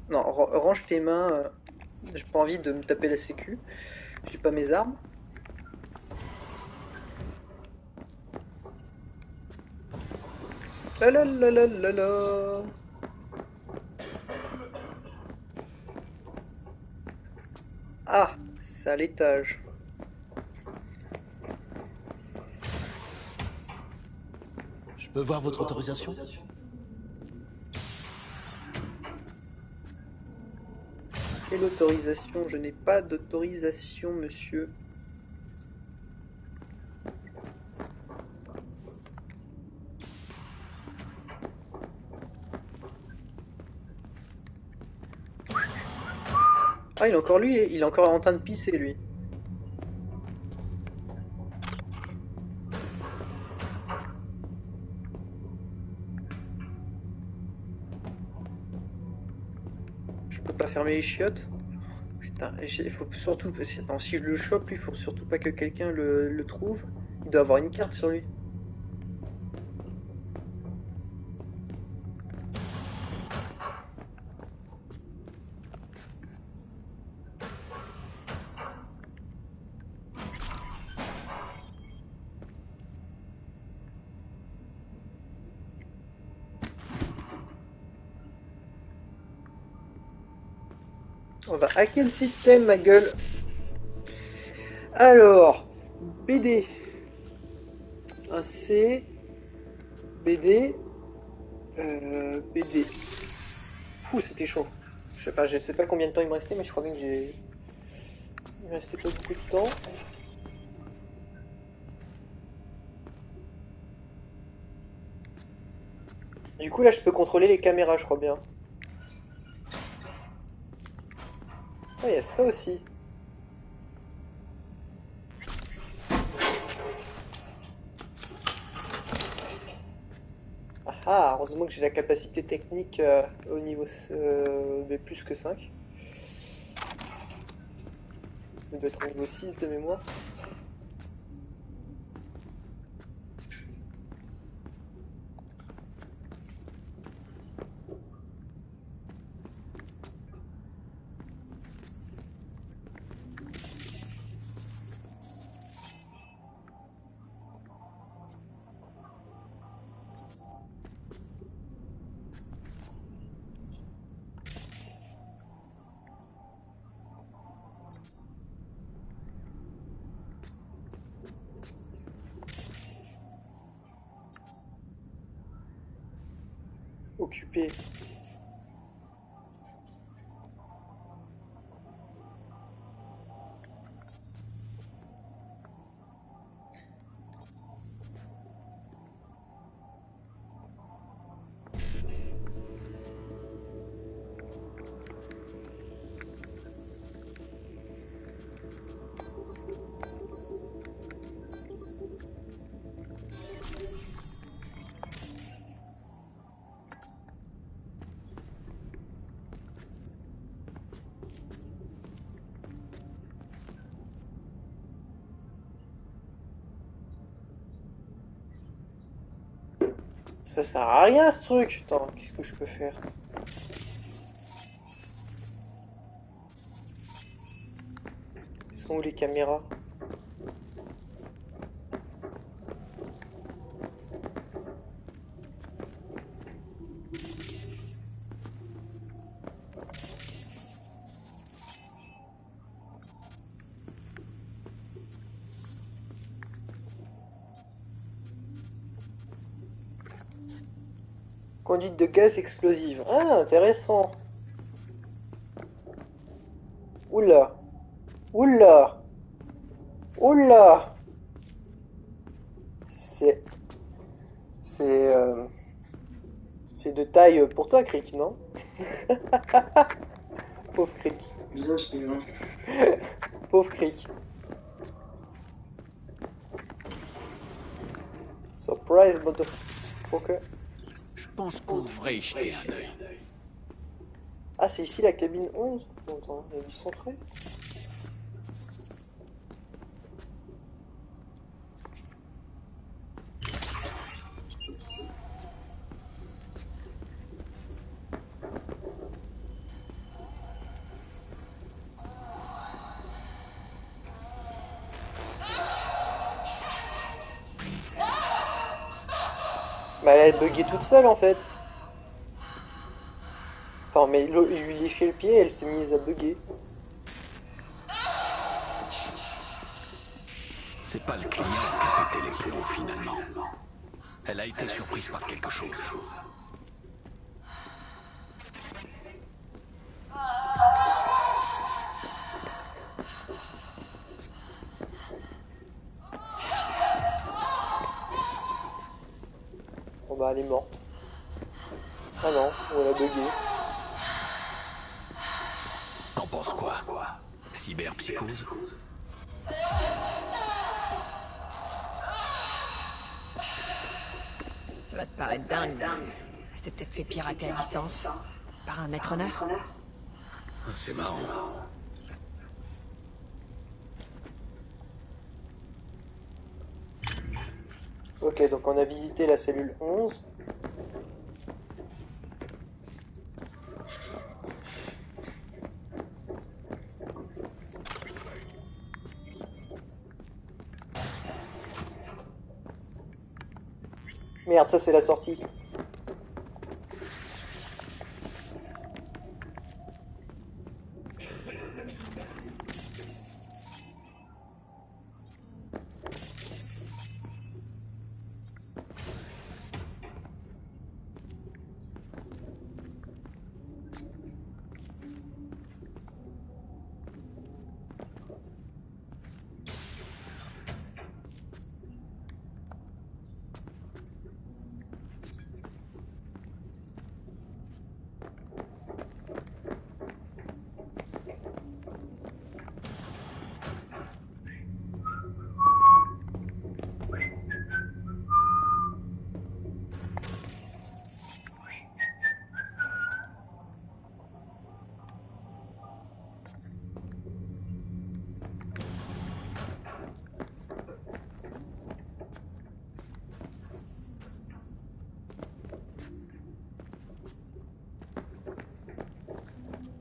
Non, range tes mains. J'ai pas envie de me taper la sécu. J'ai pas mes armes. La la la la la la. Ah, c'est à l'étage.
Je peux voir votre autorisation?
Quelle autorisation? Je n'ai pas d'autorisation, monsieur. Ah, il est encore lui, il est encore en train de pisser, lui. Je peux pas fermer les chiottes. Putain, il faut surtout... Non, si je le chope, il faut surtout pas que quelqu'un le trouve. Il doit avoir une carte sur lui. On va hacker le système, ma gueule. Alors, BD. Un C. BD. BD. Ouh, c'était chaud. Je sais pas combien de temps il me restait, mais je crois bien que il me restait pas beaucoup de temps. Du coup, là, je peux contrôler les caméras, je crois bien. Ah, il y a ça aussi. Ah, heureusement que j'ai la capacité technique au niveau de plus que 5. Je dois être au niveau 6 de mémoire. Occupé. Ça sert à rien ce truc. Attends, qu'est-ce que je peux faire? Ils sont où les caméras? Conduite de gaz explosive. Ah, intéressant. Oula. Oula. Oula. C'est de taille pour toi, Crick, non? Pauvre Crick. Pauvre Crick. Surprise, motherfucker.
Je pense qu'on devrait y jeter un œil.
Ah, c'est ici la cabine 11? Attends, il y a du sang frais? Bah, elle a bugué toute seule en fait. Enfin, mais il lui léchait le pied et elle s'est mise à bugger.
C'est pas le client qui a pété les plombs finalement. Elle a été surprise par quelque chose.
Bon bah elle est morte. Ah non, on l'a bugué.
T'en penses quoi? Cyberpsychose?
Ça va te paraître dingue. Elle s'est peut-être fait pirater à distance. Par un maître honneur.
C'est marrant.
Ok, donc on a visité la cellule 11. Merde, ça c'est la sortie.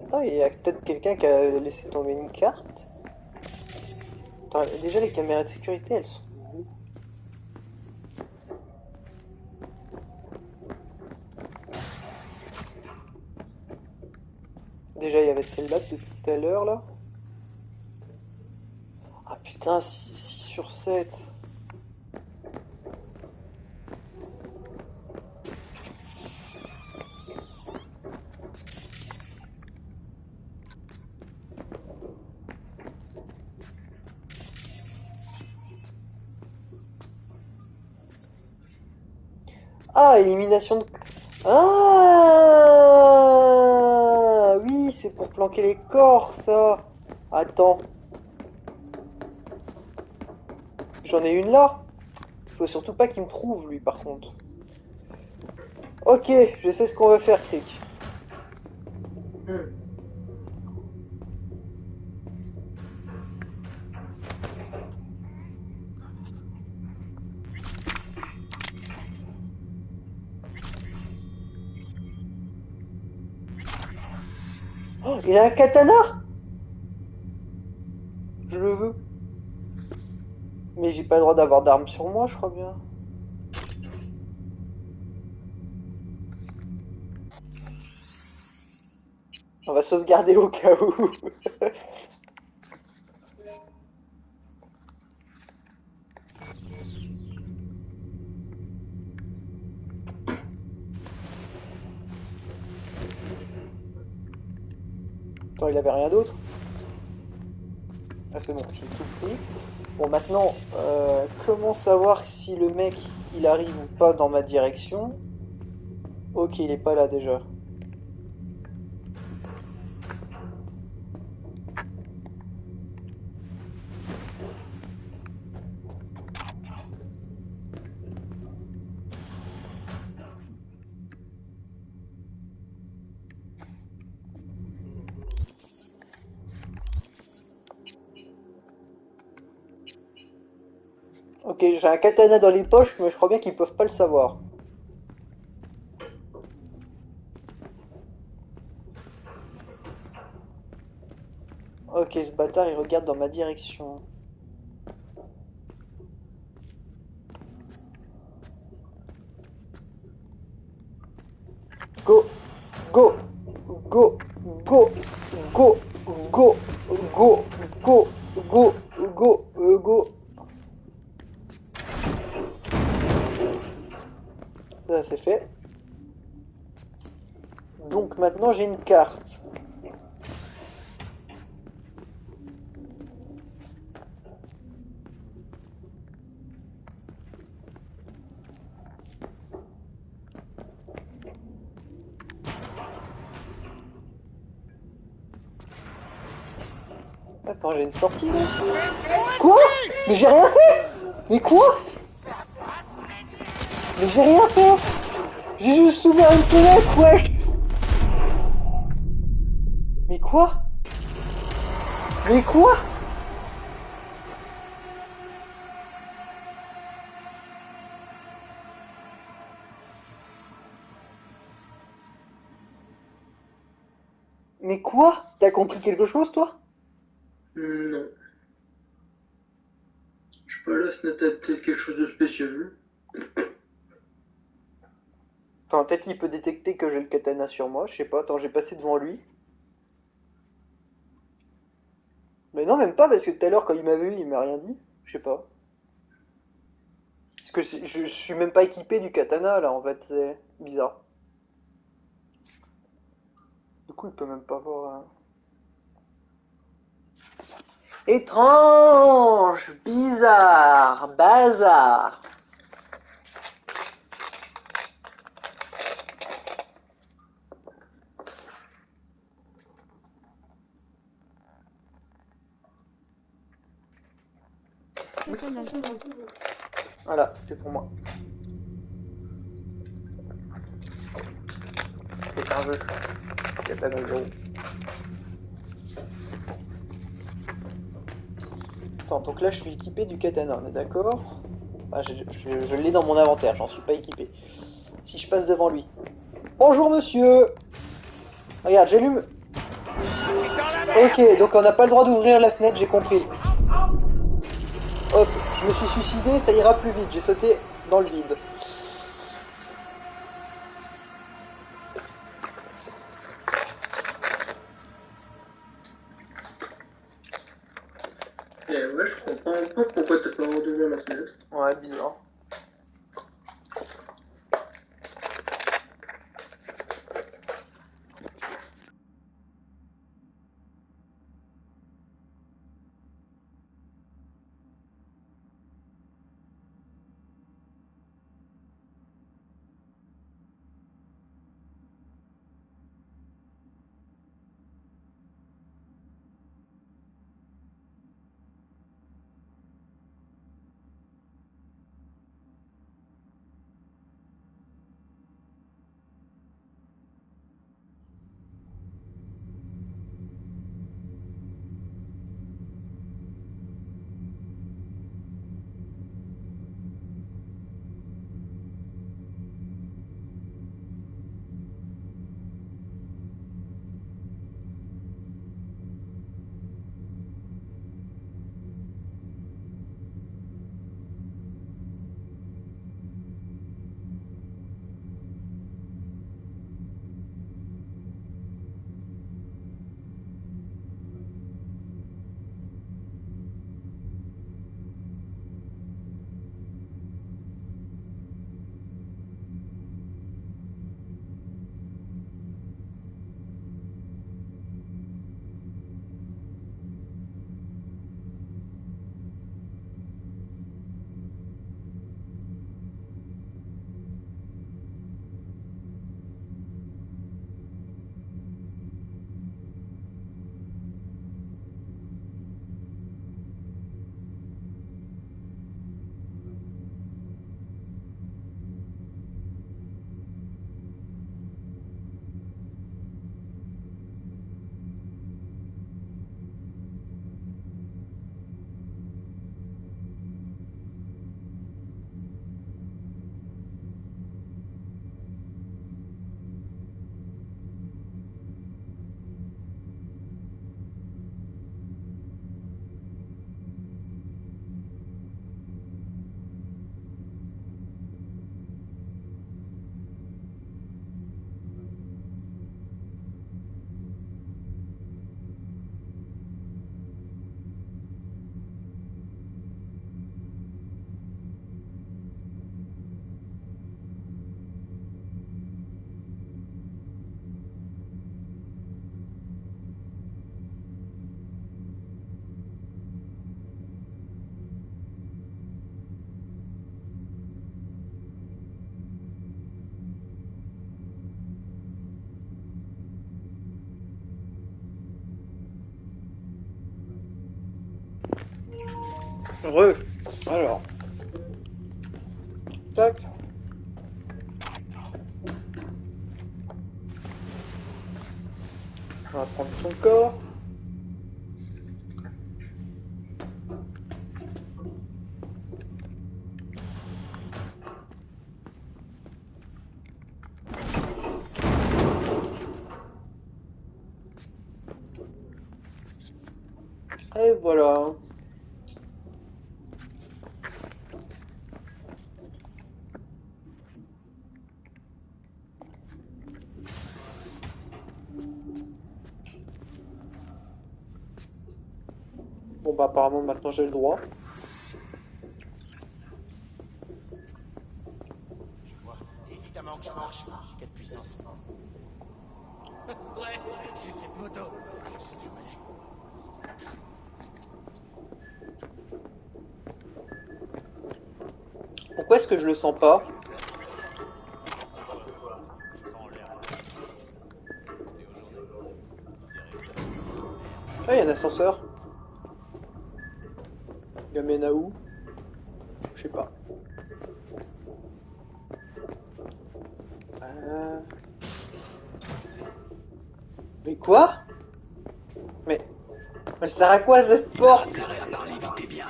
Attends, il y a peut-être quelqu'un qui a laissé tomber une carte. Attends, déjà les caméras de sécurité, elles sont où? Déjà il y avait celle-là depuis tout à l'heure là. Ah putain, 6 sur 7. Ah, élimination de... Ah oui, c'est pour planquer les corps, ça. Attends. J'en ai une là. Faut surtout pas qu'il me trouve, lui, par contre. Ok, je sais ce qu'on va faire, Crick. Oh, il a un katana? Je le veux. Mais j'ai pas le droit d'avoir d'armes sur moi, je crois bien. On va sauvegarder au cas où. Attends, il avait rien d'autre? Ah c'est bon, j'ai tout pris. Bon maintenant, comment savoir si le mec il arrive ou pas dans ma direction? Ok, il est pas là déjà. Ok, j'ai un katana dans les poches, mais je crois bien qu'ils peuvent pas le savoir. Ok, ce bâtard il regarde dans ma direction. Go, go, go, go, go, go, go, go, go, go, go. Ça c'est fait. Donc maintenant j'ai une carte. Attends, j'ai une sortie là. Quoi? Mais j'ai rien fait. Mais quoi? Mais j'ai rien fait. J'ai juste ouvert une fenêtre, wesh. Mais quoi? Mais quoi? Mais quoi? T'as compris quelque chose, toi?
Non. Je sais pas, là, ce n'était peut-être quelque chose de spécial.
Attends, peut-être qu'il peut détecter que j'ai le katana sur moi, je sais pas. Attends, j'ai passé devant lui. Mais non, même pas, parce que tout à l'heure, quand il m'a vu, il m'a rien dit. Je sais pas. Parce que je suis même pas équipé du katana, là, en fait. C'est bizarre. Du coup, il peut même pas voir... Étrange, bizarre, bazar.
Katana Zoro.
Voilà, c'était pour moi. C'est un jeu. Katana Zoro. Attends, donc là je suis équipé du katana, on est d'accord? Ah, je l'ai dans mon inventaire, j'en suis pas équipé. Si je passe devant lui. Bonjour monsieur! Regarde, j'allume. Ok, donc on n'a pas le droit d'ouvrir la fenêtre, j'ai compris. Hop, je me suis suicidé, ça ira plus vite, j'ai sauté dans le vide.
Eh ouais, je comprends pas pourquoi t'as pas le droit d'ouvrir la fenêtre.
Ouais, bizarre. Alors. Tac. On va prendre son corps. Et voilà. Bon bah apparemment maintenant j'ai le droit.
Je vois, évidemment que ça marche. Quelle puissance. Ouais, j'ai cette moto. Je sais où elle est.
Pourquoi est-ce que je le sens pas? Ah, il y a un ascenseur. Il mène à où? Je sais pas. Mais quoi? Mais elle sert à quoi cette porte?
Intérêt à parler vite et bien.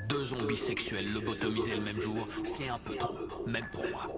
2 zombies sexuels lobotomisés le même jour, c'est un peu trop, même pour moi.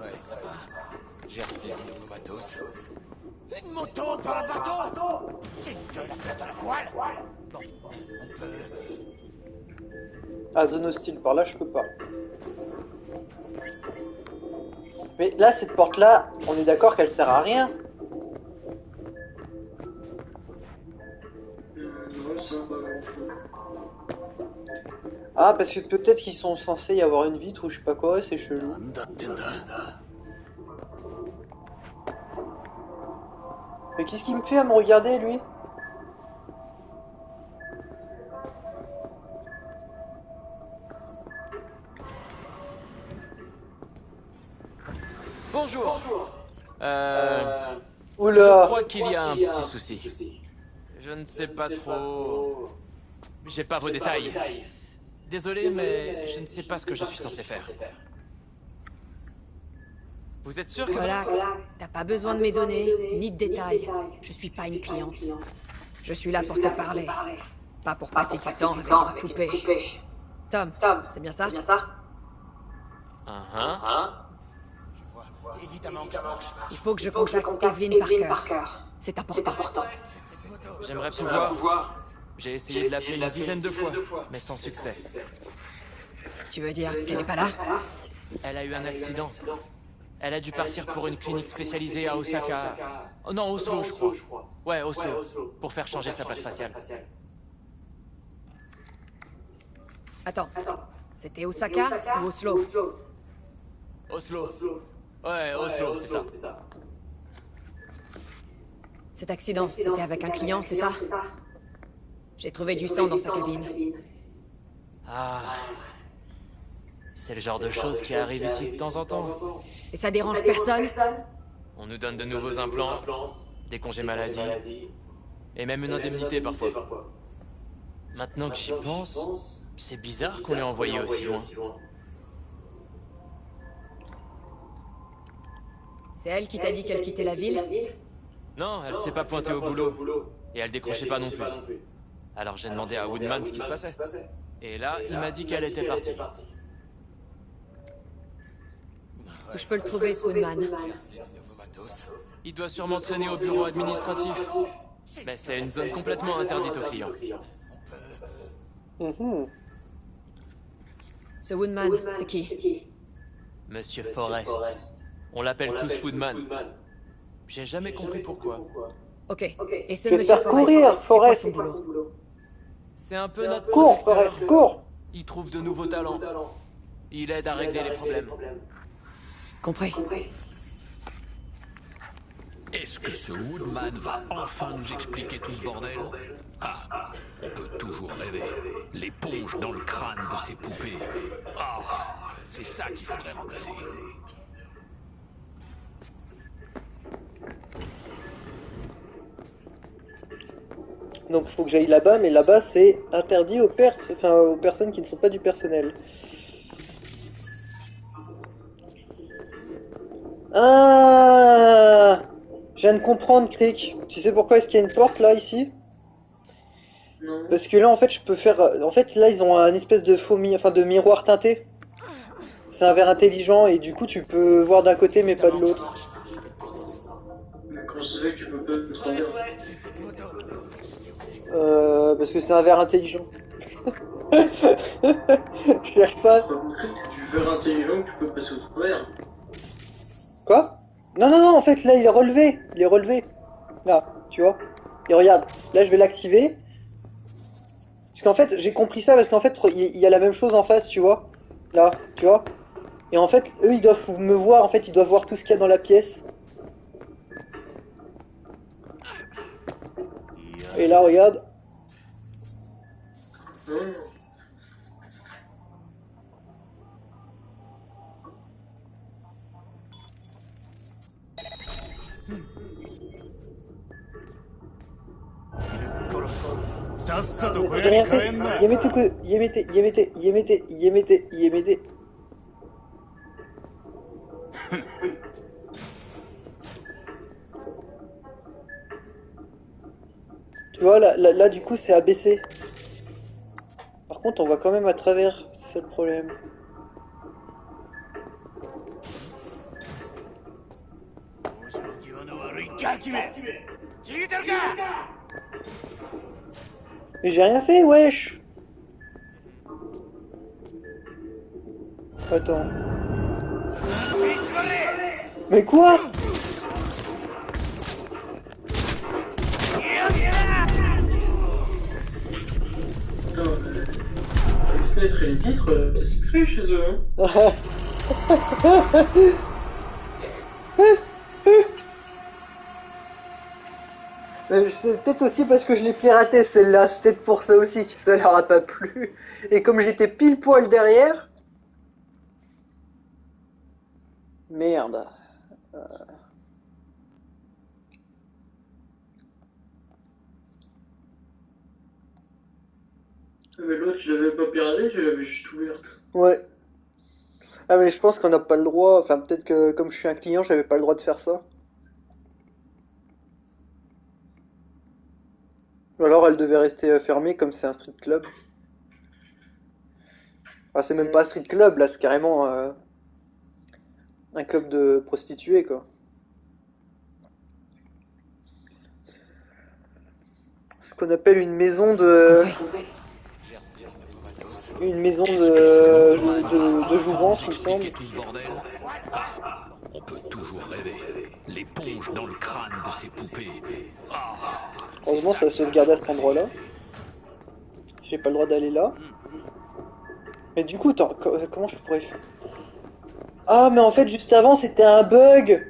Ouais, ça va. J'ai reçu mon matos. Une moto dans un bateau? C'est que la flotte à la voile. Bon, on peut...
Ah, zone hostile, par là je peux pas. Mais là, cette porte-là, on est d'accord qu'elle sert à rien. Ah, parce que peut-être qu'ils sont censés y avoir une vitre ou je sais pas quoi, c'est chelou. Mais qu'est-ce qu'il me fait à me regarder, lui?
Bonjour.
Oula.
Je crois qu'il y a un petit souci. Je ne sais pas trop... J'ai pas vos détails. Désolé, mais je ne sais pas ce que je suis censé faire. Vous êtes sûr que...
Relax, t'as pas besoin de mes données, ni de détails. Je suis pas une cliente. Je suis là pour te parler. Pas pour passer du temps avec une poupée. Tom, c'est bien ça?
Évidemment que ça marche.
Il faut que je contacte Evelyn Parker. C'est important.
J'aimerais pouvoir... J'ai essayé de l'appeler une dizaine de fois, mais sans succès.
Tu veux dire qu'elle est pas là?
Elle a eu un accident. Elle a dû partir pour une clinique spécialisée à Osaka. Oh non, Oslo, je crois. Ouais, Oslo. Pour faire changer sa plaque faciale.
Attends, c'était Osaka ou Oslo?
Oslo. Ouais, Oslo, c'est ça.
Cet accident, c'était avec un client, c'est ça? J'ai trouvé du sang dans sa cabine.
Ah... C'est le genre de choses qui arrive ici de temps en temps.
Et ça dérange personne?
On nous donne de nouveaux implants, des congés maladie, et même une indemnité parfois. Maintenant que j'y pense, c'est bizarre qu'on l'ait envoyé aussi loin.
C'est elle qui t'a dit qu'elle quittait la ville?
Non, elle s'est pas pointée au boulot. Et elle décrochait pas non plus. Alors j'ai demandé à Woodman ce qui se passait. Et là, il m'a dit qu'elle était partie.
Je peux le trouver, ce Woodman.
Il doit sûrement traîner au bureau administratif. Mais c'est une zone complètement interdite aux clients.
Ce Woodman, c'est qui?
Monsieur Forrest. On l'appelle tous Woodman. J'ai jamais compris pourquoi.
Ok. Et ce
Je vais
monsieur
faire courir,
Forrest, c'est quoi
Forrest.
son boulot?
C'est un peu notre
Cours,
protecteur.
Forrest, cours.
Il trouve de nouveaux talents. Il aide à régler les problèmes.
Compris.
Est-ce que ce Woodman va enfin nous expliquer tout ce bordel? Ah, on peut toujours rêver. L'éponge dans le crâne de ces poupées. Ah, c'est ça qu'il faudrait remplacer.
Donc il faut que j'aille là-bas, mais là-bas c'est interdit aux aux personnes qui ne sont pas du personnel. Ah, je viens de comprendre, Crick. Tu sais pourquoi est-ce qu'il y a une porte là, ici?
Non.
Parce que là, en fait, je peux faire... En fait, là, ils ont un espèce de de miroir teinté. C'est un verre intelligent, et du coup, tu peux voir d'un côté, mais pas de l'autre.
Mais comment ça se fait que tu peux pas te rendre?
Parce que c'est un verre intelligent. Je cherche pas.
Du verre intelligent que tu peux passer au travers.
Quoi? Non, non, non, en fait, là, il est relevé. Il est relevé. Là, tu vois. Et regarde, là, je vais l'activer. Parce qu'en fait, j'ai compris ça, parce qu'en fait, il y a la même chose en face, tu vois. Là, tu vois. Et en fait, eux, ils doivent me voir, en fait, ils doivent voir tout ce qu'il y a dans la pièce. Et là, regarde. J'ai rien fait. Yemete. Tu vois, là, du coup, c'est abaissé. Par contre, on voit quand même à travers, c'est ça le problème. Mais j'ai rien fait, wesh. Attends. Mais quoi?
Putain, les fenêtres et les vitres, c'est secret chez eux, hein.
C'est peut-être aussi parce que je l'ai piraté celle-là, c'est peut-être pour ça aussi que ça leur a pas plu. Et comme j'étais pile poil derrière... Merde.
Mais l'autre, tu l'avais pas piraté, tu l'avais juste ouverte.
Ouais. Ah mais je pense qu'on n'a pas le droit, enfin peut-être que comme je suis un client, j'avais pas le droit de faire ça. Ou alors elle devait rester fermée comme c'est un street club. Enfin, c'est même pas un street club, là c'est carrément un club de prostituées quoi. Ce qu'on appelle une maison de... Une maison de jouvence, il me semble.
Tout ce bordel. Ah, on peut toujours rêver. L'éponge dans le crâne de ces poupées. Ah,
heureusement ça a sauvegardé à cet endroit-là. J'ai pas le droit d'aller là. Mais du coup, attends, comment je pourrais faire? Ah mais en fait juste avant c'était un bug.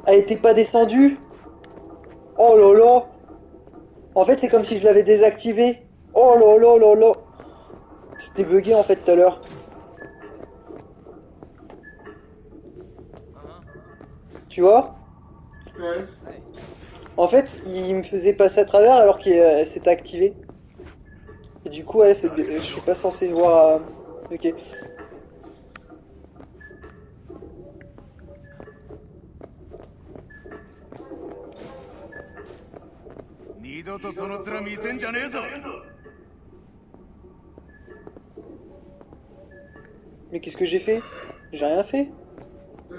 Elle était pas descendue. Oh là là. En fait c'est comme si je l'avais désactivé. Oh là là là là. C'était bugué en fait tout à l'heure. Tu vois?
Ouais.
En fait, il me faisait passer à travers alors qu'il s'était activé. Et du coup, ouais, je suis pas censé voir... Ok.
二度とその面見せんじゃねえぞ。
Mais qu'est-ce que j'ai fait? J'ai rien fait.
Je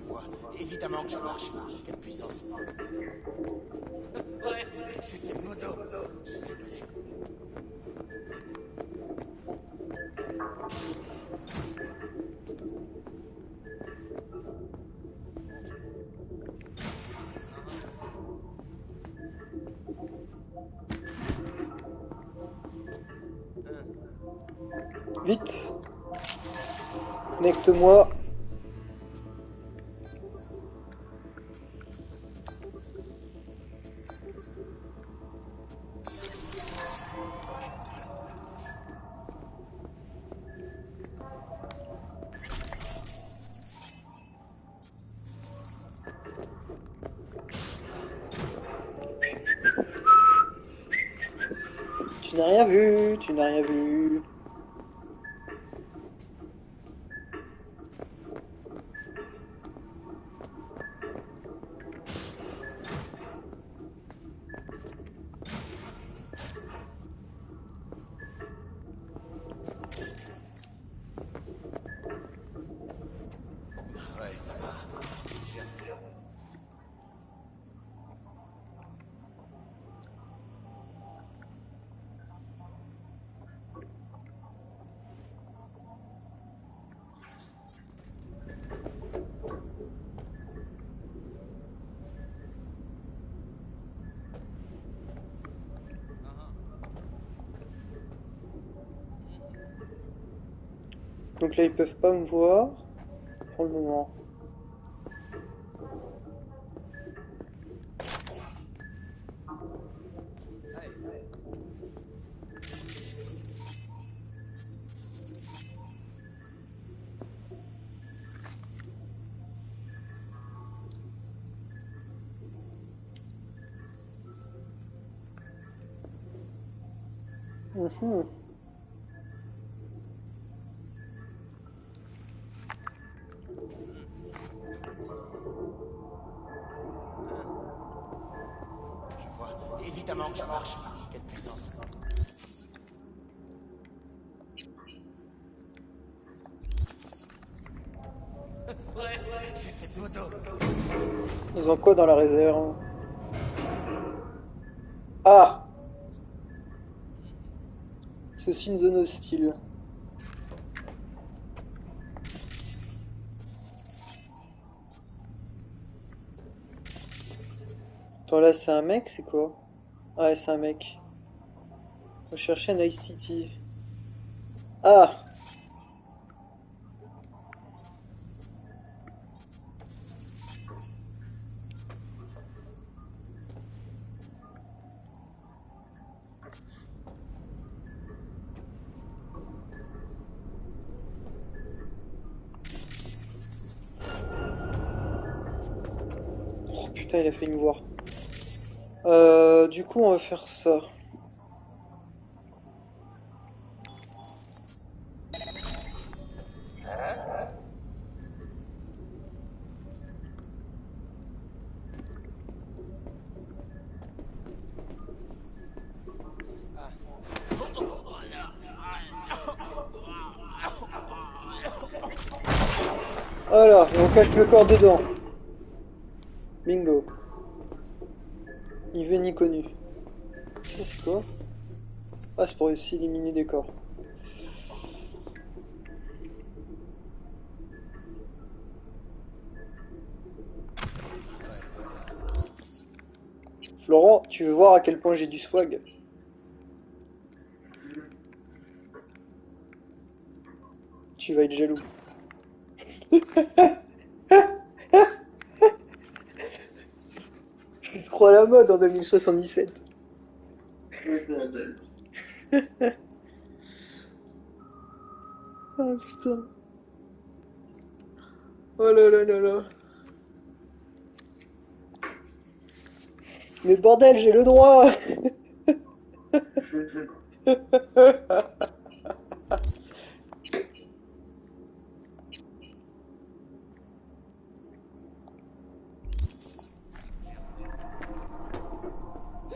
vois. Évidemment que je marche. Quelle puissance. Ouais, j'ai cette moto. J'essaie de l'aider.
Vite. Connecte-moi. Tu n'as rien vu, tu n'as rien vu.
Ouais, ça va.
Donc là, ils peuvent pas me voir pour le moment. Mhm.
Je vois. Évidemment que je marche. Quelle puissance. Ouais, j'ai cette moto.
Ils ont quoi dans la réserve? Ah! Ceci une zone hostile. Attends, là c'est un mec, c'est quoi? Ah ouais, c'est un mec. Faut chercher Night City. Ah! Oh putain, il a failli me voir. Du coup, on va faire ça. Voilà, et on cache le corps dedans. Bingo. Il veut ni connu. Ça c'est quoi? Ah, c'est pour aussi éliminer des corps. Florent, tu veux voir à quel point j'ai du swag? Tu vas être jaloux. Je crois à la mode en 2077. Ah putain. Oh là là là là. Mais bordel, j'ai le droit.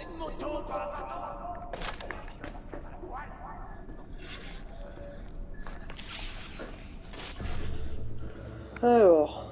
Une moto, pas un bateau.
Alors.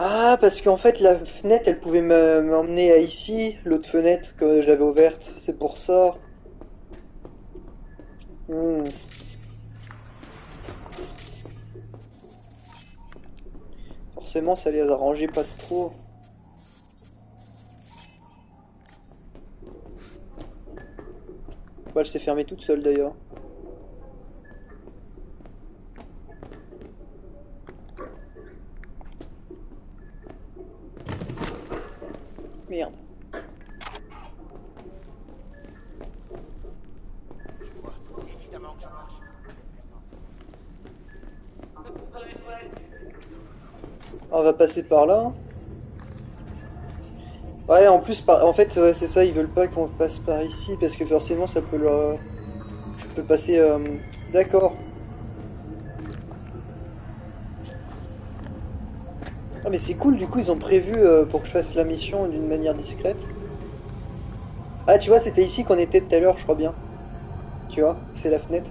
Ah, parce qu'en fait, la fenêtre, elle pouvait m'emmener à ici, l'autre fenêtre que j'avais ouverte. C'est pour ça. Hmm. Forcément, ça les arrangeait pas trop. Ouais, elle s'est fermée toute seule d'ailleurs. Merde.
Évidemment que je marche.
On va passer par là. Ouais, en plus, en fait, ouais, c'est ça, ils veulent pas qu'on passe par ici parce que forcément, ça peut leur. Je peux passer. D'accord. Ah, mais c'est cool, du coup, ils ont prévu pour que je fasse la mission d'une manière discrète. Ah, tu vois, c'était ici qu'on était tout à l'heure, je crois bien. Tu vois, c'est la fenêtre.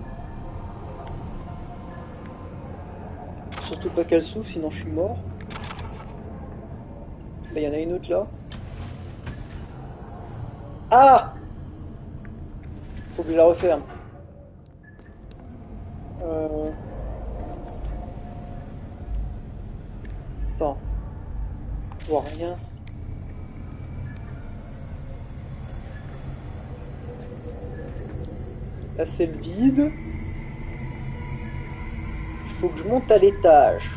Surtout pas qu'elle s'ouvre, sinon je suis mort. Bah, y en a une autre là. Ah! Faut que je la referme. Attends. Je vois rien. Là, c'est le vide. Il faut que je monte à l'étage.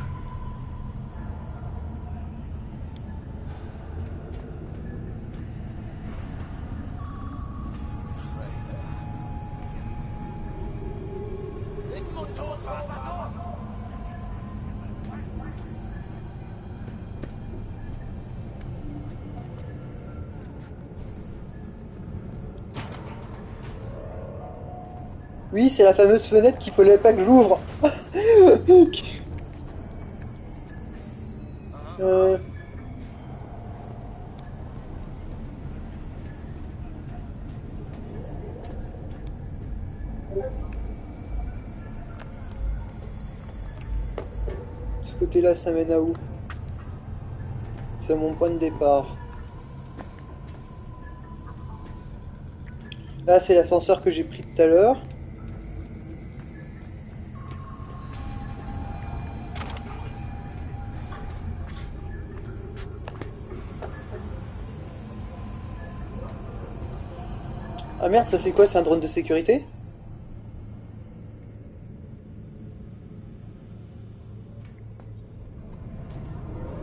Une moto dans le bateau.
Oui, c'est la fameuse fenêtre qu'il fallait pas que j'ouvre. euh... Ce côté-là, ça mène à où? C'est mon point de départ. Là, c'est l'ascenseur que j'ai pris tout à l'heure. Ah merde, ça c'est quoi? C'est un drone de sécurité?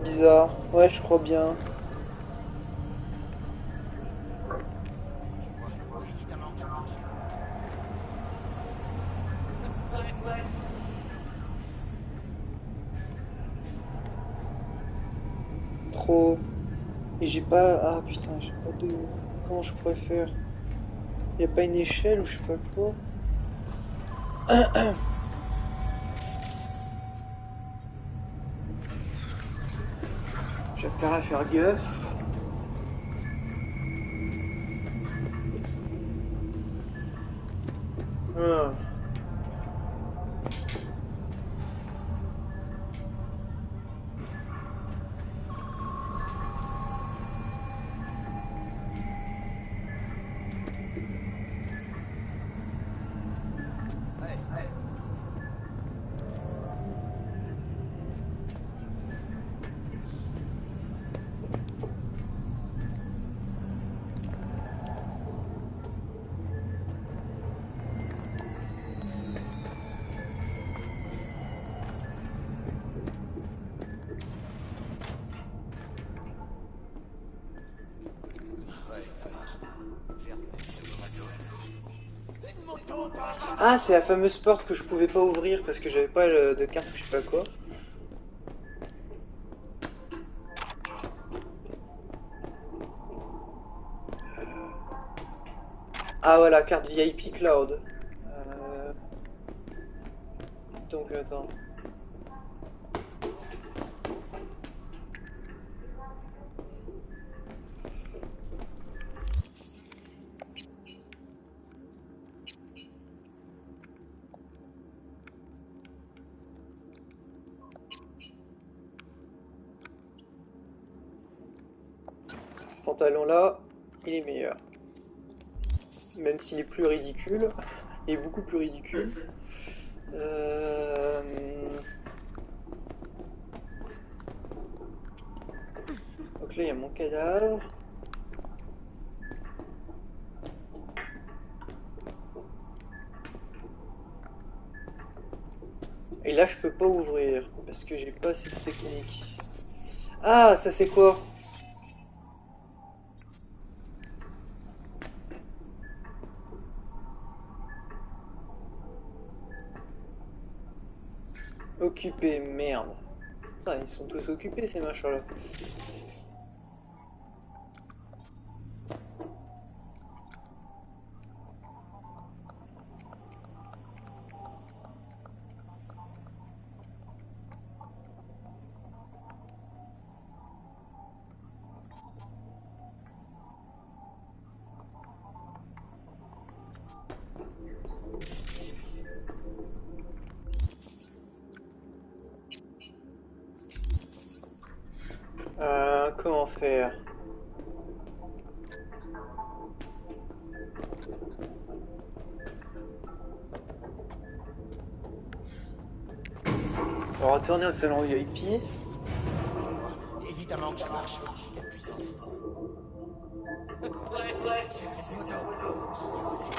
Bizarre. Ouais, je crois bien. Trop. Et j'ai pas... Ah putain, j'ai pas de... Comment je pourrais faire? Y a pas une échelle ou je sais pas quoi? J'ai affaire à faire gaffe. Ah. Ah, c'est la fameuse porte que je pouvais pas ouvrir parce que j'avais pas de carte ou je sais pas quoi. Ah voilà, carte VIP Cloud. Donc attends. pantalon là, il est meilleur. Même s'il est plus ridicule. Il est beaucoup plus ridicule. Donc là il y a mon cadavre. Et là je peux pas ouvrir parce que j'ai pas cette technique. Ah, ça c'est quoi? Occupé, merde. Putain, ils sont tous occupés ces machins là. Comment faire? On va retourner au salon VIP.
Évidemment que je marche. Quelle puissance. Ouais, j'ai cette moto. Je sais où c'est.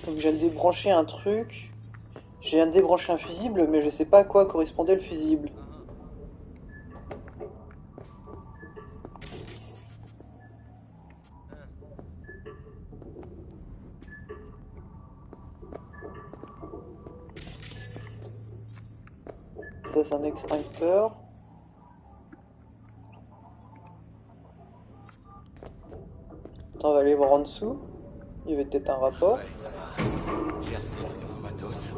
Donc je viens de débrancher un truc. Je viens de débrancher un fusible, mais je sais pas à quoi correspondait le fusible. Ça c'est un extincteur. Attends, on va aller voir en dessous. Il y avait peut-être un rapport.
Ouais, ça va. J'ai assez de nouveau matos.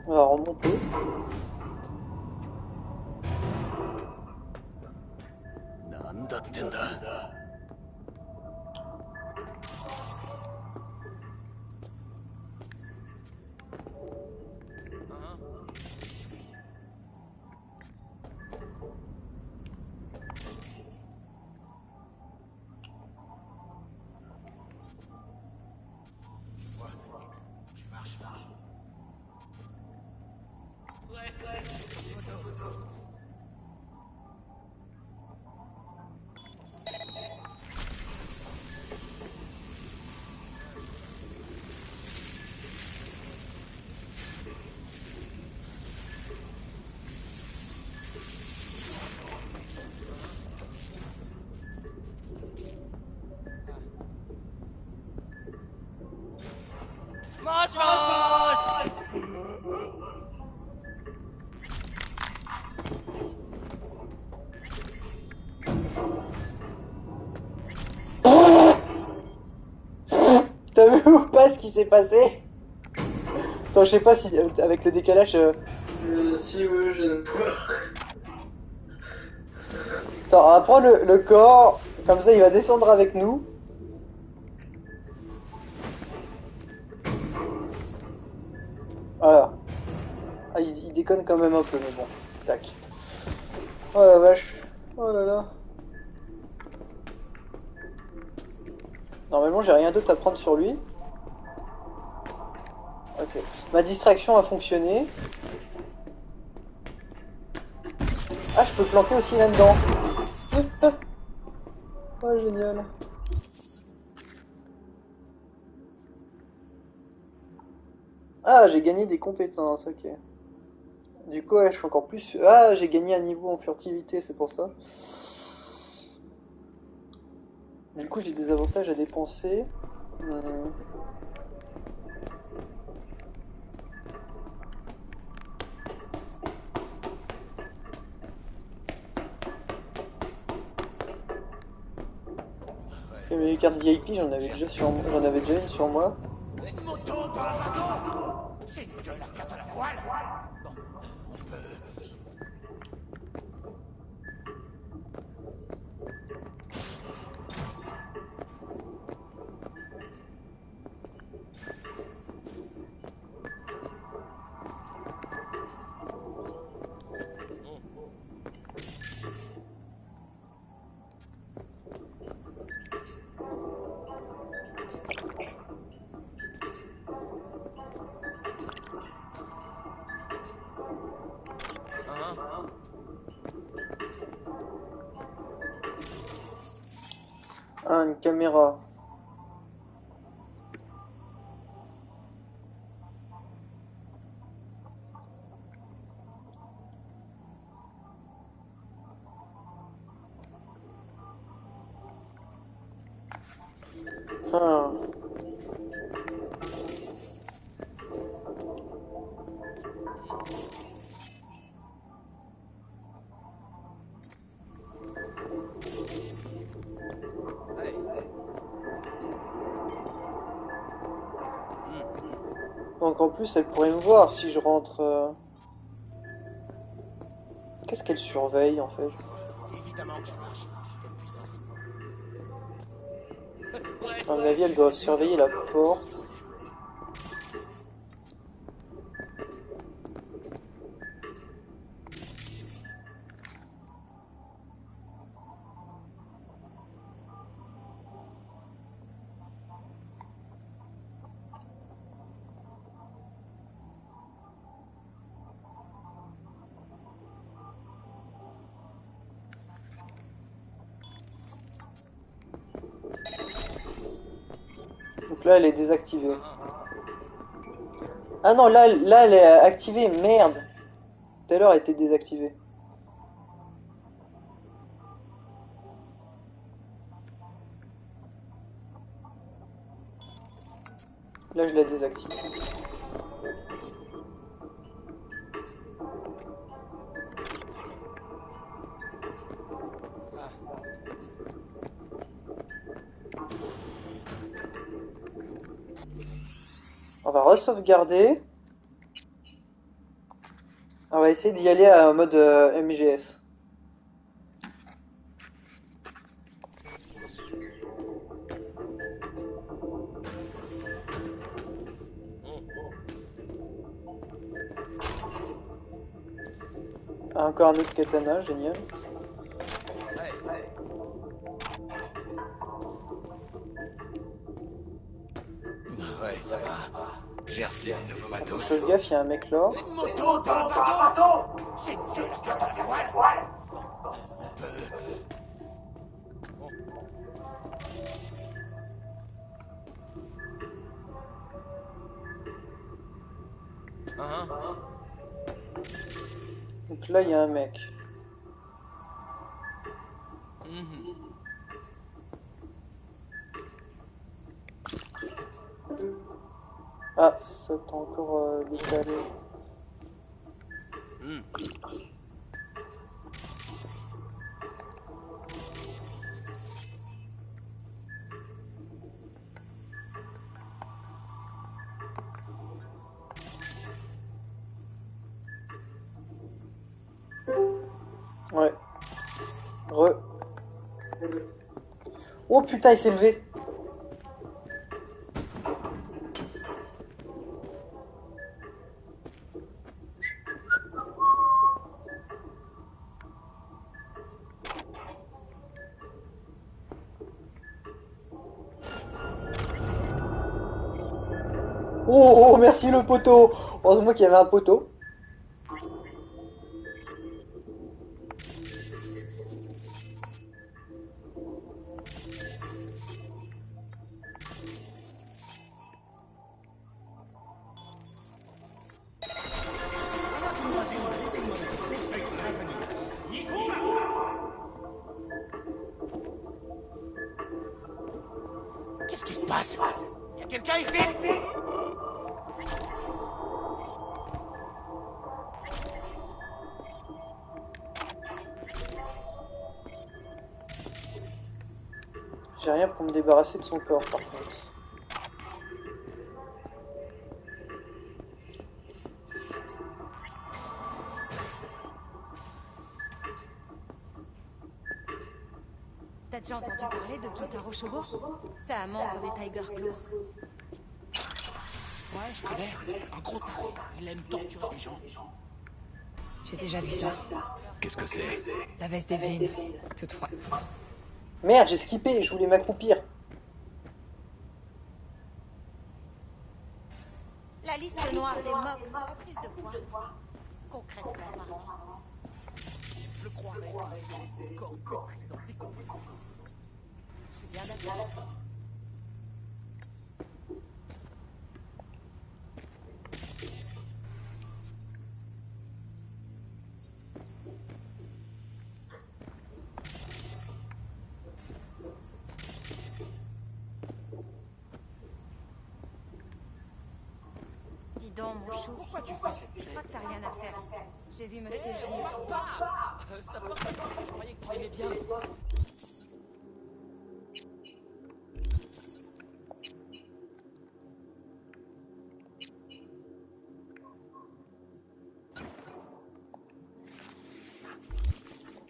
On va remonter.
Moche, moche.
T'as vu ou pas ce qui s'est passé? Attends, je sais pas si avec le décalage.
Si, ouais, j'ai peur.
Attends, on va prendre le corps, comme ça il va descendre avec nous. Voilà. Ah, il déconne quand même un peu, mais bon. Tac. Oh la vache. Oh là là. Normalement, j'ai rien d'autre à prendre sur lui. Ok. Ma distraction a fonctionné. Ah, je peux planquer aussi là-dedans. Oh, génial. Ah, j'ai gagné des compétences, ok. Du coup, ouais, je suis encore plus... Ah, j'ai gagné un niveau en furtivité, c'est pour ça. Du coup, j'ai des avantages à dépenser. Et mes cartes VIP, j'en avais déjà une sur moi.
Une moto dans un bateau. C'est une gueule à faire de la voile. Bon, on peut...
Ah, une caméra. Ah. Donc en plus, elle pourrait me voir si je rentre. Qu'est-ce qu'elle surveille en fait?
Évidemment que je marche. Quelle puissance.
À mon avis, elle doit surveiller la porte. Donc là, elle est désactivée. Ah non, là elle est activée, merde. Tout à l'heure, elle était désactivée. Là, je la désactive. On va re-sauvegarder. On va essayer d'y aller à un mode MGS. Ah, encore un autre katana, génial.
Ouais, ça va. J'ai reçu un nouveau matos.
Fais gaffe, il y a un mec là.
Une moto dans un bateau. C'est une gueule à faire de la voile. Bon, on peut...
Donc là, il y a un mec. Ah, ça t'a encore décalé. Ouais. Oh putain, il s'est levé. Oh, merci le poteau. Heureusement qu'il y avait un poteau.
Qu'est-ce qui se passe? Y a quelqu'un ici?
J'ai rien pour me débarrasser de son corps par contre.
T'as déjà entendu parler de Jotaro Shogo? C'est un membre des Tiger Claws.
Ouais, je connais. Un gros taré. Il aime torturer les gens.
J'ai déjà vu ça.
Qu'est-ce que c'est?
La veste d'Evelyn, toute froide.
Merde, j'ai skippé, je voulais m'accroupir.
La liste noire des Mox a plus de poids. Concrètement parlant.
Je croirais encore compris dans les compétences.
Je suis bien d'accord. Dis donc, mon chou.
Pourquoi tu fais cette
Je
tête?
crois que t'as rien à faire ici. J'ai vu Monsieur J.
Ça porte à quoi? Je croyais que tu l'aimais bien.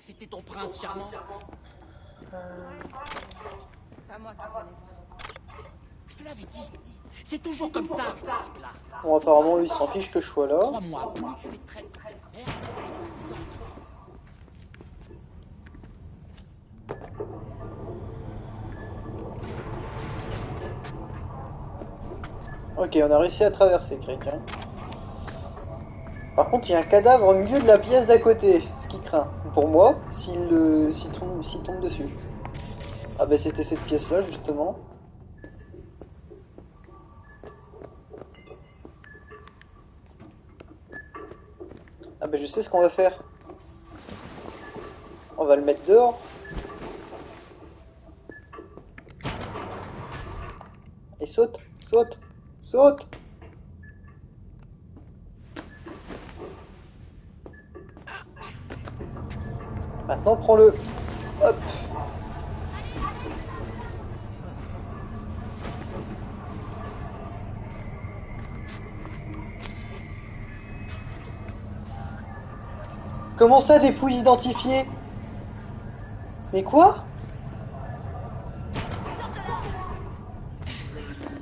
C'était ton prince charmant.
C'est pas moi qui fallait voir.
Je te l'avais dit. C'est toujours comme ça avec ce type-là.
Bon, apparemment, lui, il s'en fiche que je sois là.
Crois-moi, plus tu les traites comme des merdes,
Ok, on a réussi à traverser, Crick. Hein. Par contre, il y a un cadavre au milieu de la pièce d'à côté, ce qui craint. Pour moi, s'il tombe dessus. Ah bah c'était cette pièce-là, justement. Ah bah je sais ce qu'on va faire. On va le mettre dehors. Et saute, saute, saute. Maintenant, prends-le. Hop. Comment ça, dépouille identifiée? Mais quoi?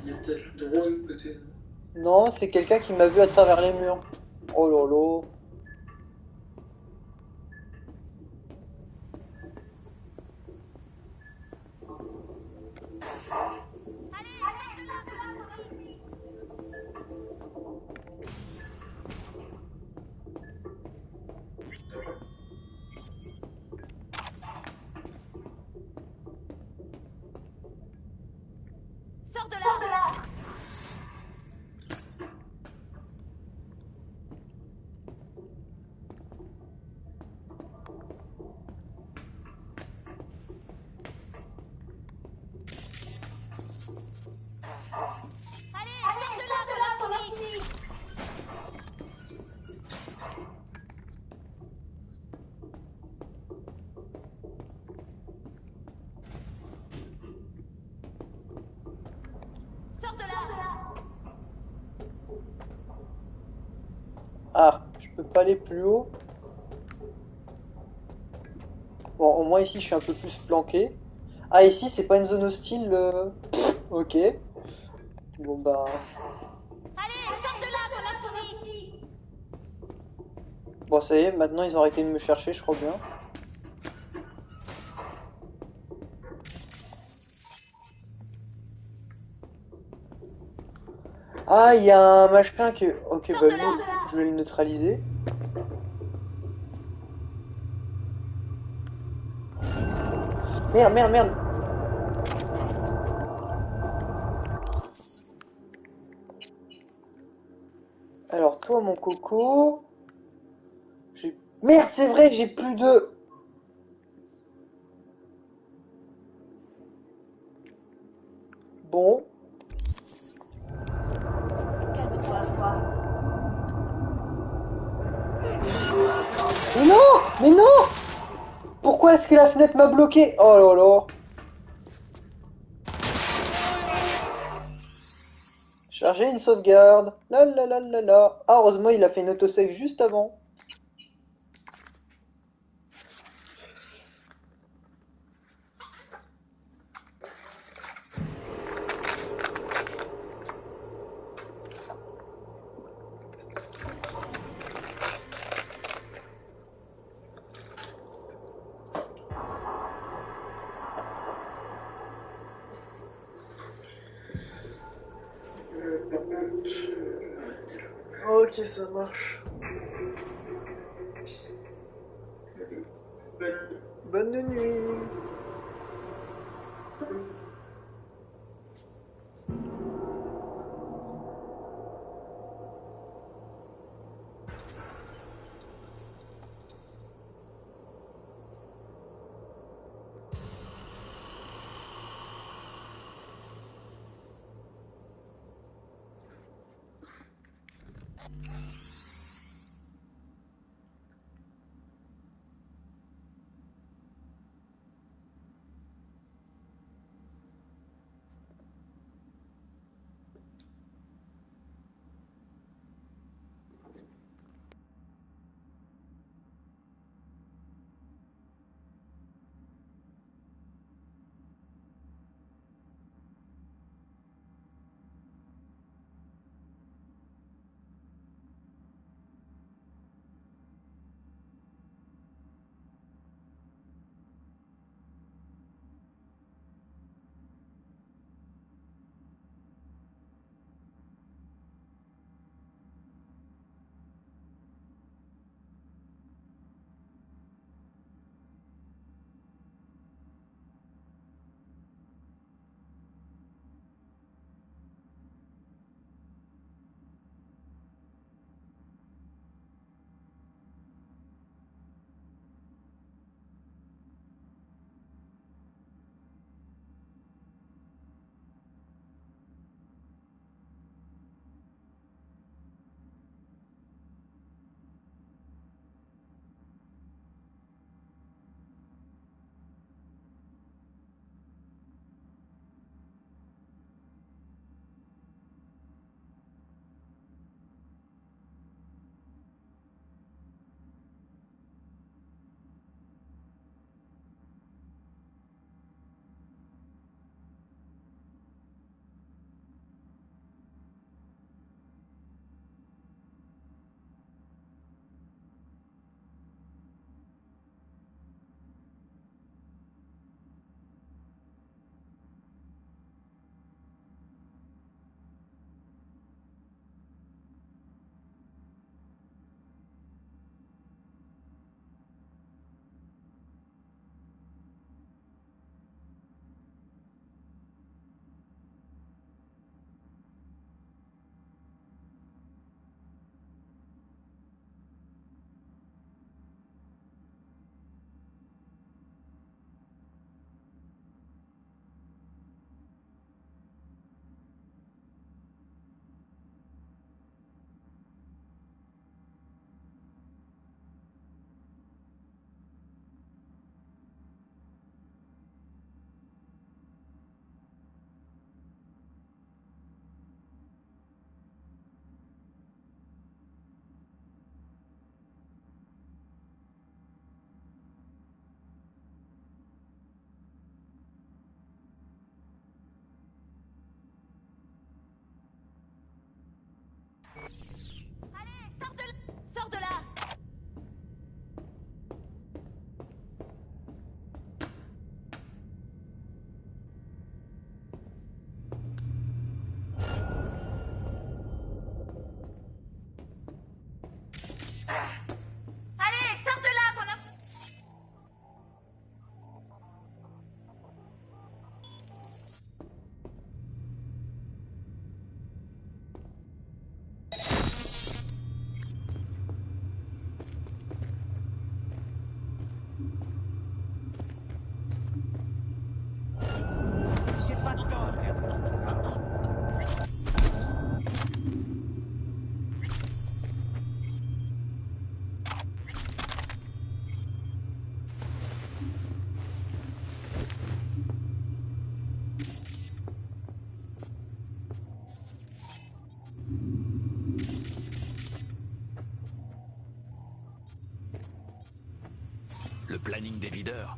Il y a peut-être le drone côté.
Non, c'est quelqu'un qui m'a vu à travers les murs. Oh lolo.
Sors de là! Allez, sors de là, Tony! Sors de là!
Ah, je peux pas aller plus haut. Bon, au moins ici, je suis un peu plus planqué. Ah, ici, c'est pas une zone hostile. Ok. Bon, bah...
Allez, sors de là, qu'on a fini ici!
Bon, ça y est, maintenant, ils ont arrêté de me chercher, je crois bien. Ah, il y a un machin que... Ok, bah lui, je vais le neutraliser. Merde, merde, merde. Alors, toi, mon coco... Merde, c'est vrai, j'ai plus de... Bon.
Calme-toi.
Mais non! Mais non! Pourquoi est-ce que la fenêtre m'a bloqué? Oh là là! Charger une sauvegarde. La la la la la. Ah, heureusement, il a fait une autosave juste avant. Ok, ça marche. Bonne nuit.
training des videurs.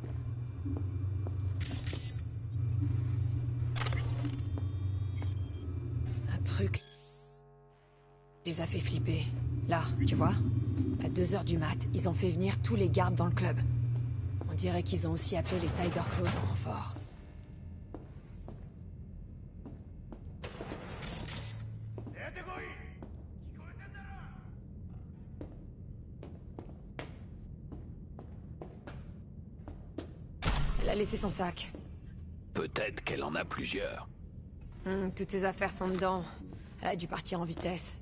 Un truc... les a fait flipper. Là, tu vois? À 2h du mat, ils ont fait venir tous les gardes dans le club. On dirait qu'ils ont aussi appelé les Tiger Claws en renfort. Elle a laissé son sac.
Peut-être qu'elle en a plusieurs.
Toutes ses affaires sont dedans. Elle a dû partir en vitesse.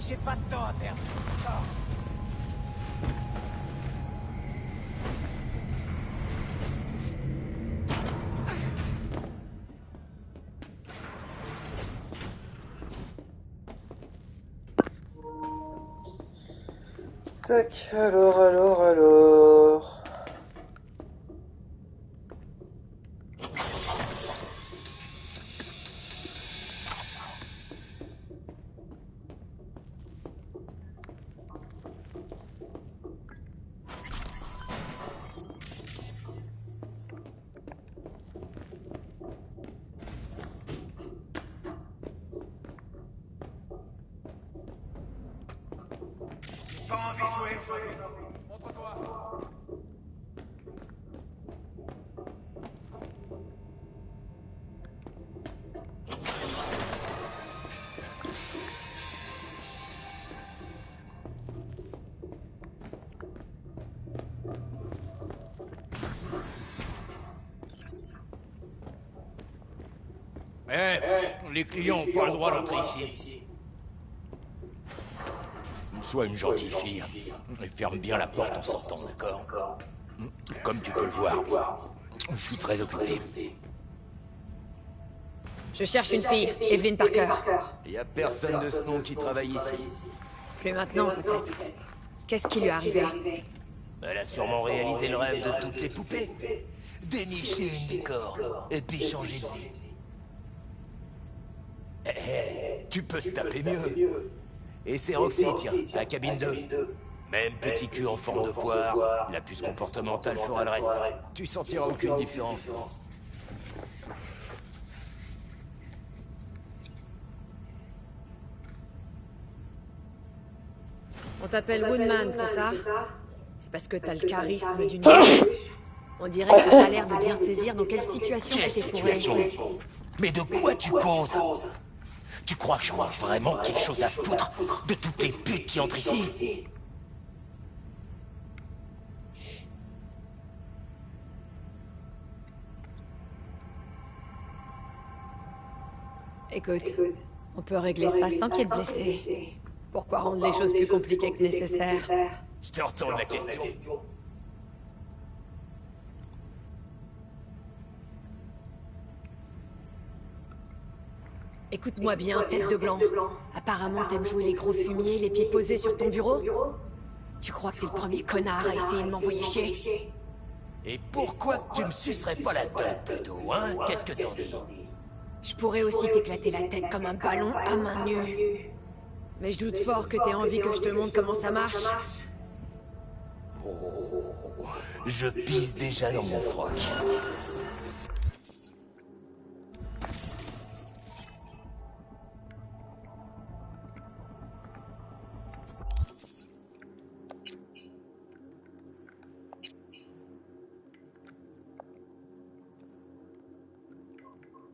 J'ai pas de temps à perdre. Sors.
Tac, alors...
Pas envie de jouer aujourd'hui. Montre-toi.
Les clients n'ont pas le droit d'entrer ici. Sois une gentille fille. Et ferme bien la porte en sortant, d'accord? Comme tu peux le voir, je suis très occupé.
Je cherche une fille, Evelyn Parker.
Y a personne de ce nom qui travaille ici.
Plus maintenant, peut-être. Qu'est-ce qui lui est arrivé?
Elle a sûrement réalisé le rêve de toutes les poupées. Dénicher une licorne, et puis changer de vie. Tu peux te taper mieux. Et c'est Roxy, tiens, à la cabine 2. Même petit cul en forme de poire, la puce comportementale fera le reste. Tu sentiras aucune différence.
On t'appelle Woodman, c'est ça? C'est parce que t'as le charisme d'une nuage. On dirait que t'as l'air de bien saisir dans quelle situation tu t'es fourré.
Mais de quoi tu causes? Tu crois que j'en ai vraiment quelque chose à foutre de toutes les putes qui entrent ici?
Écoute, on peut régler ça sans qu'il y ait de blessés. Pourquoi rendre les choses plus compliquées que nécessaire?
Je te retourne la question.
Écoute-moi bien, tête de gland. Apparemment, t'aimes jouer les gros fumiers, les pieds posés sur ton bureau? Tu crois que t'es le premier connard à essayer de m'envoyer chier?
Et pourquoi tu me sucerais pas la tête plutôt, hein? Qu'est-ce que t'en dis?
Je pourrais aussi t'éclater la tête comme un ballon à main nue. Mais je doute fort que t'aies envie que je te montre comment ça marche.
Oh, je pisse déjà dans mon froc.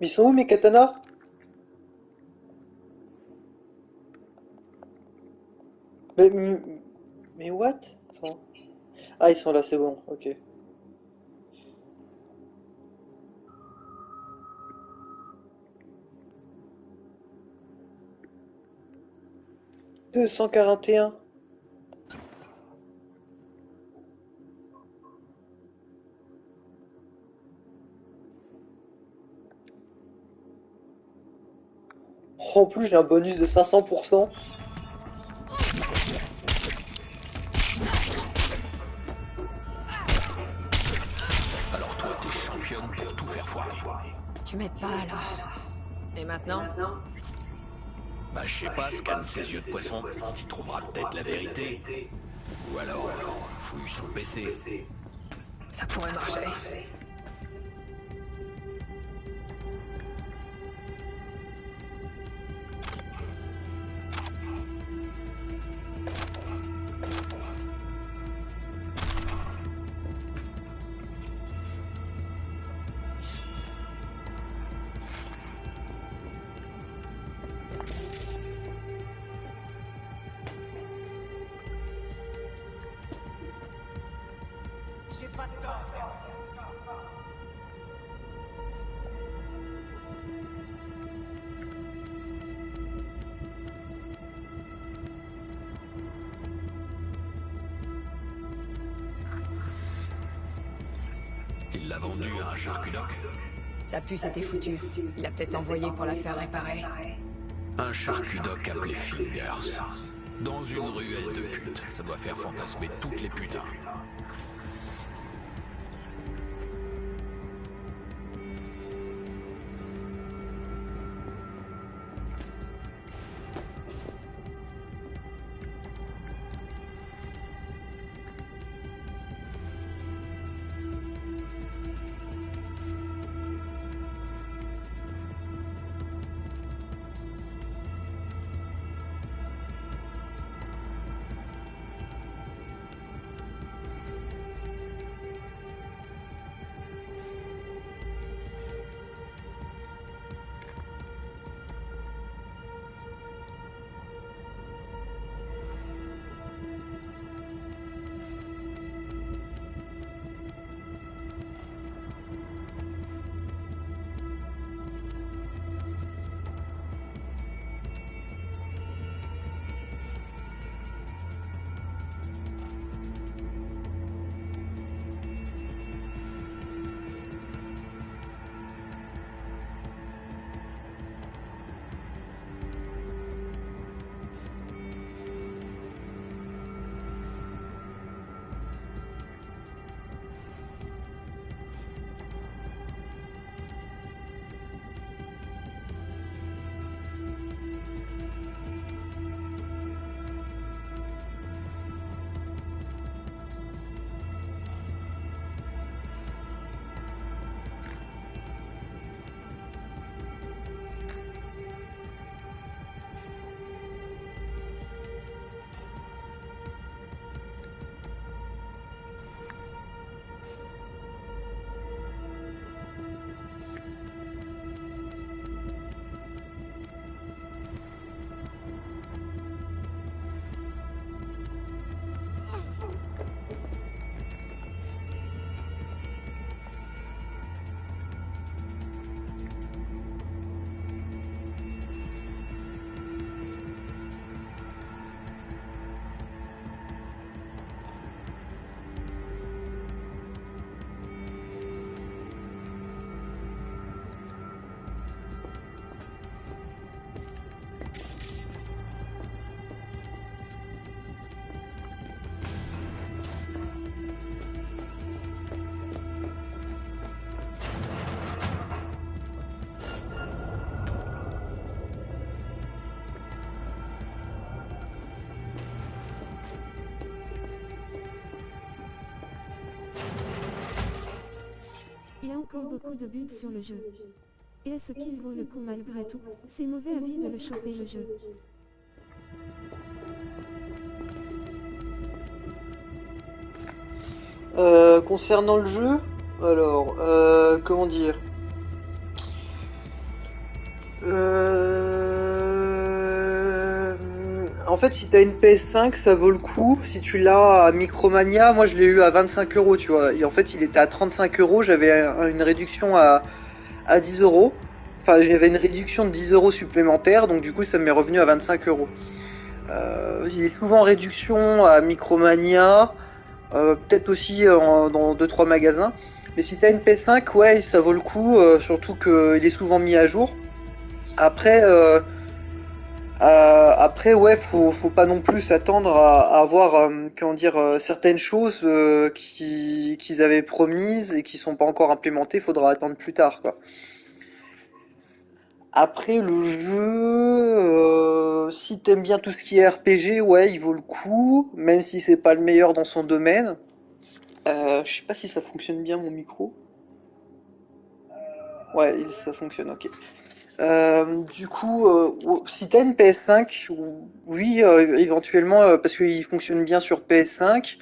Mais ils sont où mes katanas? Mais what? Attends. Ah, ils sont là, c'est bon, ok. 241. En plus, j'ai un bonus de 500%.
Alors toi, t'es championne pour tout faire foirer.
Tu m'aides pas, là. Et maintenant?
Bah, je sais pas, scanne ses yeux de poisson. Tu trouveras peut-être la vérité. Ou alors, fouille son PC.
Ça pourrait marcher.
J'ai pas de temps.
Il l'a vendu à un charcudoc.
Sa puce était foutue. Il l'a peut-être envoyé pour la faire réparer.
Un charcudoc appelé Fingers. Dans une ruelle de putes. Ça doit faire fantasmer toutes les putains.
Il y a encore beaucoup de bugs sur le jeu. Et est-ce qu'il vaut le coup malgré tout? C'est mauvais avis de le choper le jeu.
Concernant le jeu, alors, comment dire, en fait, si t'as une PS5, ça vaut le coup. Si tu l'as à Micromania, moi je l'ai eu à 25 €, tu vois. Et en fait, il était à 35 €. J'avais une réduction à 10 €. Enfin, j'avais une réduction de 10 € supplémentaires, donc du coup, ça m'est revenu à 25 €. Il est souvent en réduction à Micromania, peut-être aussi dans 2-3 magasins. Mais si t'as une PS5, ouais, ça vaut le coup, surtout qu'il est souvent mis à jour. Après, ouais, faut pas non plus s'attendre à avoir, comment dire, certaines choses qu'ils avaient promises et qui sont pas encore implémentées. Faudra attendre plus tard, quoi. Après, le jeu, si t'aimes bien tout ce qui est RPG, ouais, il vaut le coup, même si c'est pas le meilleur dans son domaine. Je sais pas si ça fonctionne bien mon micro. Ouais, ça fonctionne, ok. Du coup, si t'as une PS5, oui, éventuellement, parce qu'il fonctionne bien sur PS5.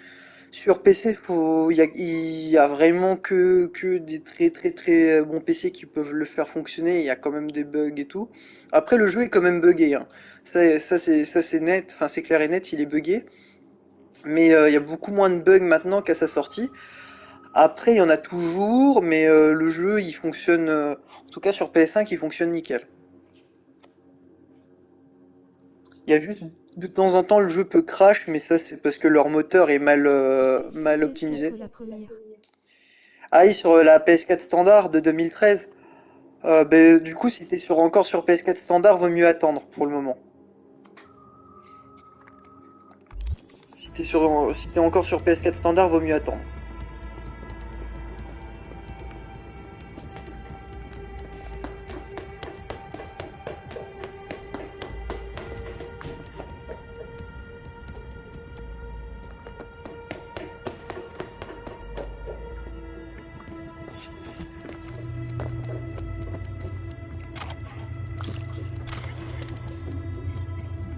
Sur PC, il y a vraiment que des très bons PC qui peuvent le faire fonctionner. Il y a quand même des bugs et tout. Après, le jeu est quand même buggé, hein. Ça c'est net. Enfin, c'est clair et net, il est buggé. Mais il y a beaucoup moins de bugs maintenant qu'à sa sortie. Après, il y en a toujours, mais le jeu, il fonctionne. En tout cas, sur PS5, il fonctionne nickel. Il y a juste de temps en temps le jeu peut crash, mais ça c'est parce que leur moteur est mal optimisé. Ah oui, sur la PS4 standard de 2013. Du coup, si t'es encore sur PS4 standard, vaut mieux attendre pour le moment. Si t'es encore sur PS4 standard, vaut mieux attendre.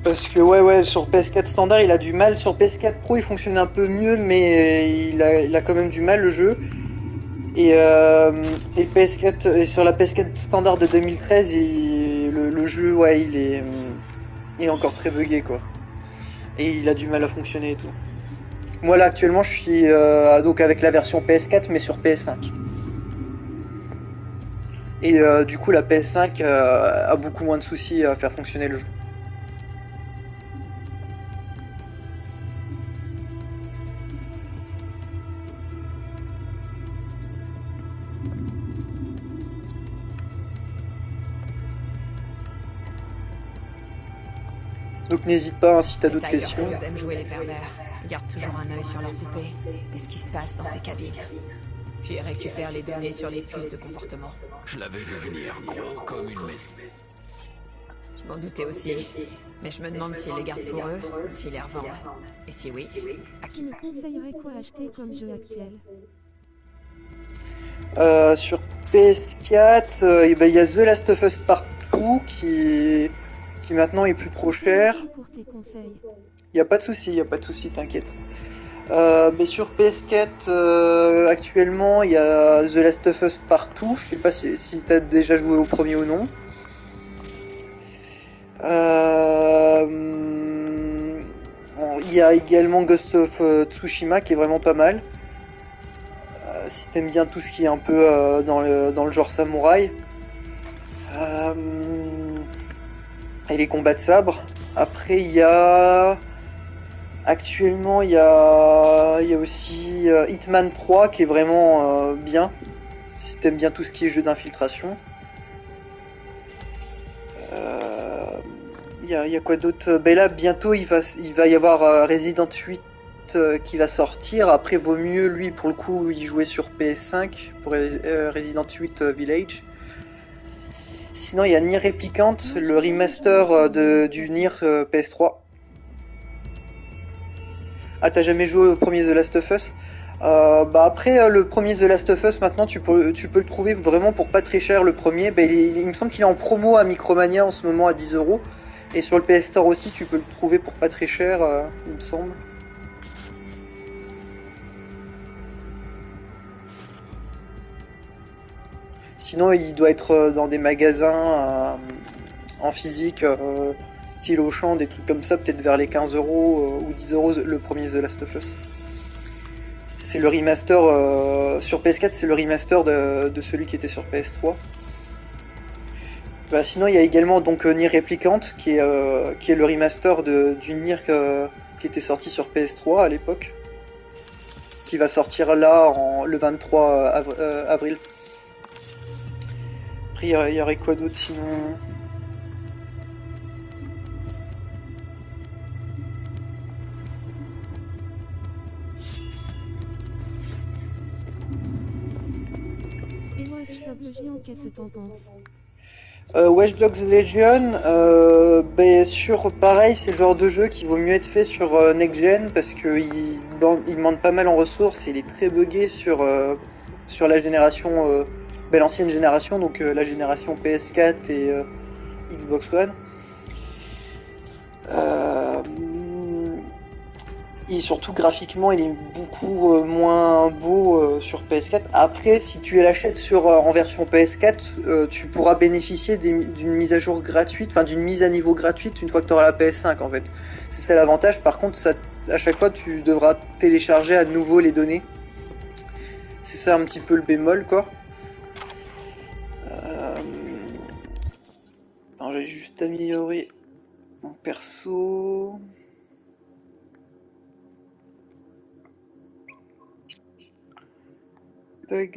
Parce que ouais, sur PS4 standard il a du mal, sur PS4 Pro il fonctionne un peu mieux, mais il a quand même du mal le jeu. Et PS4 et sur la PS4 standard de 2013, le jeu ouais il est encore très buggé quoi. Et il a du mal à fonctionner et tout. Moi là actuellement je suis donc avec la version PS4 mais sur PS5. Et du coup la PS5 a beaucoup moins de soucis à faire fonctionner le jeu. Donc n'hésite pas hein, si t'as d'autres questions.
Tiger aime jouer les pervers. Garde toujours un œil sur leur poupée et ce qui se passe dans ces cabines. Puis récupère les données sur les puces de comportement.
Je l'avais vu venir, gros comme une maison.
Je m'en doutais aussi. Mais je me demande s'ils les gardent pour eux ou s'ils les revendent. Et si oui, à qui?
Tu me conseillerais quoi acheter comme jeu actuel?
Sur PS4, il y a The Last of Us Part 2 qui maintenant est plus trop cher. Il n'y a pas de souci, t'inquiète. Mais sur PS4, actuellement, il y a The Last of Us Part 2. Je sais pas si t'as déjà joué au premier ou non. Il y a également Ghost of Tsushima qui est vraiment pas mal. Si t'aimes bien tout ce qui est un peu dans le genre samouraï. Et les combats de sabre. Après actuellement il y a aussi Hitman 3 qui est vraiment bien. Si t'aimes bien tout ce qui est jeu d'infiltration. Il y a quoi d'autre? Ben là bientôt il va y avoir Resident 8 qui va sortir. Après vaut mieux lui pour le coup y jouer sur PS5 pour Resident 8 Village. Sinon il y a Nier Replicant, le remaster du Nier PS3. Ah t'as jamais joué au premier The Last of Us? Après le premier The Last of Us maintenant tu peux le trouver vraiment pour pas très cher le premier. Il me semble qu'il est en promo à Micromania en ce moment à 10€. Et sur le PS Store aussi tu peux le trouver pour pas très cher il me semble. Sinon, il doit être dans des magasins en physique, style Auchan, des trucs comme ça, peut-être vers les 15€ ou 10€ le premier The Last of Us. C'est le remaster sur PS4, c'est le remaster de celui qui était sur PS3. Bah, sinon, il y a également donc Nier Replicant, qui est le remaster du Nier qui était sorti sur PS3 à l'époque, qui va sortir là le 23 avril. Après, il y aurait quoi d'autre sinon?
Et Watch Dogs Legion, qu'est-ce que t'en penses?
Watch Dogs Legion, pareil, c'est le genre de jeu qui vaut mieux être fait sur Next Gen parce qu'il demande pas mal en ressources et il est très buggé sur la génération, l'ancienne génération, donc la génération PS4 et Xbox One. Et surtout graphiquement, il est beaucoup moins beau sur PS4. Après, si tu l'achètes en version PS4, tu pourras bénéficier d'une mise à jour gratuite, enfin d'une mise à niveau gratuite une fois que tu auras la PS5 en fait. C'est ça l'avantage. Par contre, à chaque fois, tu devras télécharger à nouveau les données. C'est ça un petit peu le bémol, quoi. Attends, j'ai juste amélioré mon perso.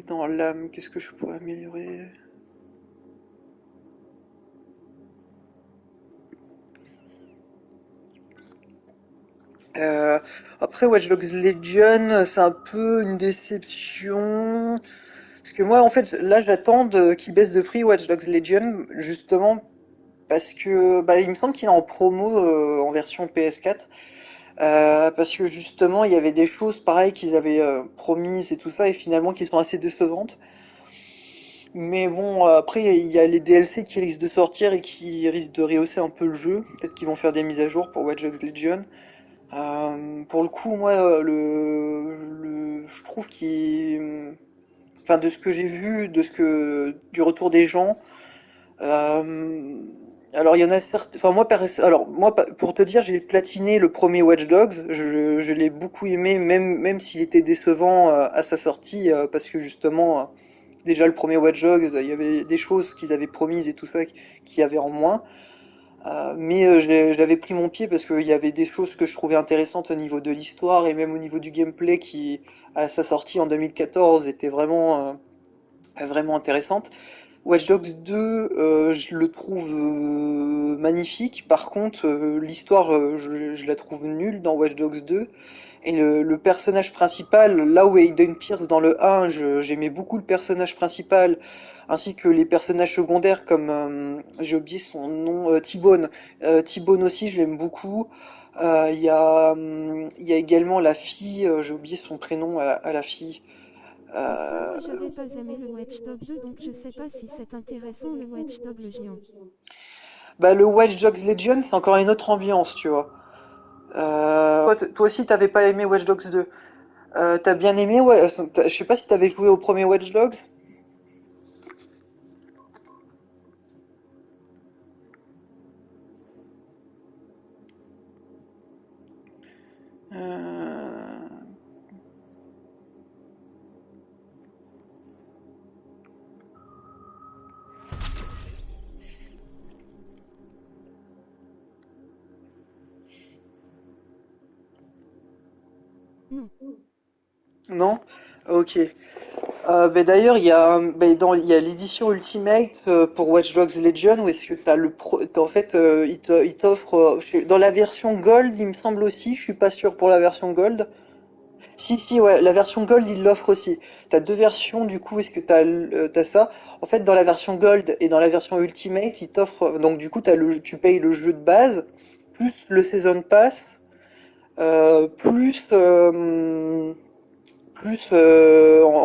Dans l'âme, qu'est-ce que je pourrais améliorer? Après Watch Dogs Legion, c'est un peu une déception. Parce que moi, en fait, là, j'attends qu'il baisse de prix Watch Dogs Legion, justement, parce que il me semble qu'il est en promo en version PS4. Parce que justement, il y avait des choses pareilles qu'ils avaient promises et tout ça, et finalement qui sont assez décevantes. Mais bon, après, il y a les DLC qui risquent de sortir et qui risquent de rehausser un peu le jeu. Peut-être qu'ils vont faire des mises à jour pour Watch Dogs Legion. Pour le coup, moi, je trouve enfin, de ce que j'ai vu, du retour des gens, alors il y en a certains. Enfin moi, pour te dire, j'ai platiné le premier Watch Dogs. Je l'ai beaucoup aimé, même s'il était décevant à sa sortie, parce que justement, déjà le premier Watch Dogs, il y avait des choses qu'ils avaient promises et tout ça qu'il y avait en moins. Mais j'avais pris mon pied parce qu'il y avait des choses que je trouvais intéressantes au niveau de l'histoire et même au niveau du gameplay qui, à sa sortie en 2014, était vraiment intéressante. Watch Dogs 2, je le trouve magnifique. Par contre, l'histoire, je la trouve nulle dans Watch Dogs 2. Et le personnage principal, là où Aiden Pierce dans le 1, j'aimais beaucoup le personnage principal, ainsi que les personnages secondaires comme, j'ai oublié son nom, T-Bone. T-Bone aussi, je l'aime beaucoup. Il y a également la fille, j'ai oublié son prénom à la fille.
Moi, j'avais pas aimé le Watch Dogs 2, donc je sais pas si c'est intéressant le Watch Dogs Legion.
Le Watch Dogs Legion, c'est encore une autre ambiance, tu vois. Toi aussi, t'avais pas aimé Watch Dogs 2. T'as bien aimé, ouais. Je sais pas si t'avais joué au premier Watch Dogs.
Non.
Non? Ok. D'ailleurs, il y a l'édition Ultimate pour Watch Dogs Legion où est-ce que en fait, il t'offre dans la version Gold, il me semble aussi. Je suis pas sûr pour la version Gold. Si, ouais, la version Gold, il l'offre aussi. T'as deux versions, du coup, est-ce que t'as ça? En fait, dans la version Gold et dans la version Ultimate, il t'offre, donc du coup, tu payes le jeu de base, plus le Season Pass, plus, en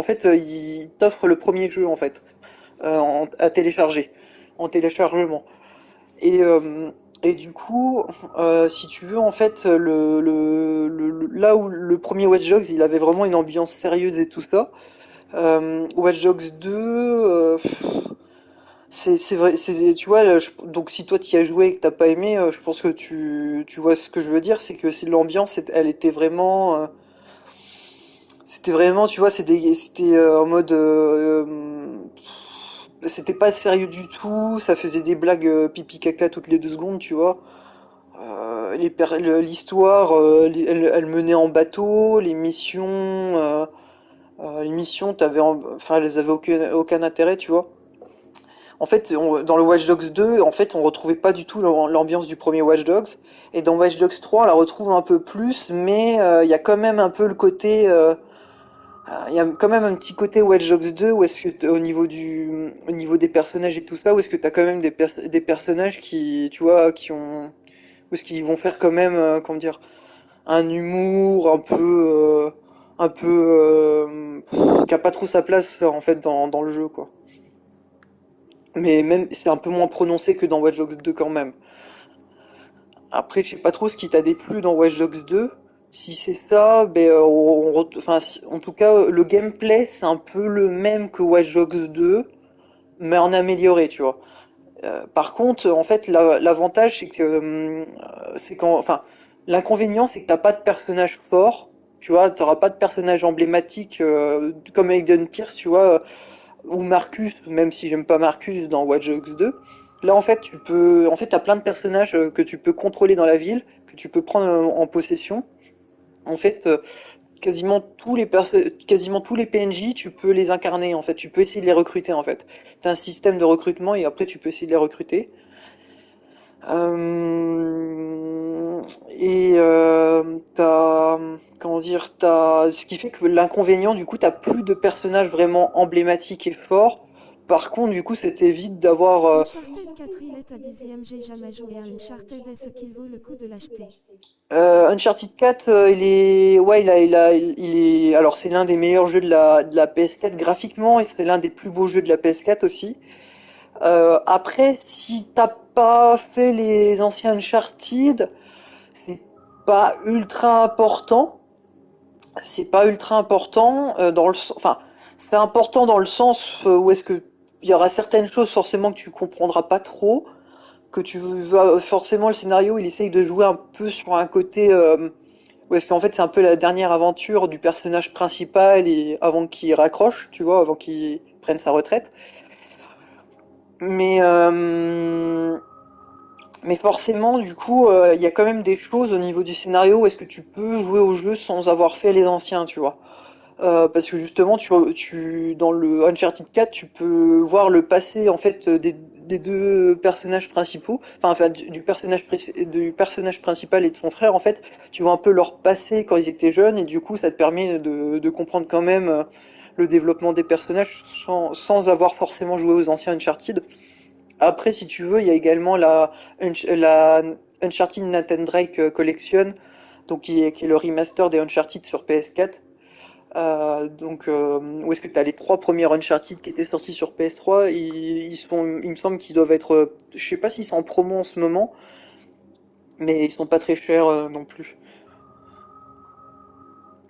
fait, il t'offre le premier jeu, en fait, à télécharger, en téléchargement. Et, du coup, si tu veux, en fait, là où le premier Watch Dogs, il avait vraiment une ambiance sérieuse et tout ça, Watch Dogs 2, c'est vrai, tu vois, donc si toi t'y as joué et que t'as pas aimé, je pense que tu vois ce que je veux dire, c'est que l'ambiance, elle était vraiment, c'était vraiment, tu vois, c'était en mode c'était pas sérieux du tout, ça faisait des blagues pipi caca toutes les 2 secondes, tu vois. L'histoire, elle menait en bateau, les missions, enfin, elles avaient aucun intérêt, tu vois. En fait, dans le Watch Dogs 2, en fait, on retrouvait pas du tout l'ambiance du premier Watch Dogs. Et dans Watch Dogs 3, on la retrouve un peu plus, mais il y a quand même un peu le côté, il y a quand même un petit côté Watch Dogs 2 où est-ce que au niveau des personnages et tout ça, où est-ce que t'as quand même des personnages qui, tu vois, où est-ce qu'ils vont faire quand même, comment dire, un humour qui a pas trop sa place en fait dans le jeu, quoi. Mais même, c'est un peu moins prononcé que dans Watch Dogs 2 quand même. Après, je sais pas trop ce qui t'a déplu dans Watch Dogs 2. Si c'est ça, ben, enfin, en tout cas, le gameplay, c'est un peu le même que Watch Dogs 2, mais en amélioré, tu vois. Par contre, en fait, l'avantage, enfin, l'inconvénient, c'est que t'as pas de personnage fort, tu vois, t'auras pas de personnage emblématique, comme Aiden Pierce, tu vois, ou Marcus, même si j'aime pas Marcus dans Watch Dogs 2. Là, en fait, t'as plein de personnages que tu peux contrôler dans la ville, que tu peux prendre en possession. En fait, quasiment tous les PNJ, tu peux les incarner, en fait. Tu peux essayer de les recruter, en fait. T'as un système de recrutement et après, tu peux essayer de les recruter. Comment dire, ce qui fait que l'inconvénient, du coup, t'as plus de personnages vraiment emblématiques et forts. Par contre, du coup, ça t'évite d'avoir.
Uncharted 4, il est à 10e, j'ai jamais joué à Uncharted, est-ce qu'il vaut le coup de l'acheter?
Uncharted 4, ouais, alors c'est l'un des meilleurs jeux de la PS4 graphiquement et c'est l'un des plus beaux jeux de la PS4 aussi. Après, si t'as pas fait les anciens Uncharted, c'est pas ultra important. C'est pas ultra important enfin, c'est important dans le sens où est-ce que il y aura certaines choses forcément que tu comprendras pas trop, que tu vas forcément le scénario, il essaye de jouer un peu sur un côté où est-ce qu'en fait c'est un peu la dernière aventure du personnage principal et avant qu'il raccroche, tu vois, avant qu'il prenne sa retraite. Mais mais forcément, du coup, il y a quand même des choses au niveau du scénario où est-ce que tu peux jouer au jeu sans avoir fait les anciens, tu vois. Parce que justement, dans le Uncharted 4, tu peux voir le passé en fait des deux personnages principaux, enfin du personnage principal et de son frère en fait. Tu vois un peu leur passé quand ils étaient jeunes et du coup, ça te permet de comprendre quand même le développement des personnages sans avoir forcément joué aux anciens Uncharted. Après, si tu veux, il y a également la Uncharted Nathan Drake Collection, donc qui est le remaster des Uncharted sur PS4. Où est-ce que tu as les 3 premiers Uncharted qui étaient sortis sur PS3, il me semble qu'ils doivent être, je sais pas s'ils sont en promo en ce moment, mais ils sont pas très chers non plus.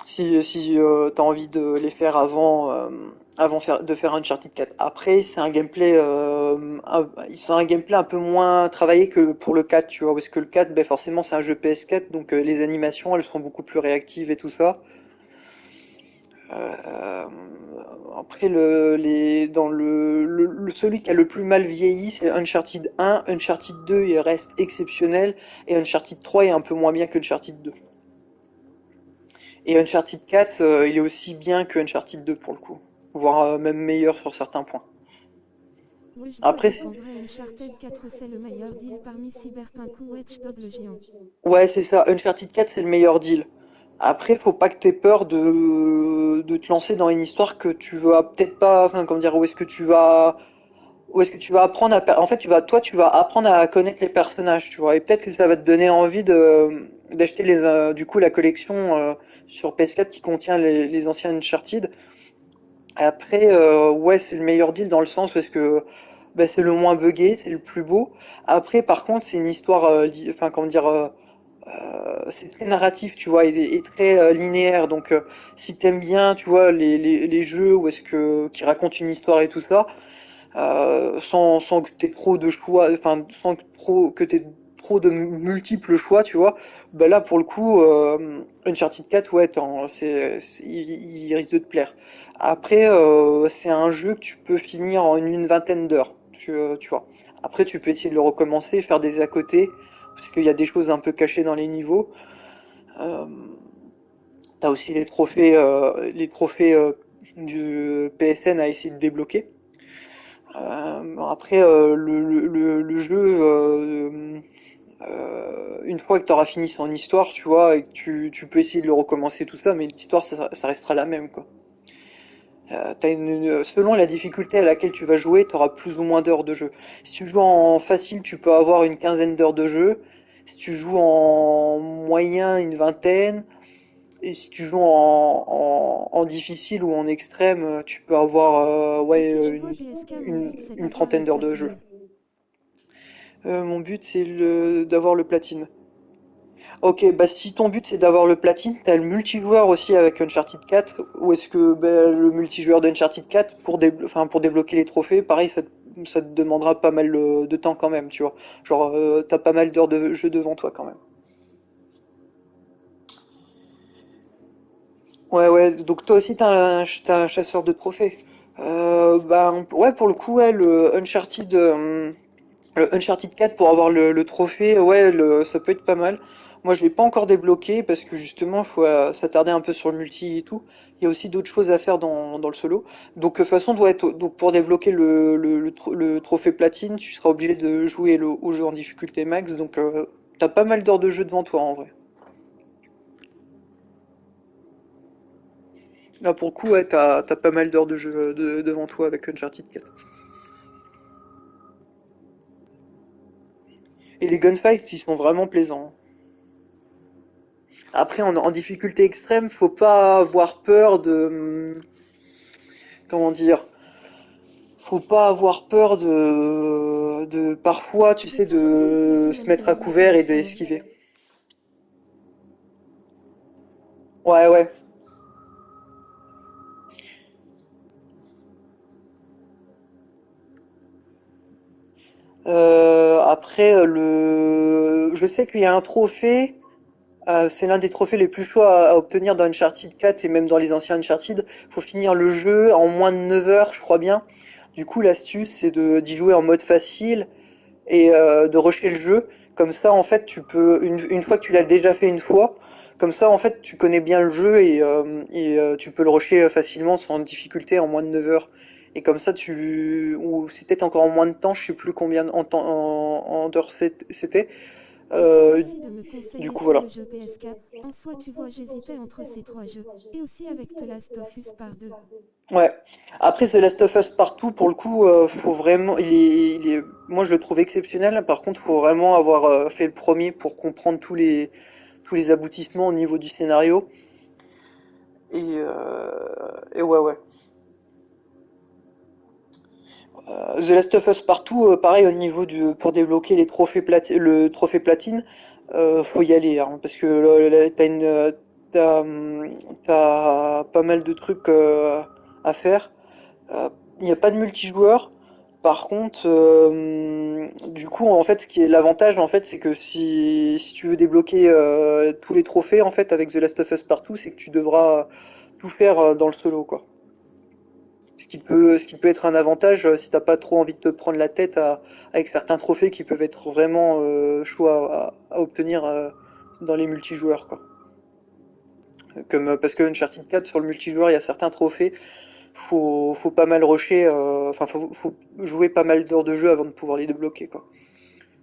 Si t'as envie de les faire de faire Uncharted 4. Après, c'est un gameplay un peu moins travaillé que pour le 4, tu vois, parce que le 4, ben forcément c'est un jeu PS4, donc les animations elles sont beaucoup plus réactives et tout ça. Euh, Après, celui qui a le plus mal vieilli, c'est Uncharted 1. Uncharted 2, il reste exceptionnel. Et Uncharted 3 est un peu moins bien que Uncharted 2. Et Uncharted 4, il est aussi bien que Uncharted 2 pour le coup. Voire même meilleur sur certains points.
Oui, je
Après,
qu'en vrai Uncharted 4 c'est le meilleur deal parmi Cyberpunk ou Watch Dogs Legion.
ouais, c'est ça. Uncharted 4, c'est le meilleur deal. Après, faut pas que t'aies peur de te lancer dans une histoire que tu vas peut-être pas, enfin, comment dire, où est-ce que tu vas apprendre en fait, tu vas apprendre à connaître les personnages, tu vois, et peut-être que ça va te donner envie d'acheter du coup, la collection sur PS4 qui contient les anciens Uncharted. Après, ouais, c'est le meilleur deal dans le sens parce que bah, c'est le moins buggé, c'est le plus beau. Après, par contre, c'est une histoire, enfin, comment dire, c'est très narratif, tu vois, et très linéaire. Donc, si t'aimes bien, tu vois, les jeux où est-ce que qui racontent une histoire et tout ça, sans que t'aies trop de choix, enfin, sans que t'aies trop de multiples choix, tu vois. Bah là, pour le coup, Uncharted 4, ouais, il risque de te plaire. Après, c'est un jeu que tu peux finir en une vingtaine d'heures, tu vois. Après, tu peux essayer de le recommencer, faire des à côté, parce qu'il y a des choses un peu cachées dans les niveaux. Euh, T'as aussi les trophées du PSN à essayer de débloquer. Après, le jeu, une fois que tu auras fini son histoire, tu vois, et que tu peux essayer de le recommencer tout ça, mais l'histoire, ça restera la même, quoi. Selon la difficulté à laquelle tu vas jouer, tu auras plus ou moins d'heures de jeu. Si tu joues en facile, tu peux avoir une quinzaine d'heures de jeu. Si tu joues en moyen, une vingtaine. Et si tu joues en difficile ou en extrême, tu peux avoir une trentaine d'heures de jeu. Mon but c'est d'avoir le platine. Ok, bah si ton but c'est d'avoir le platine, t'as le multijoueur aussi avec Uncharted 4, ou est-ce que le multijoueur d'Uncharted 4 pour débloquer les trophées, pareil ça te demandera pas mal de temps quand même, tu vois. Genre t'as pas mal d'heures de jeu devant toi quand même. Ouais, donc toi aussi t'as un chasseur de trophées. Ouais, pour le coup, ouais, le Uncharted 4 pour avoir le trophée, ouais, ça peut être pas mal. Moi, je l'ai pas encore débloqué parce que justement, faut s'attarder un peu sur le multi et tout. Il y a aussi d'autres choses à faire dans le solo. Donc, de toute façon, donc pour débloquer le trophée platine, tu seras obligé de jouer au jeu en difficulté max. Donc, t'as pas mal d'heures de jeu devant toi en vrai. Là, pour le coup, ouais, t'as pas mal d'heures de jeu devant toi avec Uncharted 4. Et les gunfights, ils sont vraiment plaisants. Après, en difficulté extrême, faut pas avoir peur comment dire? Faut pas avoir peur parfois, tu sais, de se mettre à couvert et d'esquiver. Ouais. Après, je sais qu'il y a un trophée. C'est l'un des trophées les plus chauds à obtenir dans Uncharted 4 et même dans les anciens Uncharted. Faut finir le jeu en moins de 9 heures, je crois bien. Du coup, l'astuce, c'est d'y jouer en mode facile et de rusher le jeu. Comme ça, en fait, une fois que tu l'as déjà fait une fois, comme ça, en fait, tu connais bien le jeu et tu peux le rusher facilement sans difficulté en moins de 9 heures. Et comme ça, ou c'est peut-être encore en moins de temps, je sais plus combien d'heures c'était. Euh,
Merci de me
du
conseiller
coup,
sur
voilà.
le jeu PS4. En soi, tu vois, j'hésitais entre ces trois jeux. Et aussi avec The Last of Us Part 2.
Ouais. Après, The Last of Us Partout, pour le coup, faut vraiment, moi je le trouve exceptionnel. Par contre, faut vraiment avoir fait le premier pour comprendre tous les aboutissements au niveau du scénario. Et ouais. The Last of Us Partout, pareil au niveau pour débloquer le trophée platine, faut y aller, hein, parce que là, t'as pas mal de trucs à faire. Il n'y a pas de multijoueur. Par contre, du coup, en fait, ce qui est l'avantage, en fait, c'est que si tu veux débloquer tous les trophées, en fait, avec The Last of Us Partout, c'est que tu devras tout faire dans le solo, quoi. Ce qui peut être un avantage si t'as pas trop envie de te prendre la tête avec certains trophées qui peuvent être vraiment chauds à obtenir dans les multijoueurs, quoi. Parce que Uncharted 4 sur le multijoueur, il y a certains trophées, faut pas mal rusher, enfin faut jouer pas mal d'heures de jeu avant de pouvoir les débloquer, quoi.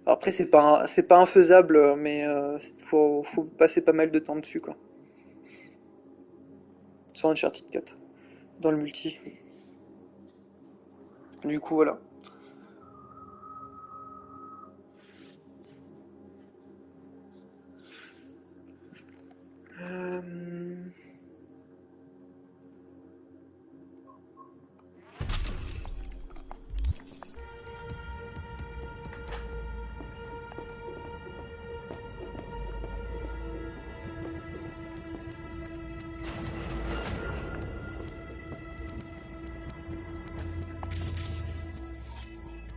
Après c'est pas infaisable, mais faut passer pas mal de temps dessus, quoi. Sur Uncharted 4, dans le multi. Du coup voilà. Euh,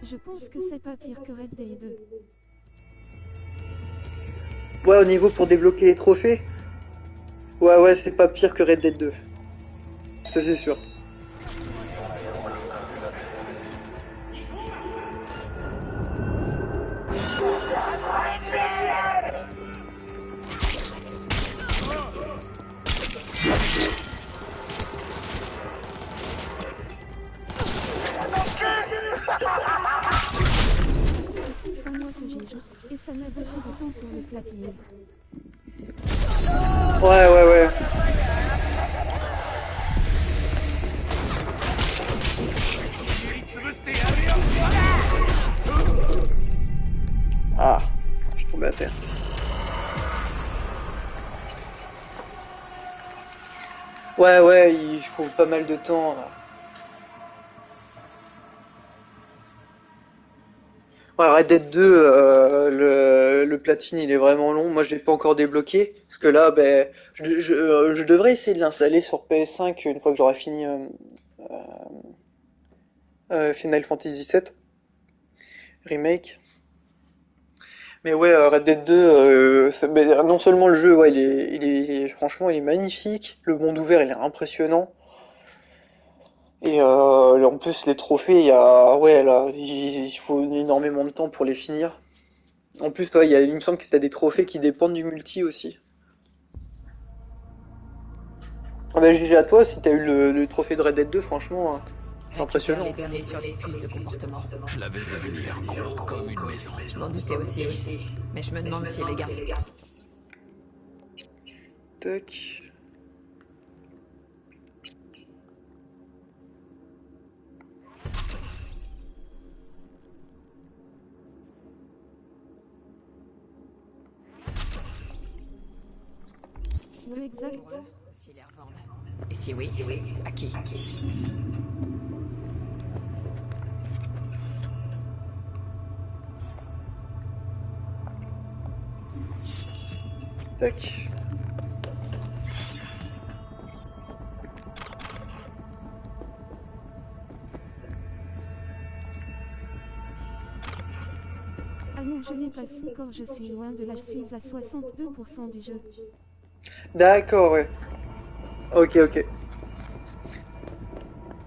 Je pense que c'est pas pire que Red Dead 2.
Ouais, au niveau pour débloquer les trophées. Ouais, c'est pas pire que Red Dead 2. Ça c'est sûr.
C'est un mois que j'ai joué, et ça m'a beaucoup de temps pour le platiner.
Ouais. Ah, je suis tombé à terre. Ouais, il faut pas mal de temps. Ouais, Red Dead 2, le platine il est vraiment long. Moi je l'ai pas encore débloqué. Parce que là, ben, je devrais essayer de l'installer sur PS5 une fois que j'aurai fini Final Fantasy VII Remake. Mais ouais, Red Dead 2, ben, non seulement le jeu, ouais, franchement il est magnifique. Le monde ouvert il est impressionnant. Et en plus les trophées, il faut énormément de temps pour les finir. En plus, ouais, il me semble que t'as des trophées qui dépendent du multi aussi. Ah bah GG à toi si t'as eu le trophée de Red Dead 2, franchement, c'est impressionnant.
Les derniers sur les puces de comportement.
Je l'avais vu venir, gros comme une maison.
Je m'en doutais aussi, mais je me demande si les gars.
Tac.
Ouais, exact.
Si les revendent. Et si oui, à qui?
Tac.
Ah non, je n'ai pas su quand je suis loin de là, je suis à 62% du jeu.
D'accord, ouais. Ok.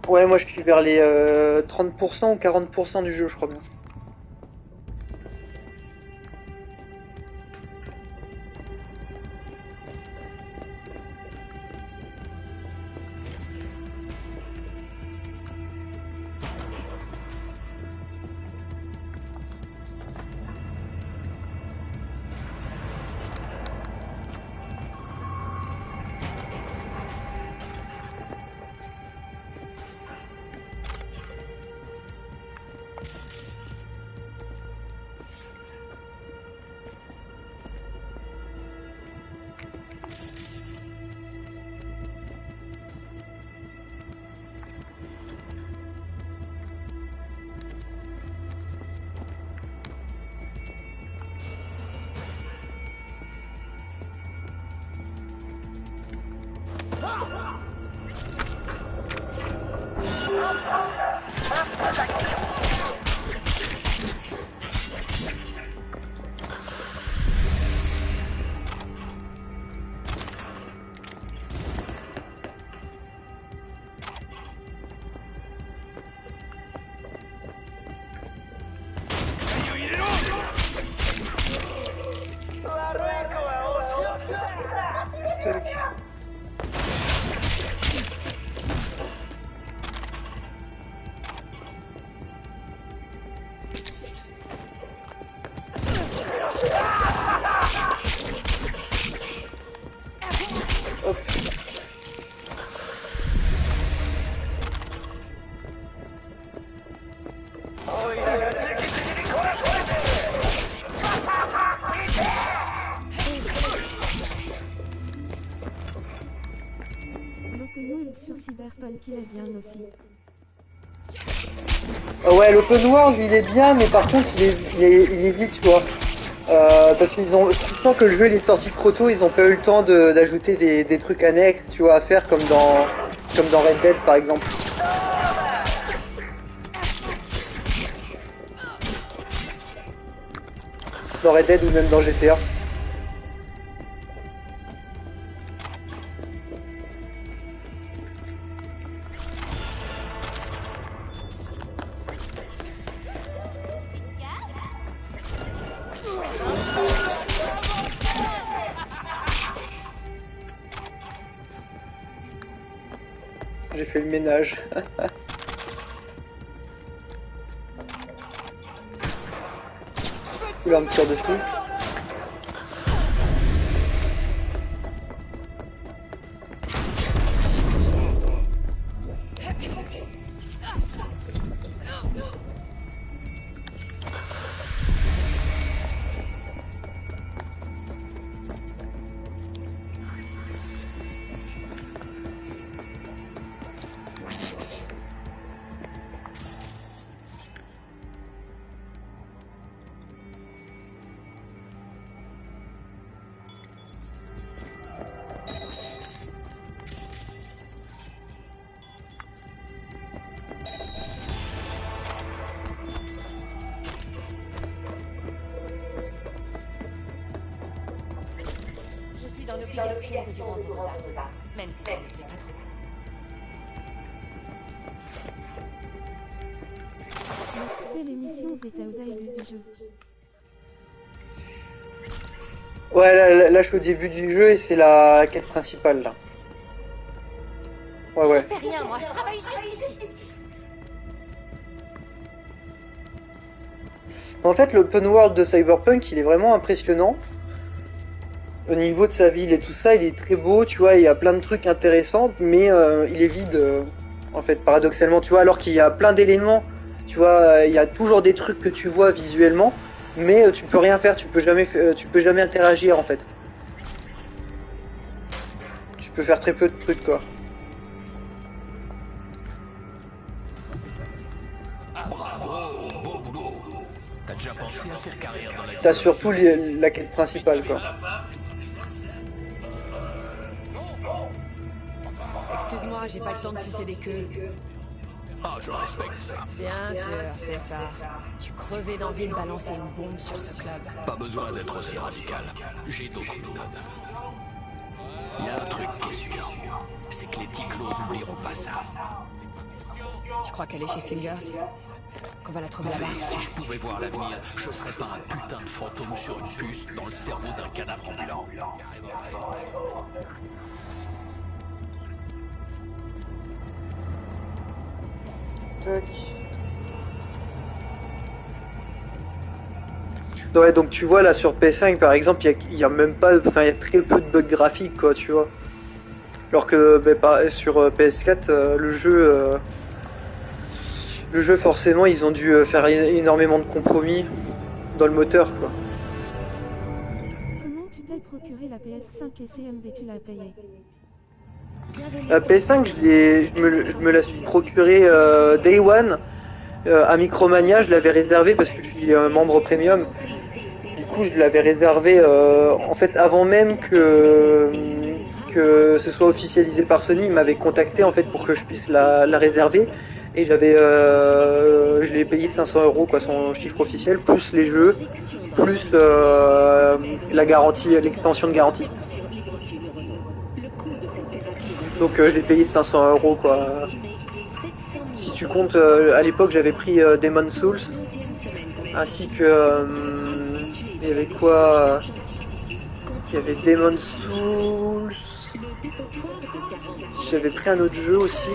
Ouais, moi je suis vers les 30% ou 40% du jeu, je crois bien.
Sur Cyberpunk, il est bien aussi.
Ouais, l'open world il est bien, mais par contre il est vite, tu vois. Parce qu'ils ont, tu sens que le jeu il est sorti trop tôt, ils ont pas eu le temps d'ajouter des trucs annexes, tu vois, à faire comme dans Red Dead par exemple. Dans Red Dead ou même dans GTA. J'ai fait le ménage. Oula, un tir de feu.
Dans l'obligation de vous rendre vos armes, même si ça ne fait pas trop mal.
Fais les missions états au début du jeu.
Ouais, là je suis au début du jeu et c'est la quête principale là. Ouais.
Je sais rien, moi, je travaille juste ici.
En fait, l'open world de Cyberpunk, il est vraiment impressionnant. Au niveau de sa ville et tout ça, il est très beau, tu vois, il y a plein de trucs intéressants, mais il est vide, en fait, paradoxalement, tu vois, alors qu'il y a plein d'éléments, tu vois, il y a toujours des trucs que tu vois visuellement, mais tu peux rien faire, tu peux jamais interagir, en fait. Tu peux faire très peu de trucs, quoi.
Bravo, beau boulot. T'as déjà pensé à faire carrière dans la...
T'as surtout la quête principale, quoi.
Excuse-moi, j'ai pas le temps de sucer des queues.
Ah, je respecte ça.
Bien sûr, c'est ça. Tu crevais d'envie de balancer une bombe sur ce club.
Pas besoin d'être aussi radical. J'ai d'autres méthodes. Il y a un truc qui est sûr. C'est que les ticlos oublieront pas ça.
Tu crois qu'elle est chez Fingers? Qu'on va la trouver là-bas?
Si je pouvais voir l'avenir, je serais pas un putain de fantôme sur une puce dans le cerveau d'un cadavre ambulant.
Tac. Ouais, donc tu vois là sur PS5 par exemple, il y a même pas, enfin il y a très peu de bugs graphiques quoi, tu vois. Alors que sur PS4, le jeu forcément ils ont dû faire énormément de compromis dans le moteur quoi.
Comment tu t'es procuré la PS5 et CMV, tu l'as payé?
La PS5 je me la suis procurée Day One à Micromania, je l'avais réservé parce que je suis membre premium. Du coup je l'avais réservé en fait avant même que ce soit officialisé par Sony. Il m'avait contacté en fait pour que je puisse la réserver et je l'ai payé 500 € quoi, son chiffre officiel, plus les jeux, plus la garantie, l'extension de garantie. Donc je l'ai payé 500 € quoi. Si tu comptes, à l'époque j'avais pris Demon's Souls, ainsi que il y avait quoi? Il y avait Demon's Souls. J'avais pris un autre jeu aussi.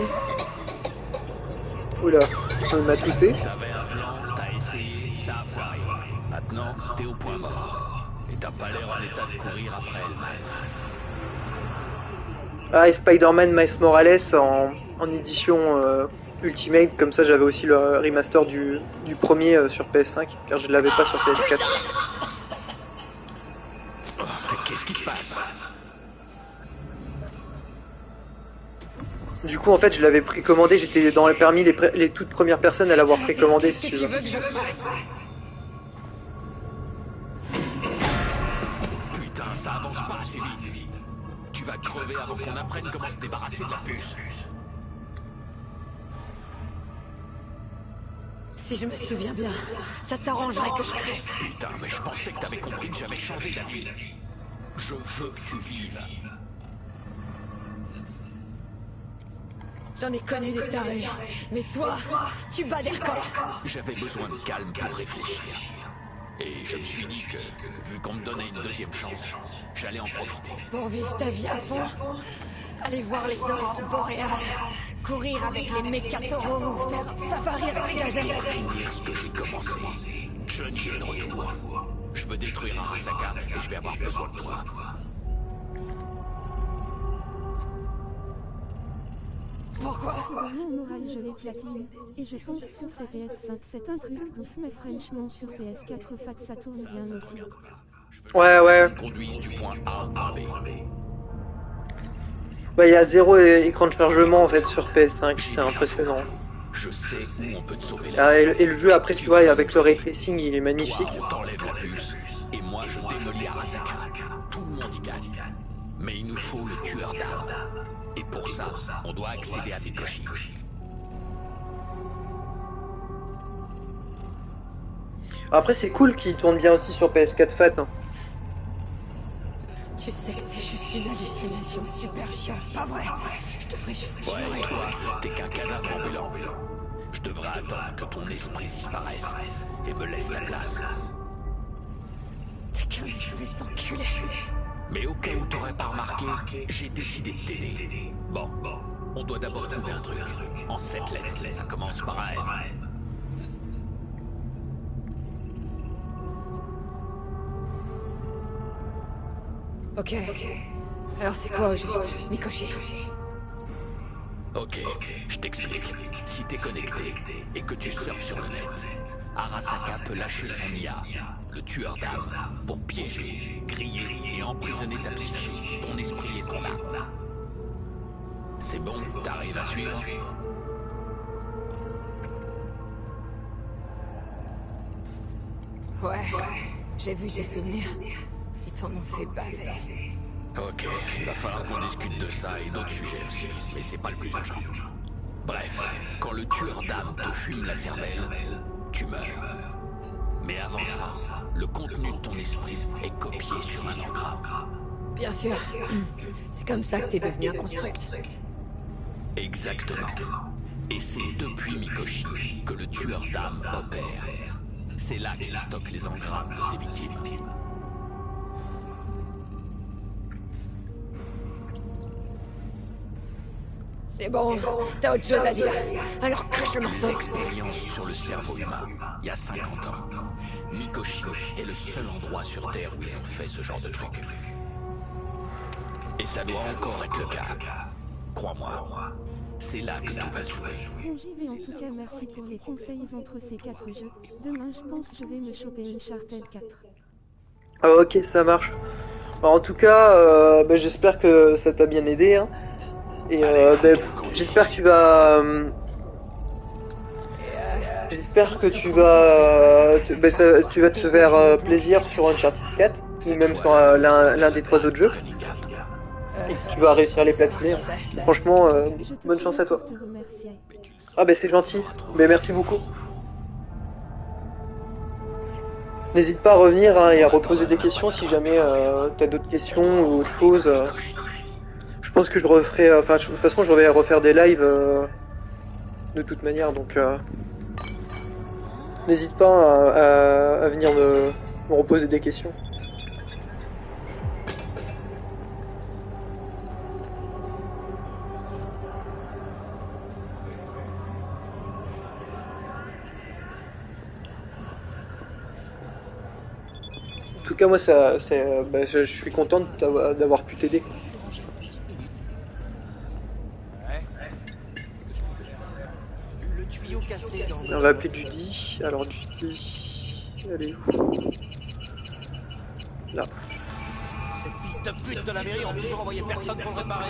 Oula, on m'a toussé.
T'avais un plan, t'as essayé, ça a foiré. Maintenant, t'es au point mort. Et t'as pas l'air en état de courir après elle-même.
Ah, et Spider-Man Miles Morales en édition Ultimate, comme ça j'avais aussi le remaster du premier sur PS5, car je ne l'avais pas sur PS4.
Qu'est-ce qui se passe?
Du coup en fait je l'avais précommandé, j'étais parmi les toutes premières personnes à l'avoir précommandé si tu veux.
Putain, ça avance pas assez vite. Tu vas crever avant qu'on apprenne comment se débarrasser de la puce.
Si je me souviens bien, ça t'arrangerait que je crève.
Putain, mais je pensais que t'avais compris que j'avais changé d'avis. Je veux que tu vives.
J'en ai connu des tarés, mais toi, tu bats des records.
J'avais besoin de calme pour réfléchir. Et je me suis dit que, vu qu'on me donnait une deuxième chance, j'allais en profiter.
Pour vivre ta vie à fond, aller voir les aurores boréales, courir avec les mécataureaux, faire un safari avec les gazelles.
Finir ce que j'ai commencé. Johnny est de retour. Je veux détruire Arasaka et je vais avoir besoin de toi.
Pourquoi?
Dans mon moral, je les platine. Et je pense sur ces PS5, c'est un truc ouf, mais franchement sur PS4 fac ça tourne bien aussi.
Ouais.
Conduisent du point A au point B.
Bah, il y a 0 écran de chargement en fait sur PS5, c'est impressionnant.
Je sais où on peut te sauver
Ah, et le jeu après, tu vois, avec le ray tracing, il est magnifique.
Toi, on t'enlève la puce, et moi je démolis Arasaka. Tout le monde y gagne. Mais il nous faut le tueur d'âme. Et pour ça, on doit accéder à Mikoshi.
Après, c'est cool qu'il tourne bien aussi sur PS4 Fat. Hein.
Tu sais que c'est juste une hallucination super chiante, pas vrai? Je te ferai juste
Ouais, toi, t'es qu'un cadavre ambulant. Je devrais attendre que ton esprit disparaisse et me laisse la place.
T'es qu'un fils d'enculé.
Mais au cas où t'aurais pas remarqué, j'ai décidé de t'aider. Bon, on doit d'abord trouver un truc. En 7 lettres, ça commence par un M.
Ok. Alors c'est quoi au juste, Mikoshi?
Ok, je t'explique. Si t'es connecté et que tu surfes sur le net, Arasaka peut lâcher son IA, le tueur d'âme, pour piéger, griller et emprisonner ta psyché, ton esprit et ton âme. C'est bon, t'arrives à suivre?
Ouais, j'ai vu tes souvenirs. Ils t'en ont fait baver.
Ok, il va falloir qu'on discute de ça et d'autres sujets aussi, mais c'est pas le plus urgent. Bref, quand le tueur d'âme te fume la cervelle, tu meurs. Mais avant ça, le contenu de ton esprit est copié sur un engramme.
Bien sûr. C'est comme ça que t'es devenu un construct.
Exactement. Et c'est depuis Mikoshi que le tueur d'âme opère. C'est là qu'il stocke les engrammes de ses victimes.
C'est bon, t'as autre chose à dire. Alors crache le morceau.
Expérience sur le cerveau humain, il y a 50 ans. Mikoshi est le seul endroit sur Terre où ils ont fait ce genre de truc. Et ça doit encore être le cas. Crois-moi, c'est là que tout va se jouer.
Bon, j'y vais en tout cas, merci pour les conseils entre ces 4 jeux. Demain, je pense que je vais me choper Uncharted 4.
Ah, ok, ça marche. Alors, en tout cas, j'espère que ça t'a bien aidé. Hein. Et j'espère que tu vas... j'espère que tu vas... tu vas te faire plaisir sur Uncharted 4, ou même sur l'un des 3 autres jeux. Et que tu vas réussir à les platiner. Hein. Franchement, bonne chance à toi. Ah c'est gentil, merci beaucoup. N'hésite pas à revenir hein, et à reposer des questions si jamais t'as d'autres questions ou autre chose. Je pense que je referai, de toute façon je vais refaire des lives de toute manière, donc n'hésite pas à venir me reposer des questions. En tout cas moi je suis content d'avoir pu t'aider. On va appeler Judy. Alors Judy, elle est où? Là.
Ces fils de pute de la mairie ont toujours envoyé personne pour le réparer.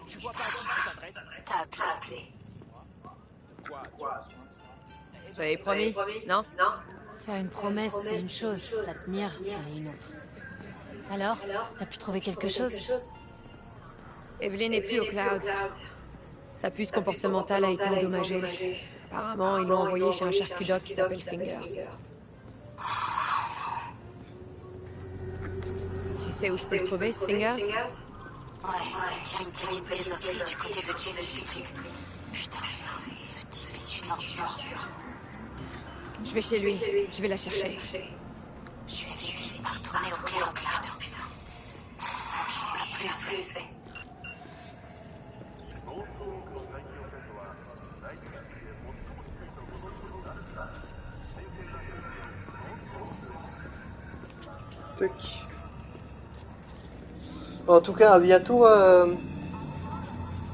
Tu vois pas à qui tu t'adresses? T'as appelé.
T'avais promis, non?
Faire une promesse, c'est une chose. La tenir, c'en est une autre. Alors, t'as pu trouver quelque chose?
Evelyn n'est plus au Cloud. Sa puce comportementale a été endommagée. Apparemment, ils l'ont envoyée chez un charcutoc qui s'appelle Fingers. Tu sais où je peux le trouver, ce Fingers?
Ouais, tiens, une petite désosserie du côté de James Street. Putain, ce type est une ordure.
Je vais chez lui, je vais la chercher.
Je lui avais dit de pas retourner au Cloud, putain. Ok, à plus.
Tac. En tout cas, à bientôt.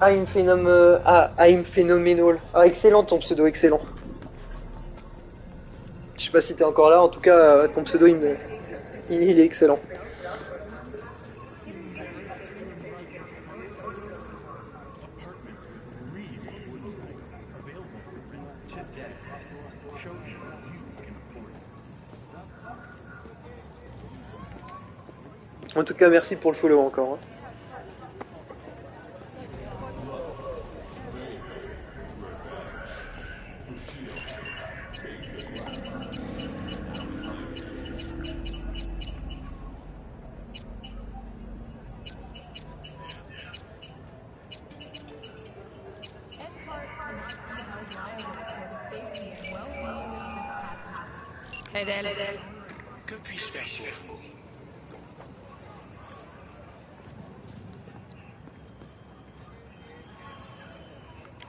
I'm Phenomenal. Ah, excellent ton pseudo, excellent. Je sais pas si t'es encore là, en tout cas, ton pseudo, il est excellent. En tout cas, merci pour le follow encore.
Edel.
Que puis-je faire pour vous?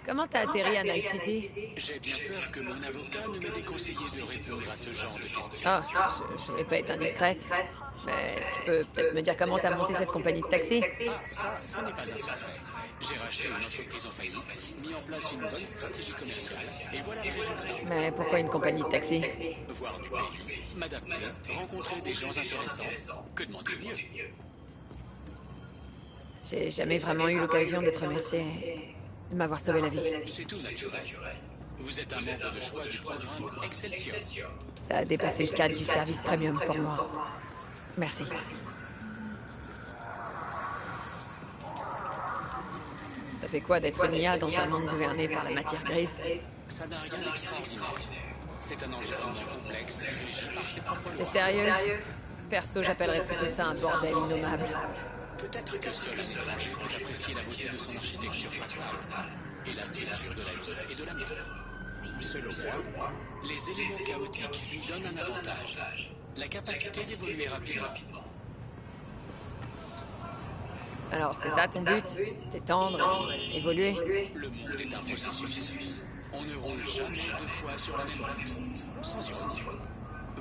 Comment t'as atterri à Night City?
J'ai bien peur que mon avocat ne m'ait déconseillé de répondre à ce genre de questions.
Ah, je vais pas être indiscrète. Mais tu peux peut-être me dire comment t'as monté cette compagnie de taxi?
Ah, ça, ce n'est pas un secret. J'ai racheté une entreprise en faillite, mis en place une bonne stratégie commerciale, et voilà le résultat.
Mais pourquoi une compagnie de taxi?
Voir du pays, m'adapter, rencontrer des gens intéressants. Que demander mieux?
J'ai jamais vraiment eu l'occasion de te remercier de m'avoir sauvé la vie.
C'est tout naturel. Vous êtes un membre de choix du programme Excelsior.
Ça a dépassé le cadre du service premium pour moi. Merci. Ça fait quoi d'être une IA dans un monde gouverné par la matière grise?
Ça n'a rien d'extraordinaire. C'est un environnement complexe et régi par ses propres lois.
T'es sérieux? Perso, j'appellerais plutôt ça un bordel innommable.
Peut-être que seul un étranger peut apprécier la beauté de son architecture fractale et la structure de la vie et de la mort. Selon moi, les éléments chaotiques lui donnent un avantage, la capacité d'évoluer rapidement.
Alors, c'est ça ton but? T'étendre, évoluer?
Le monde est un processus. On ne roule jamais deux fois sur la même route. Sans ironie.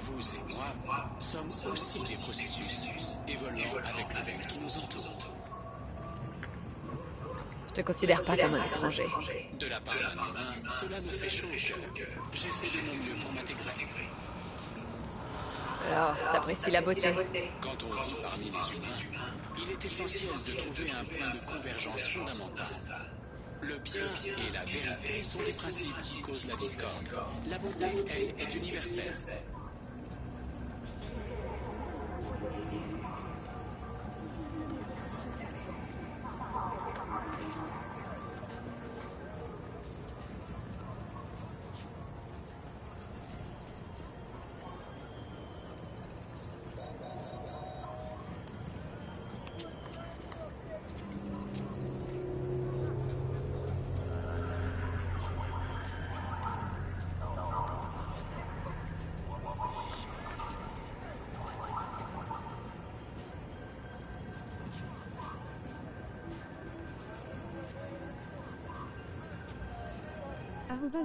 Vous et moi sommes aussi des processus, évoluant avec le monde qui nous entoure.
Je te considère pas comme un étranger.
De la part d'un humain, cela me fait chaud au cœur. J'ai fait de mon mieux pour m'intégrer.
Alors, t'apprécies la beauté?
Quand on vit parmi les humains, il est essentiel de trouver un point de convergence fondamentale. Le bien et la vérité sont des principes qui causent la discorde. La beauté, elle, est universelle.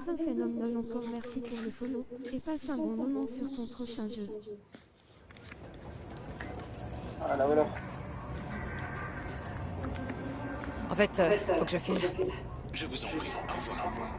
Un phénomène encore, merci pour le follow, et passe un bon moment sur ton prochain jeu.
Voilà, voilà.
En fait, faut que je file.
Je vous en prie, au revoir.